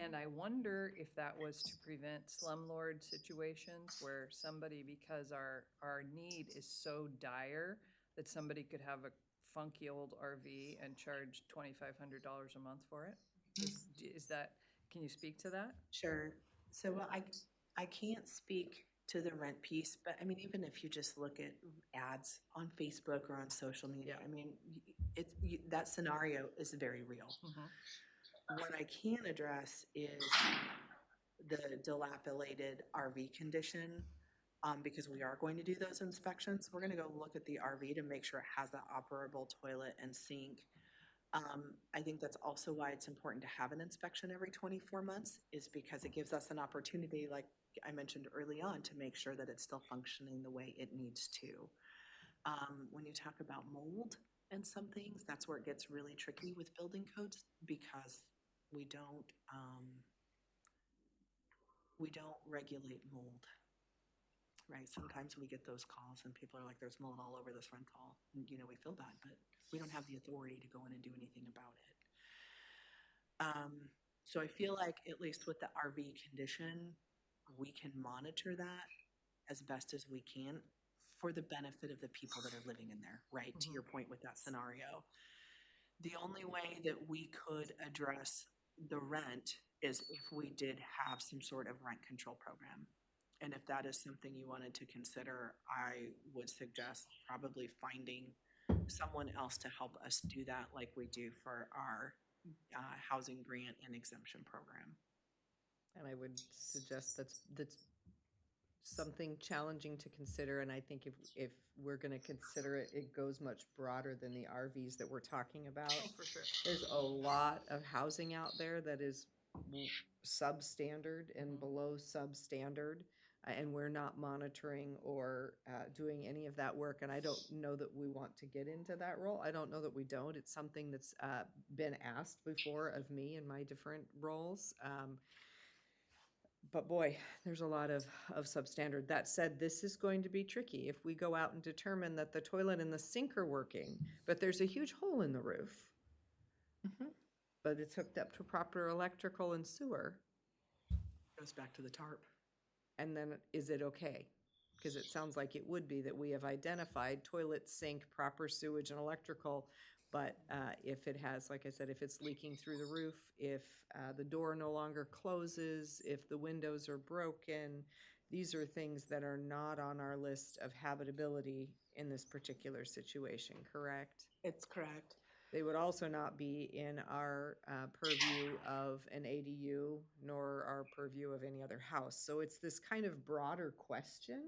And I wonder if that was to prevent slumlord situations where somebody, because our need is so dire, that somebody could have a funky old RV and charge $2,500 a month for it. Is that, can you speak to that? Sure. So I can't speak to the rent piece, but I mean, even if you just look at ads on Facebook or on social media, I mean, that scenario is very real. What I can address is the dilapidated RV condition, because we are going to do those inspections. We're going to go look at the RV to make sure it has the operable toilet and sink. I think that's also why it's important to have an inspection every 24 months, is because it gives us an opportunity, like I mentioned early on, to make sure that it's still functioning the way it needs to. When you talk about mold and some things, that's where it gets really tricky with building codes, because we don't regulate mold, right? Sometimes we get those calls and people are like, there's mold all over this rental. And, we feel bad, but we don't have the authority to go in and do anything about it. So I feel like, at least with the RV condition, we can monitor that as best as we can for the benefit of the people that are living in there, right? To your point with that scenario. The only way that we could address the rent is if we did have some sort of rent control program. And if that is something you wanted to consider, I would suggest probably finding someone else to help us do that, like we do for our housing grant and exemption program. And I would suggest that's something challenging to consider, and I think if we're gonna consider it, it goes much broader than the RVs that we're talking about. Oh, for sure. There's a lot of housing out there that is substandard and below substandard, and we're not monitoring or doing any of that work, and I don't know that we want to get into that role. I don't know that we don't. It's something that's been asked before of me in my different roles. But boy, there's a lot of substandard. That said, this is going to be tricky. If we go out and determine that the toilet and the sink are working, but there's a huge hole in the roof, but it's hooked up to proper electrical and sewer, Goes back to the tarp. and then is it okay? Because it sounds like it would be that we have identified toilet, sink, proper sewage and electrical, but if it has, like I said, if it's leaking through the roof, if the door no longer closes, if the windows are broken, these are things that are not on our list of habitability in this particular situation, correct? It's correct. They would also not be in our purview of an ADU, nor our purview of any other house. So it's this kind of broader question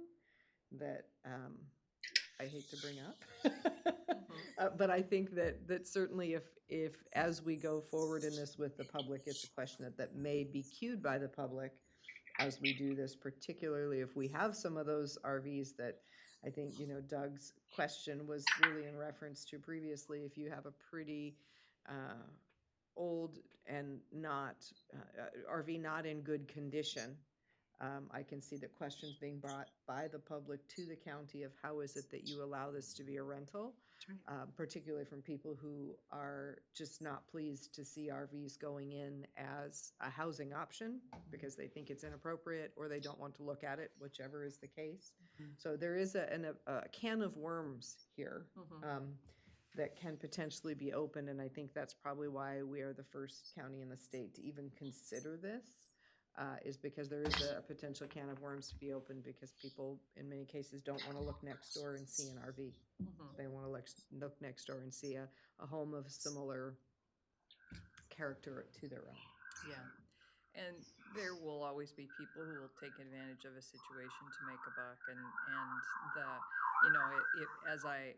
that I hate to bring up. But I think that certainly if as we go forward in this with the public, it's a question that may be queued by the public as we do this, particularly if we have some of those RVs that I think, Doug's question was really in reference to previously. If you have a pretty old and not RV not in good condition, I can see the questions being brought by the public to the county of how is it that you allow this to be a rental, particularly from people who are just not pleased to see RVs going in as a housing option because they think it's inappropriate or they don't want to look at it, whichever is the case. So there is a can of worms here that can potentially be opened, and I think that's probably why we are the first county in the state to even consider this. Is because there is a potential can of worms to be opened because people, in many cases, don't want to look next door and see an RV. They want to look next door and see a home of similar character to their own. Yeah. And there will always be people who will take advantage of a situation to make a buck. And as I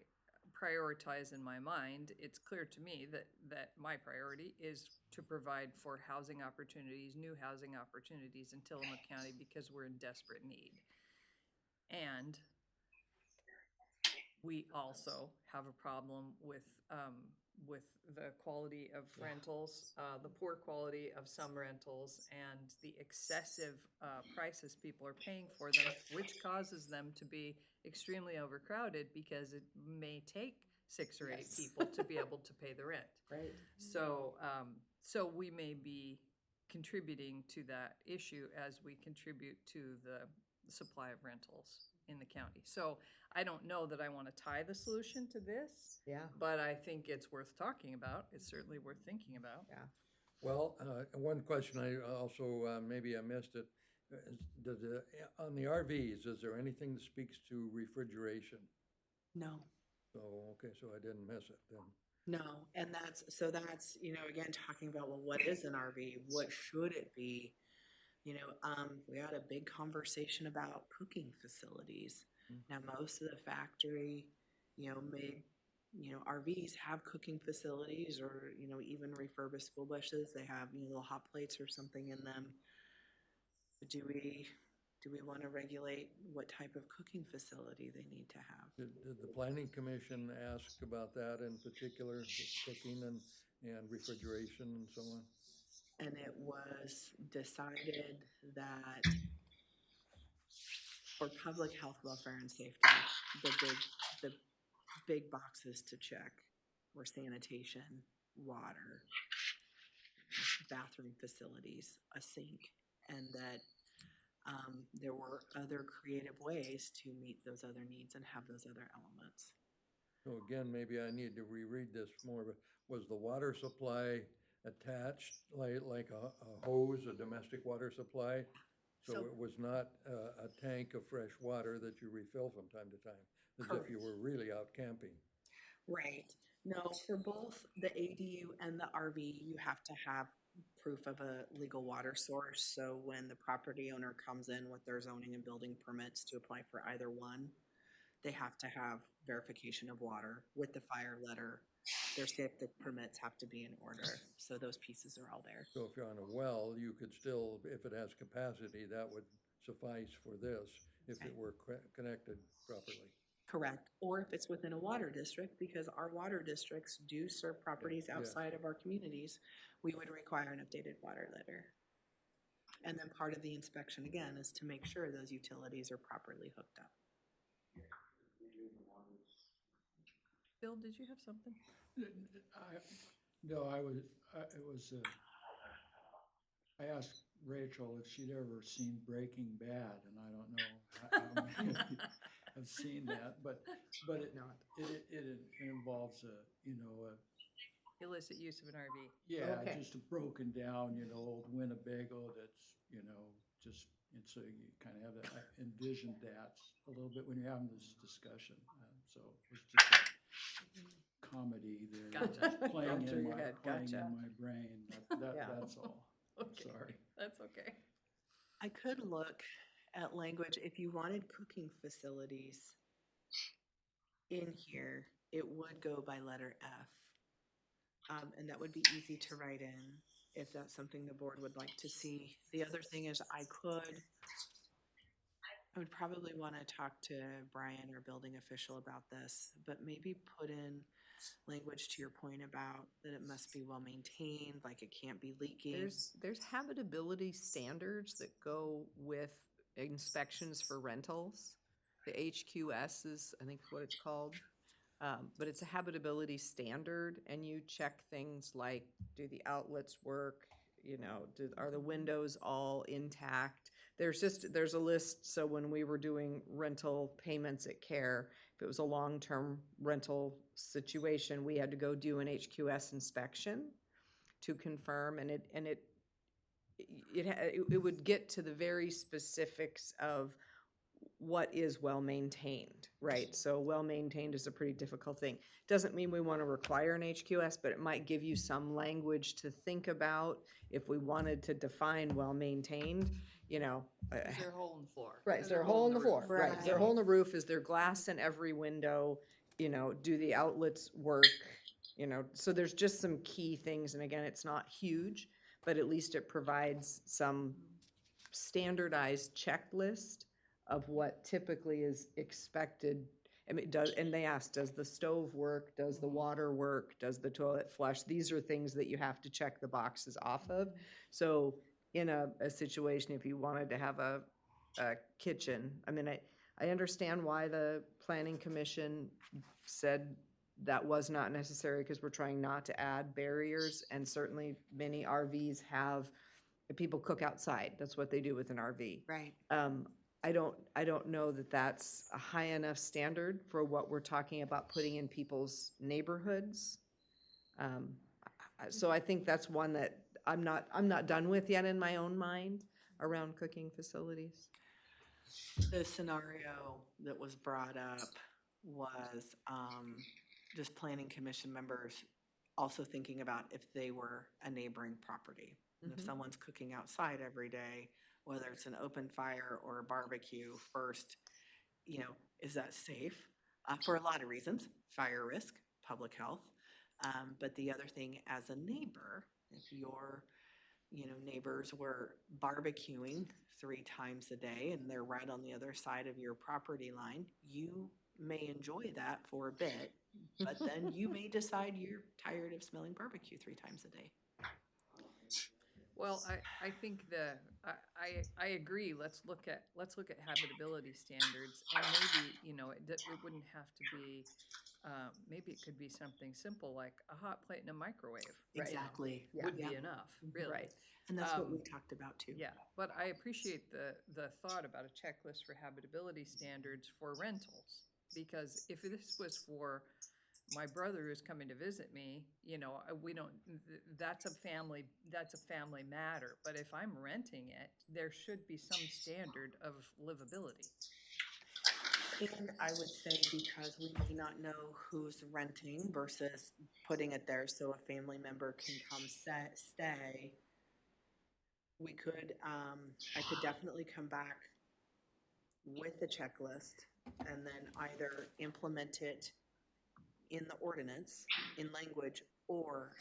prioritize in my mind, it's clear to me that my priority is to provide for housing opportunities, new housing opportunities in Tillamook County because we're in desperate need. And we also have a problem with with the quality of rentals, the poor quality of some rentals, and the excessive prices people are paying for them, which causes them to be extremely overcrowded because it may take 6 or 8 Yes. people to be able to pay the rent. Right. So, so we may be contributing to that issue as we contribute to the supply of rentals in the county. So I don't know that I want to tie the solution to this, Yeah. but I think it's worth talking about. It's certainly worth thinking about. Yeah. Well, one question I also, maybe I missed it. On the RVs, is there anything that speaks to refrigeration? No. So, okay, so I didn't miss it then. No, and that's, you know, again, talking about, well, what is an RV? What should it be? You know, we had a big conversation about cooking facilities. Now, most of the factory, RVs have cooking facilities, or, you know, even refurbished school buses, they have, you know, little hot plates or something in them. Do we want to regulate what type of cooking facility they need to have? Did the planning commission ask about that in particular, cooking and refrigeration and so on? And it was decided that for public health, welfare, and safety, the big boxes to check were sanitation, water, bathroom facilities, a sink, and that there were other creative ways to meet those other needs and have those other elements. So again, maybe I need to reread this more, but was the water supply attached like a hose, a domestic water supply? So So- it was not a tank of fresh water that you refill from time to time, as if you Correct. were really out camping. Right. No, for both the ADU and the RV, you have to have proof of a legal water source. So when the property owner comes in with their zoning and building permits to apply for either one, they have to have verification of water with the fire letter. Their septic permits have to be in order. So those pieces are all there. So if you're on a well, you could still, if it has capacity, that would suffice for this if it were connected properly. Correct. Or if it's within a water district, because our water districts do serve properties Yeah. outside of our communities, we would require an updated water letter. And then part of the inspection, again, is to make sure those utilities are properly hooked up. Bill, did you have something? No, I asked Rachel if she'd ever seen Breaking Bad, and I don't know how many have seen that, but it involves Illicit use of an RV. Okay. just a broken down, old Winnebago that's, just, and so you kind of have that, I envisioned that a little bit when you're having this discussion. So it's just a comedy there. Gotcha. just Playing Going through in your my, head. playing Gotcha. in my brain. Yeah. That's all. Okay. Sorry. That's okay. I could look at language, if you wanted cooking facilities in here, it would go by letter F. And that would be easy to write in if that's something the board would like to see. The other thing is I would probably want to talk to Brian, our building official, about this, but maybe put in language to your point about that it must be well maintained, like it can't be leaking. There's habitability standards that go with inspections for rentals. The HQS is, I think, what it's called. But it's a habitability standard, and you check things like, do the outlets work? Are the windows all intact? There's a list, so when we were doing rental payments at CARE, if it was a long-term rental situation, we had to go do an HQS inspection to confirm, and it would get to the very specifics of what is well-maintained, right? So well-maintained is a pretty difficult thing. Doesn't mean we want to require an HQS, but it might give you some language to think about if we wanted to define well-maintained, Is there a hole in the floor? Right, is there a hole in the floor? Right, is there a hole in the roof? Is there glass in every window? Do the outlets work? So there's just some key things, and again, it's not huge, but at least it provides some standardized checklist of what typically is expected. I mean, and they asked, does the stove work? Does the water work? Does the toilet flush? These are things that you have to check the boxes off of. So in a situation, if you wanted to have a kitchen, I mean, I understand why the planning commission said that was not necessary, because we're trying not to add barriers, and certainly many RVs have, people cook outside. That's what they do with an RV. Right. I don't know that that's a high enough standard for what we're talking about putting in people's neighborhoods. So I think that's one that I'm not done with yet in my own mind around cooking facilities. The scenario that was brought up was just planning commission members also thinking about if they were a neighboring property. And if Mhm. someone's cooking outside every day, whether it's an open fire or a barbecue, first, is that safe? For a lot of reasons, fire risk, public health. But the other thing, as a neighbor, if your neighbors were barbecuing 3 times a day and they're right on the other side of your property line, you may enjoy that for a bit, but then you may decide you're tired of smelling barbecue 3 times a day. Well, I think I agree. Let's look at habitability standards, and maybe, it wouldn't have to be, maybe it could be something simple like a hot plate and a microwave. Exactly. Would Yeah. be enough, really. Right. And that's what we Um, talked about too. Yeah, but I appreciate the thought about a checklist for habitability standards for rentals. Because if this was for my brother who's coming to visit me, we don't, that's a family matter. But if I'm renting it, there should be some standard of livability. And I would say, because we may not know who's renting versus putting it there so a family member can come stay, we could, I could definitely come back with a checklist and then either implement it in the ordinance, in language, or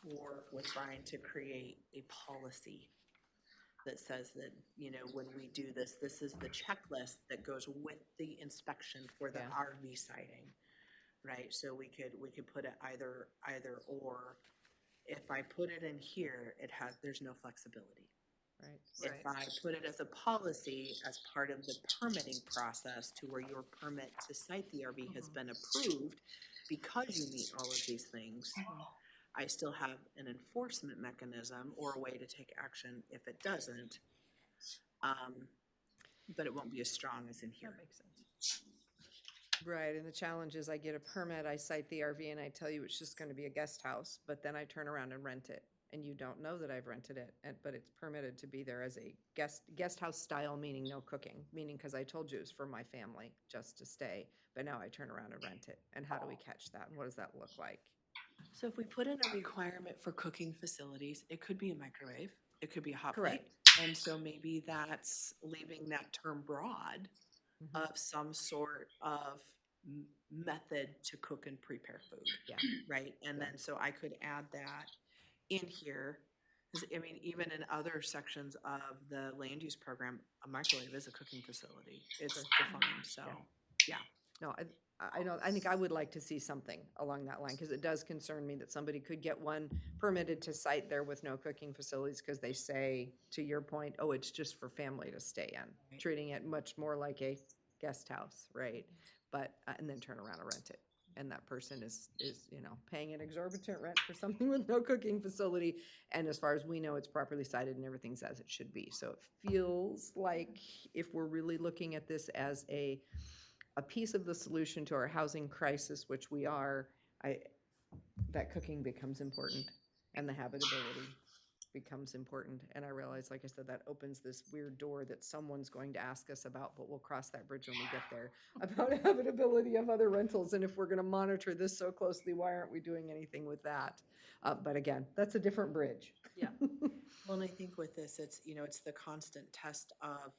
work with Brian to create a policy that says that, when we do this, this is the checklist that goes with the inspection for the Yeah. RV siting, right? So we could put it either or. If I put it in here, there's no flexibility. Right. If I put it as a policy as part of the permitting process to where your permit to site the RV has been approved because you meet all of these things, I still have an enforcement mechanism or a way to take action if it doesn't. But it won't be as strong as in here. That makes sense. Right, and the challenge is I get a permit, I cite the RV, and I tell you it's just gonna be a guest house, but then I turn around and rent it, and you don't know that I've rented it, but it's permitted to be there as a guest house style, meaning no cooking, meaning because I told you it's for my family, just to stay, but now I turn around and rent it, and how do we catch that, and what does that look like? So if we put in a requirement for cooking facilities, it could be a microwave, it could be a hot Correct. plate. And so maybe that's leaving that term broad of some sort of method to cook and prepare food. Yeah. Right? And then, so I could add that in here. 'Cause, I mean, even in other sections of the land use program, a microwave is a cooking facility. It's defined, so, yeah. No, I think I would like to see something along that line, because it does concern me that somebody could get one permitted to site there with no cooking facilities, because they say, to your point, oh, it's just for family to stay in, Right. treating it much more like a guest house, right? But, and then turn around and rent it. And that person is, paying an exorbitant rent for something with no cooking facility. And as far as we know, it's properly cited and everything's as it should be. So it feels like if we're really looking at this as a piece of the solution to our housing crisis, which we are, that cooking becomes important and the habitability becomes important. And I realize, like I said, that opens this weird door that someone's going to ask us about, but we'll cross that bridge when we get there, about habitability of other rentals. And if we're going to monitor this so closely, why aren't we doing anything with that? But again, that's a different bridge. Yeah. Well, and I think with this, it's, it's the constant test of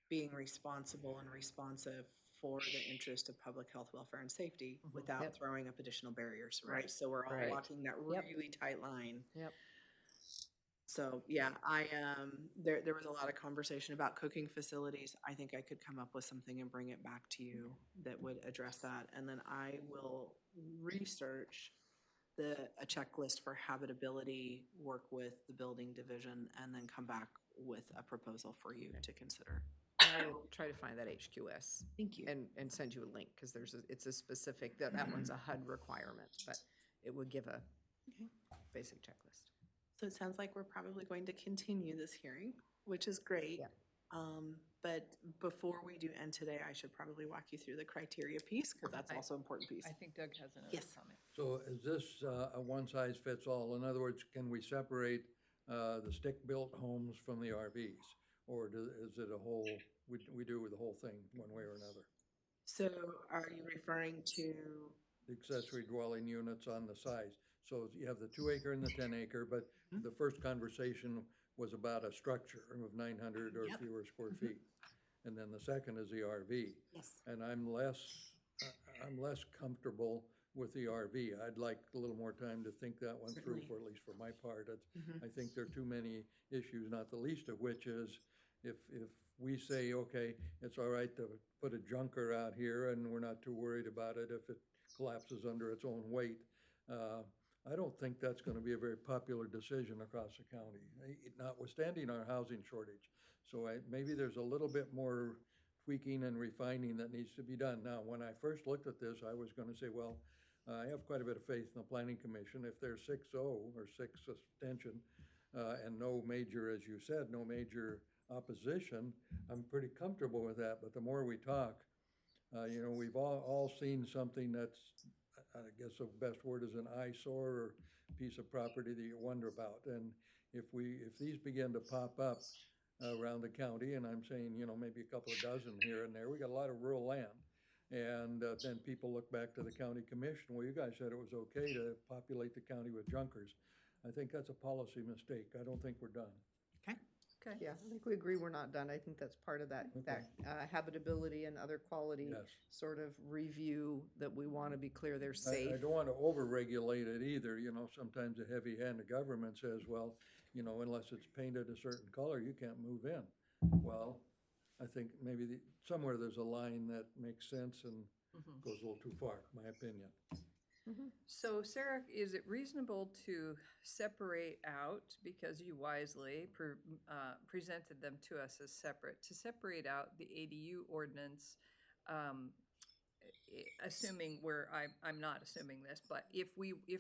being responsible and responsive for the interest of public health, welfare, and safety without Yep. throwing up additional barriers, right? Right. So we're all Right. walking that Yep. really tight line. Yep. So, yeah, there was a lot of conversation about cooking facilities. I think I could come up with something and bring it back to you that would address that. And then I will research a checklist for habitability, work with the building division, and then come back with a proposal for you to consider. I will try to find that HQS Thank you. and send you a link, because it's a specific, that one's a HUD requirement, but it would give a Okay. basic checklist. So it sounds like we're probably going to continue this hearing, which is great. Yeah. But before we do end today, I should probably walk you through the criteria piece, because that's also an important piece. I think Doug has another Yes. comment. So is this a one-size-fits-all? In other words, can we separate the stick-built homes from the RVs? Or is it a whole, we do with the whole thing one way or another? So are you referring to, The accessory dwelling units on the size. So you have the 2-acre and the 10-acre, but the first conversation was about a structure of 900 or Yep. fewer square feet. And then the second is the RV. yes, And I'm less comfortable with the RV. I'd like a little more time to think that one through, Certainly. for at least for my part. Mhm. I think there are too many issues, not the least of which is if we say, okay, it's all right to put a junker out here and we're not too worried about it if it collapses under its own weight. I don't think that's gonna be a very popular decision across the county, notwithstanding our housing shortage. So maybe there's a little bit more tweaking and refining that needs to be done. Now, when I first looked at this, I was gonna say, well, I have quite a bit of faith in the planning commission. If there's 6-0 or 6 abstention, and no major, as you said, no major opposition, I'm pretty comfortable with that. But the more we talk, we've all seen something that's, I guess the best word is an eyesore or piece of property that you wonder about. And if these begin to pop up around the county, and I'm saying, maybe a couple of dozen here and there, we got a lot of rural land. And then people look back to the county commission, well, you guys said it was okay to populate the county with junkers. I think that's a policy mistake. I don't think we're done. okay. Okay. Yeah, I think we agree we're not done. I think that's part of that habitability and other quality Yes. sort of review, that we want to be clear they're I safe. don't want to overregulate it either, sometimes a heavy hand of government says, well, unless it's painted a certain color, you can't move in. Well, I think maybe somewhere there's a line that makes sense and goes a little too far, my opinion. So Sarah, is it reasonable to separate out, because you wisely presented them to us as separate, to separate out the ADU ordinance, assuming I'm not assuming this, but if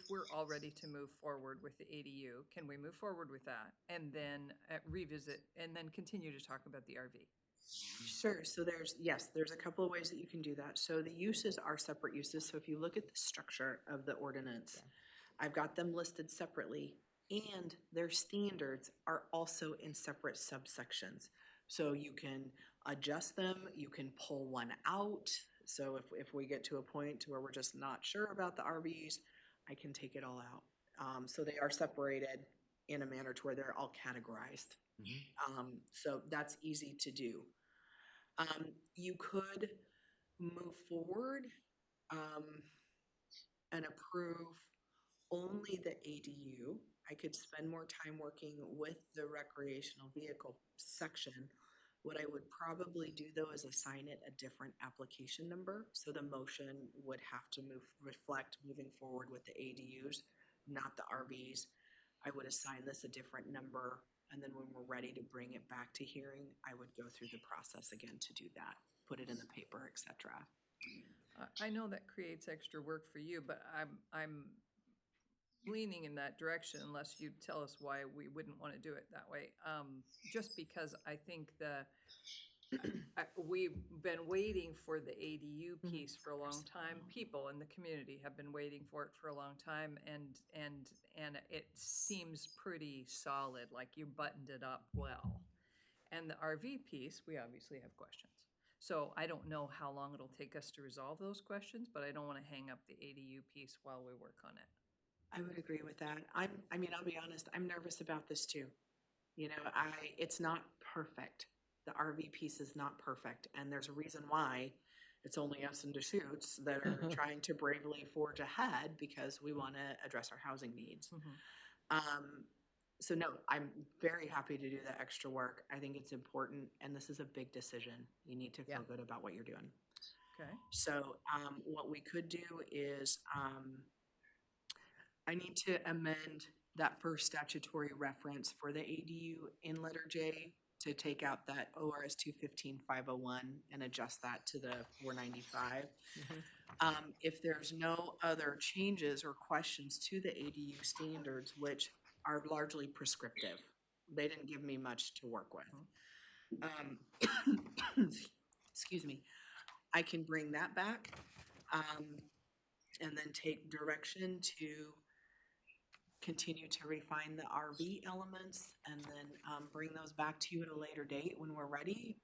we're all ready to move forward with the ADU, can we move forward with that and then revisit and then continue to talk about the RV? Sure, so there's a couple of ways that you can do that. So the uses are separate uses, so if you look at the structure of the ordinance, I've got them listed separately, and their standards are also in separate subsections. So you can adjust them, you can pull one out. So if we get to a point to where we're just not sure about the RVs, I can take it all out. So they are separated in a manner to where they're all categorized. So that's easy to do. You could move forward and approve only the ADU. I could spend more time working with the recreational vehicle section. What I would probably do though is assign it a different application number. So the motion would have to reflect moving forward with the ADUs, not the RVs. I would assign this a different number. And then when we're ready to bring it back to hearing, I would go through the process again to do that, put it in the paper, et cetera. I know that creates extra work for you, but I'm leaning in that direction unless you tell us why we wouldn't want to do it that way. Just because I think we've been waiting for the ADU piece for a long time. People in the community have been waiting for it for a long time, and it seems pretty solid, like you buttoned it up well. And the RV piece, we obviously have questions. So I don't know how long it'll take us to resolve those questions, but I don't want to hang up the ADU piece while we work on it. I would agree with that. I'll be honest, I'm nervous about this too. It's not perfect. The RV piece is not perfect, and there's a reason why. It's only us and Deschutes that are trying to bravely forge ahead because we want to address our housing needs. So no, I'm very happy to do the extra work. I think it's important, and this is a big decision. You need to feel Yeah. good about what you're doing. Okay. So what we could do is I need to amend that first statutory reference for the ADU in letter J to take out that ORS 215-501 and adjust that to the 495. If there's no other changes or questions to the ADU standards, which are largely prescriptive, they didn't give me much to work with. Excuse me. I can bring that back and then take direction to continue to refine the RV elements and then bring those back to you at a later date when we're ready.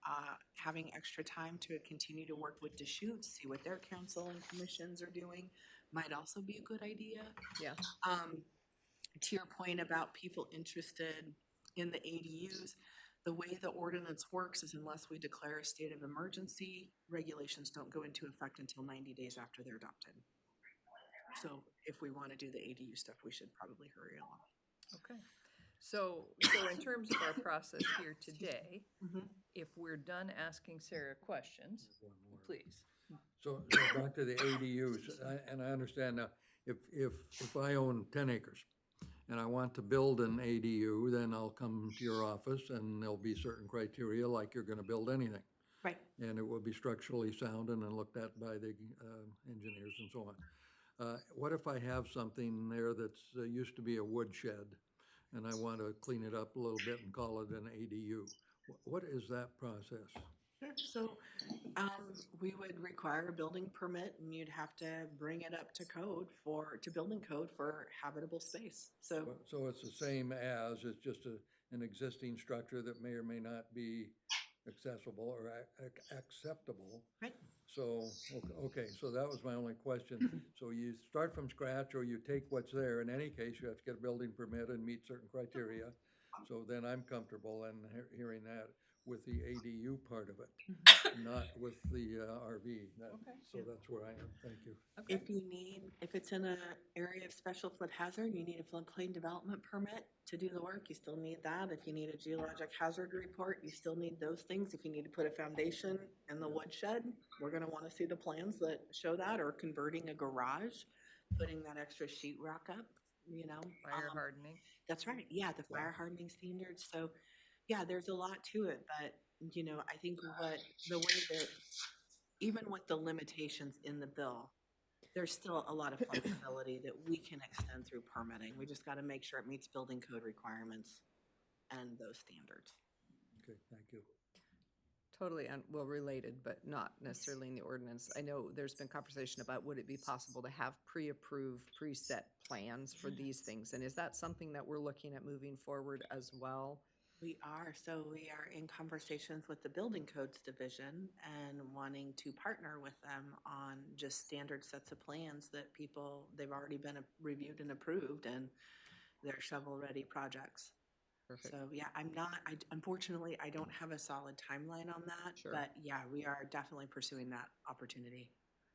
Having extra time to continue to work with Deschutes, see what their council and commissions are doing might also be a good idea. Yeah. To your point about people interested in the ADUs, the way the ordinance works is unless we declare a state of emergency, regulations don't go into effect until 90 days after they're adopted. So if we want to do the ADU stuff, we should probably hurry along. Okay. So in terms of our process here today, if we're done asking Sarah questions, please. So back to the ADUs, and I understand now, if I own 10 acres and I want to build an ADU, then I'll come to your office and there'll be certain criteria like you're gonna build anything. Right. And it will be structurally sound and then looked at by the engineers and so on. What if I have something there that's used to be a woodshed and I want to clean it up a little bit and call it an ADU? What is that process? Sure. So we would require a building permit and you'd have to bring it up to building code for habitable space. So So it's the same as, it's just an existing structure that may or may not be accessible or acceptable. Right. So, okay, so that was my only question. So you start from scratch or you take what's there. In any case, you have to get a building permit and meet certain criteria. So then I'm comfortable in hearing that with the ADU part of it, not with the RV. So that's where I am. Thank you. if it's in an area of special flood hazard, you need a floodplain development permit to do the work, you still need that. If you need a geologic hazard report, you still need those things. If you need to put a foundation in the woodshed, we're gonna wanna see the plans that show that, or converting a garage, putting that extra sheetrock up, you know. Fire hardening. That's right, yeah, the fire hardening standards, so, yeah, there's a lot to it, but, you know, I think the way that, even with the limitations in the bill, there's still a lot of flexibility that we can extend through permitting. We just gotta make sure it meets building code requirements and those standards. Okay, thank you. Totally, well, related, but not necessarily in the ordinance. I know there's been conversation about would it be possible to have pre-approved, preset plans for these things? And is that something that we're looking at moving forward as well? We are in conversations with the Building Codes Division and wanting to partner with them on just standard sets of plans that they've already been reviewed and approved, and they're shovel-ready projects. Perfect. So, yeah, unfortunately, I don't have a solid timeline on that, Sure. but yeah, we are definitely pursuing that opportunity.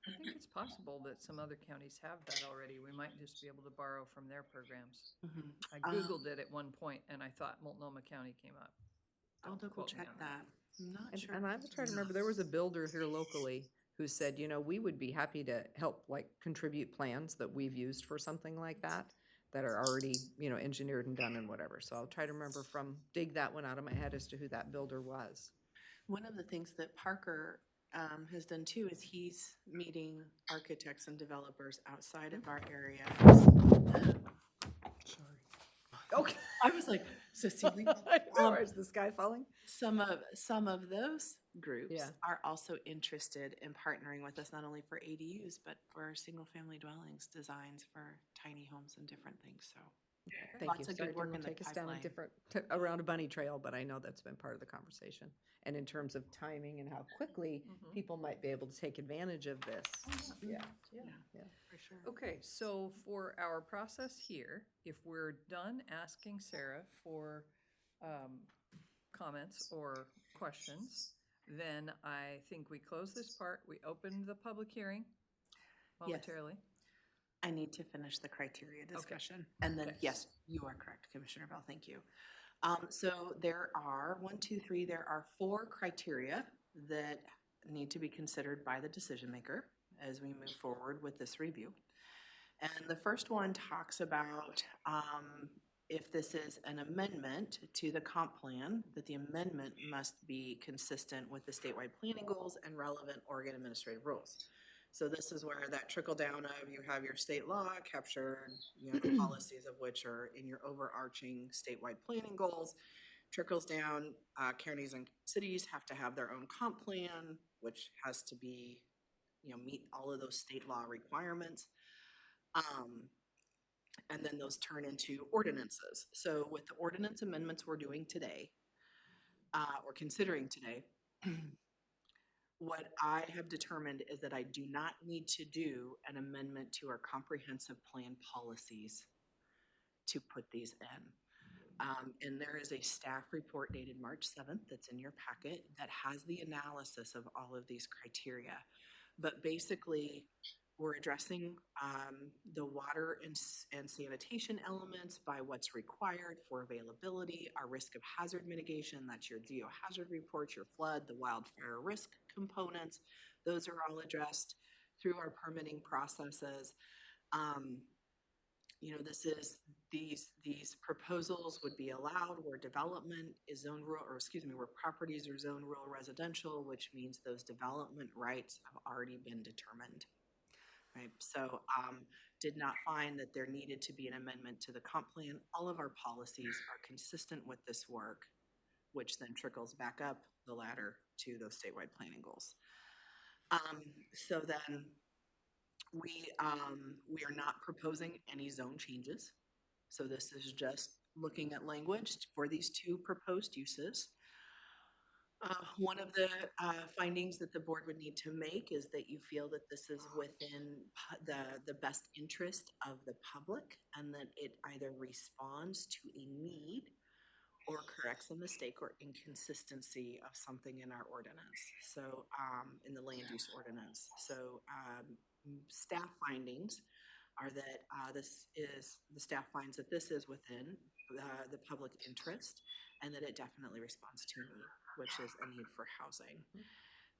I think it's possible that some other counties have that already. We might just be able to borrow from their programs. I Googled it at one point and I thought Multnomah County came up. I'll Don't double quote me check on that. I'm not And, sure. and I'm trying to remember, there was a builder here locally who said, you know, we would be happy to help, like, contribute plans that we've used for something like that are already, you know, engineered and done and whatever. So I'll try to remember dig that one out of my head as to who that builder was. One of the things that Parker has done too is he's meeting architects and developers outside of our area. Sorry. Okay. I was like, Cecilia. Is the sky falling? Some of those groups Yeah. are also interested in partnering with us, not only for ADUs, but for single-family dwellings, designs for tiny homes and different things, so. Thank Lots you. of Sorry, good work didn't in the take us down a pipeline. different, around a bunny trail, but I know that's been part of the conversation. And in terms of timing and how quickly people might be able to take advantage of this. Yeah. For sure. Okay, so for our process here, if we're done asking Sarah for comments or questions, then I think we close this part, we open the public hearing momentarily. I need to finish the criteria discussion. And then, Okay. yes, you are correct, Commissioner Bell, thank you. So there are 4 criteria that need to be considered by the decision maker as we move forward with this review. And the first one talks about if this is an amendment to the comp plan, that the amendment must be consistent with the statewide planning goals and relevant Oregon administrative rules. So this is where that trickle down of you have your state law captured, policies of which are in your overarching statewide planning goals, trickles down, counties and cities have to have their own comp plan, which has to be, meet all of those state law requirements. And then those turn into ordinances. So with the ordinance amendments we're doing today, or considering today, what I have determined is that I do not need to do an amendment to our comprehensive plan policies to put these in. And there is a staff report dated March 7th that's in your packet that has the analysis of all of these criteria. But basically, we're addressing the water and sanitation elements by what's required for availability, our risk of hazard mitigation, that's your geohazard reports, your flood, the wildfire risk components. Those are all addressed through our permitting processes. These proposals would be allowed where development is zoned rural, where properties are zoned rural residential, which means those development rights have already been determined. Right, so did not find that there needed to be an amendment to the comp plan. All of our policies are consistent with this work, which then trickles back up the ladder to those statewide planning goals. So then we are not proposing any zone changes. So this is just looking at language for these 2 proposed uses. One of the findings that the board would need to make is that you feel that this is within the best interest of the public and that it either responds to a need or corrects a mistake or inconsistency of something in our ordinance. So in the land use ordinance. So staff findings are that the staff finds that this is within the public interest and that it definitely responds to a need, which is a need for housing.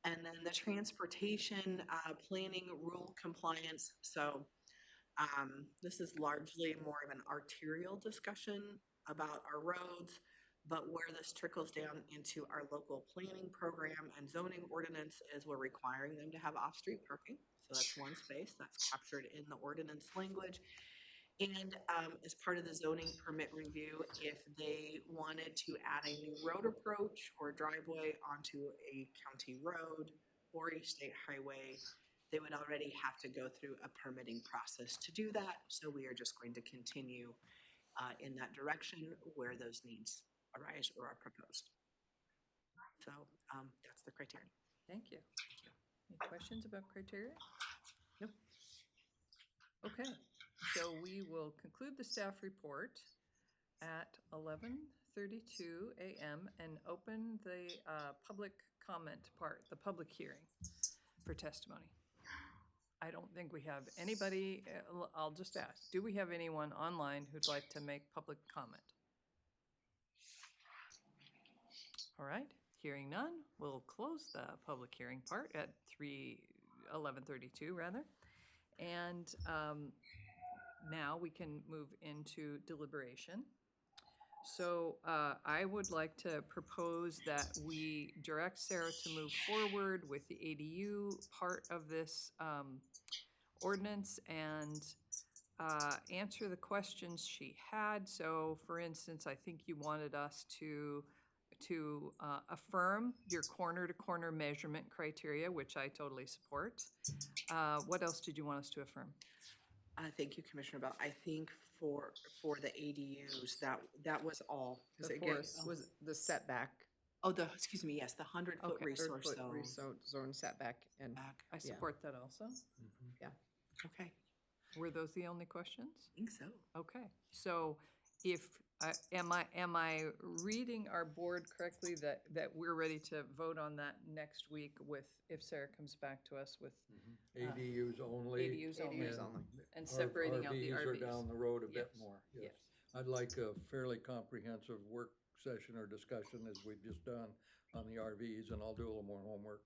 And then the transportation planning rule compliance. So this is largely more of an arterial discussion about our roads, but where this trickles down into our local planning program and zoning ordinance is we're requiring them to have off-street parking. So that's one space that's captured in the ordinance language. And as part of the zoning permit review, if they wanted to add a new road approach or driveway onto a county road or a state highway, they would already have to go through a permitting process to do that. So we are just going to continue in that direction where those needs arise or are proposed. So that's the criteria. Thank you. Any questions about criteria? No. Okay, so we will conclude the staff report at 11:32 a.m. and open the public comment part, the public hearing for testimony. I don't think we have anybody, I'll just ask, do we have anyone online who'd like to make public comment? All right, hearing none, we'll close the public hearing part at 11:32 rather. And now we can move into deliberation. So I would like to propose that we direct Sarah to move forward with the ADU part of this ordinance and answer the questions she had. So for instance, I think you wanted us to affirm your corner-to-corner measurement criteria, which I totally support. What else did you want us to affirm? Thank you, Commissioner Bell. I think for the ADUs, that was all. Because again, was the setback. Oh, yes, the 100-foot Okay. resource 30-foot zone. zone setback and I support that also. Okay, Were those the only questions? I think so. Okay, so if Am I reading our board correctly that we're ready to vote on that next week with, if Sarah comes back to us with ADUs only. ADUs only. ADUs only. And separating out the RVs are RVs. down the road a bit Yes, more, yes. yes. I'd like a fairly comprehensive work session or discussion as we've just done on the RVs, and I'll do a little more homework.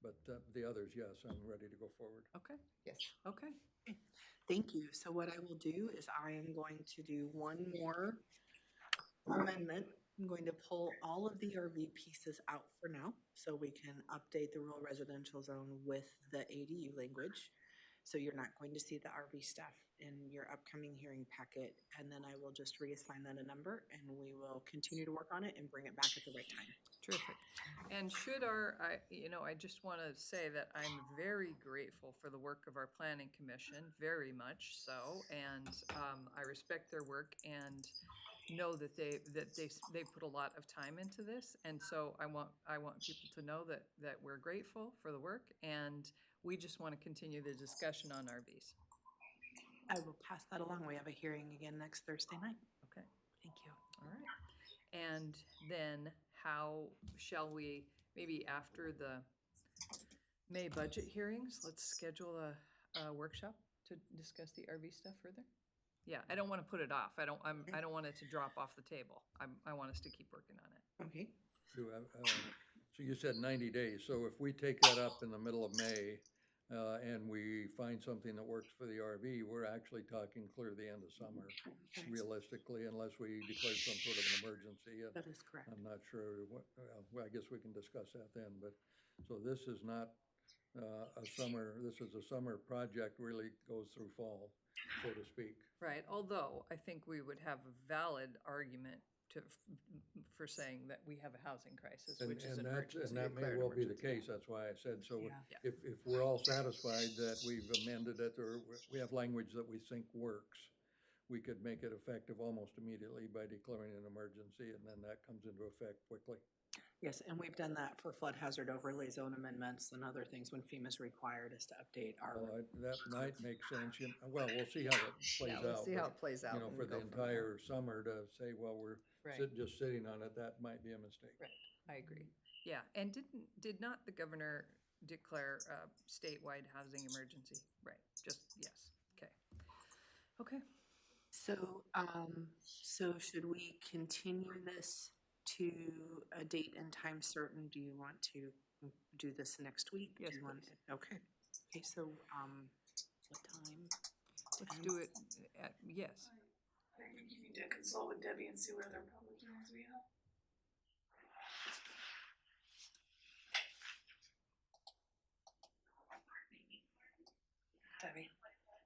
But the others, yes, I'm ready to go forward. Okay, Yes. okay. Thank you. So what I will do is I am going to do one more amendment. I'm going to pull all of the RV pieces out for now, so we can update the rural residential zone with the ADU language. So you're not going to see the RV stuff in your upcoming hearing packet, and then I will just reassign that a number, and we will continue to work on it and bring it back at the right time. Terrific. And I just want to say that I'm very grateful for the work of our planning commission, very much so. And I respect their work and know that they put a lot of time into this. And so I want people to know that we're grateful for the work, and we just want to continue the discussion on RVs. I will pass that along. We have a hearing again next Thursday night. Okay. Thank you. All right. And then how shall we, maybe after the May budget hearings, let's schedule a workshop to discuss the RV stuff further? Yeah, I don't want to put it off. I don't want it to drop off the table. I want us to keep working on it. Okay. So you said 90 days, so if we take that up in the middle of May, and we find something that works for the RV, we're actually talking clear the end of summer, realistically, unless we declare some sort of an emergency. And That is correct. I'm not sure well, I guess we can discuss that then, but, so this is not this is a summer project, really goes through fall, so to speak. Right, although I think we would have a valid argument for saying that we have a housing crisis, which is an emergency. And that may well be the case, that's why I said, so if we're all satisfied that we've amended it, or we have language that we think works, we could make it effective almost immediately by declaring an emergency, and then that comes into effect quickly. Yes, and we've done that for flood hazard overlay zone amendments and other things when FEMA's required us to update our. Well, that might make sense, well, we'll see how it plays out. We'll see how but, it plays out. You know, and for go the from there. entire summer to say, well, we're Right. just sitting on it, that might be a mistake. Right, I agree. Yeah, and did not the governor declare a statewide housing emergency? Right, just, yes, okay. Okay. So should we continue this to a date and time certain? Do you want to do this next week? Yes, Do you want please. Okay. Okay, so, what time? Let's do it yes. I think you need to consult with Debbie and see what other public hearings we have. Debbie?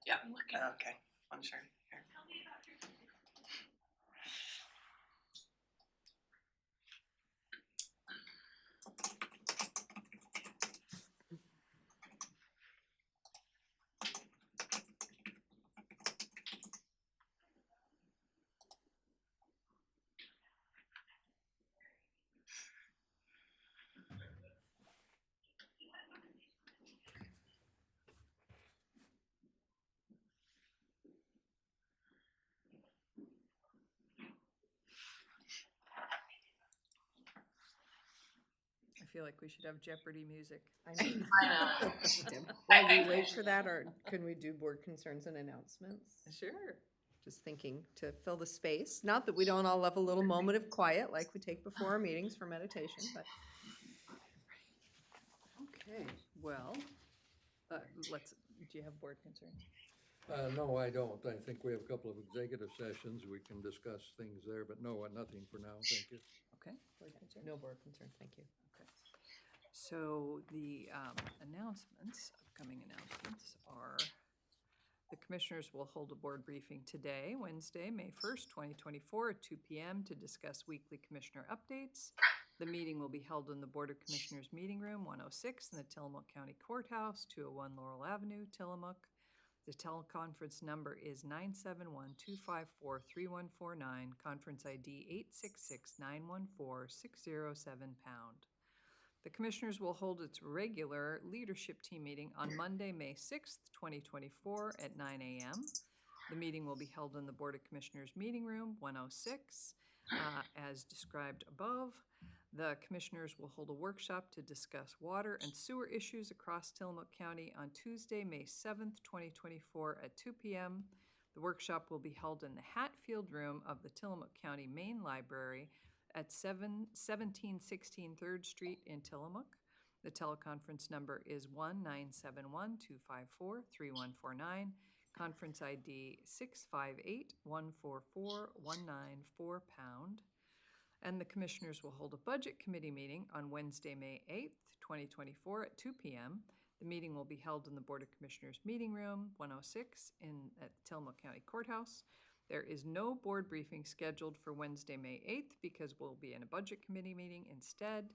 Yeah, I'm looking. Okay, I'm sure. Here. I feel like we should have Jeopardy music. I know. I know. While we wait for that, or can we do board concerns and announcements? Sure. Just thinking to fill the space. Not that we don't all have a little moment of quiet like we take before our meetings for meditation, but. Okay, well, do you have board concerns? No, I don't. I think we have a couple of executive sessions. We can discuss things there, but no, nothing for now. Thank you. Okay, board concerns? No board concern, thank you. Okay. So the announcements, upcoming announcements are, the commissioners will hold a board briefing today, Wednesday, May 1st, 2024 at 2 p.m. to discuss weekly commissioner updates. The meeting will be held in the Board of Commissioners Meeting Room 106 in the Tillamook County Courthouse, 201 Laurel Avenue, Tillamook. The teleconference number is 971-254-3149, conference ID 866-914-607#. The Commissioners will hold its regular leadership team meeting on Monday, May 6th, 2024 at 9 a.m. The meeting will be held in the Board of Commissioners Meeting Room 106, as described above. The commissioners will hold a workshop to discuss water and sewer issues across Tillamook County on Tuesday, May 7th, 2024 at 2 p.m. The workshop will be held in the Hatfield Room of the Tillamook County Main Library at 1716 3rd Street in Tillamook. The teleconference number is 1-971-254-3149, conference ID 658-144-194#. And the commissioners will hold a budget committee meeting on Wednesday, May 8th, 2024 at 2 p.m. The meeting will be held in the Board of Commissioners Meeting Room 106 at Tillamook County Courthouse. There is no board briefing scheduled for Wednesday, May 8th, because we'll be in a budget committee meeting instead.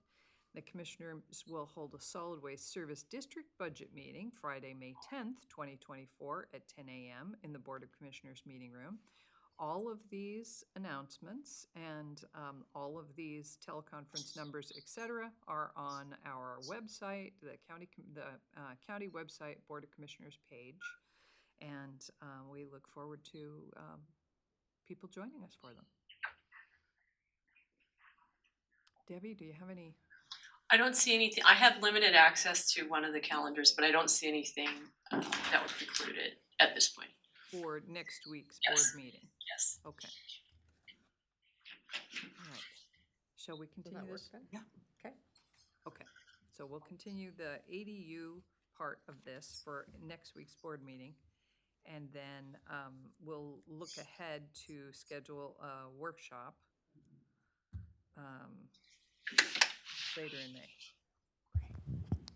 The commissioners will hold a solid waste service district budget meeting Friday, May 10th, 2024 at 10 a.m. in the Board of Commissioners Meeting Room. All of these announcements and all of these teleconference numbers, et cetera, are on our website, the county website, Board of Commissioners page. And we look forward to people joining us for them. Debbie, do you have any? I don't see anything. I have limited access to one of the calendars, but I don't see anything that would preclude it at this point. For next week's Yes. board meeting? Yes. Okay. All right. Shall we Does continue that work this? then? Yeah. Okay. Okay, so we'll continue the ADU part of this for next week's board meeting. And then we'll look ahead to schedule a workshop later in May.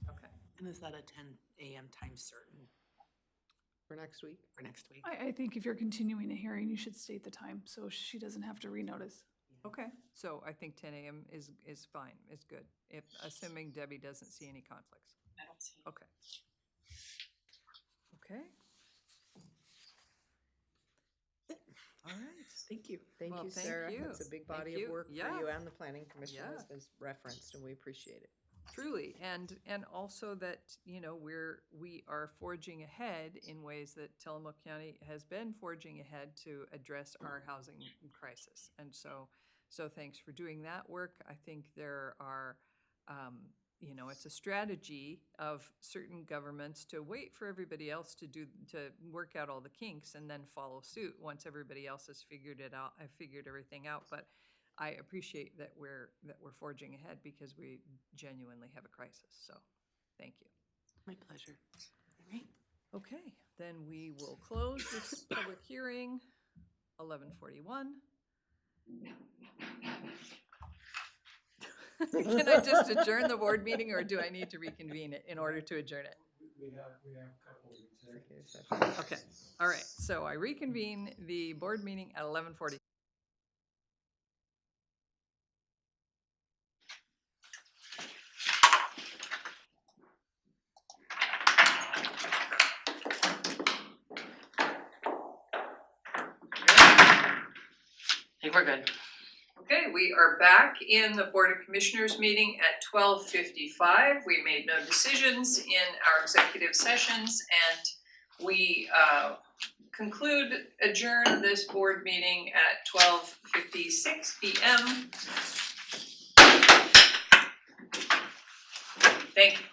Okay. And is that a 10 a.m. time certain For next week? for next week? I think if you're continuing a hearing, you should state the time, so she doesn't have to renotice. Okay, so I think 10 a.m. is fine, is good, if, assuming Debbie doesn't see any conflicts. I don't see. Okay. Okay. All right. Thank you. Thank Well, you, thank Sarah. you. It's a big Thank body you. of work Yeah. for you and the planning commission Yeah. has been referenced, and we appreciate it. Truly, and also that, you know, we are forging ahead in ways that Tillamook County has been forging ahead to address our housing crisis. And so thanks for doing that work. I think there are, you know, it's a strategy of certain governments to wait for everybody else to work out all the kinks and then follow suit once everybody else has figured it out, figured everything out. But I appreciate that we're forging ahead because we genuinely have a crisis. So, thank you. My pleasure. All right. Okay, then we will close this public hearing, 11:41. Can I just adjourn the board meeting, or do I need to reconvene it in order to adjourn it? We have a couple of Executive session. Okay, all right, so I reconvene the board meeting at 11:40. I think we're good. Okay, we are back in the Board of Commissioners meeting at 12:55. We made no decisions in our executive sessions, and we adjourn this board meeting at 12:56 p.m. Thank you.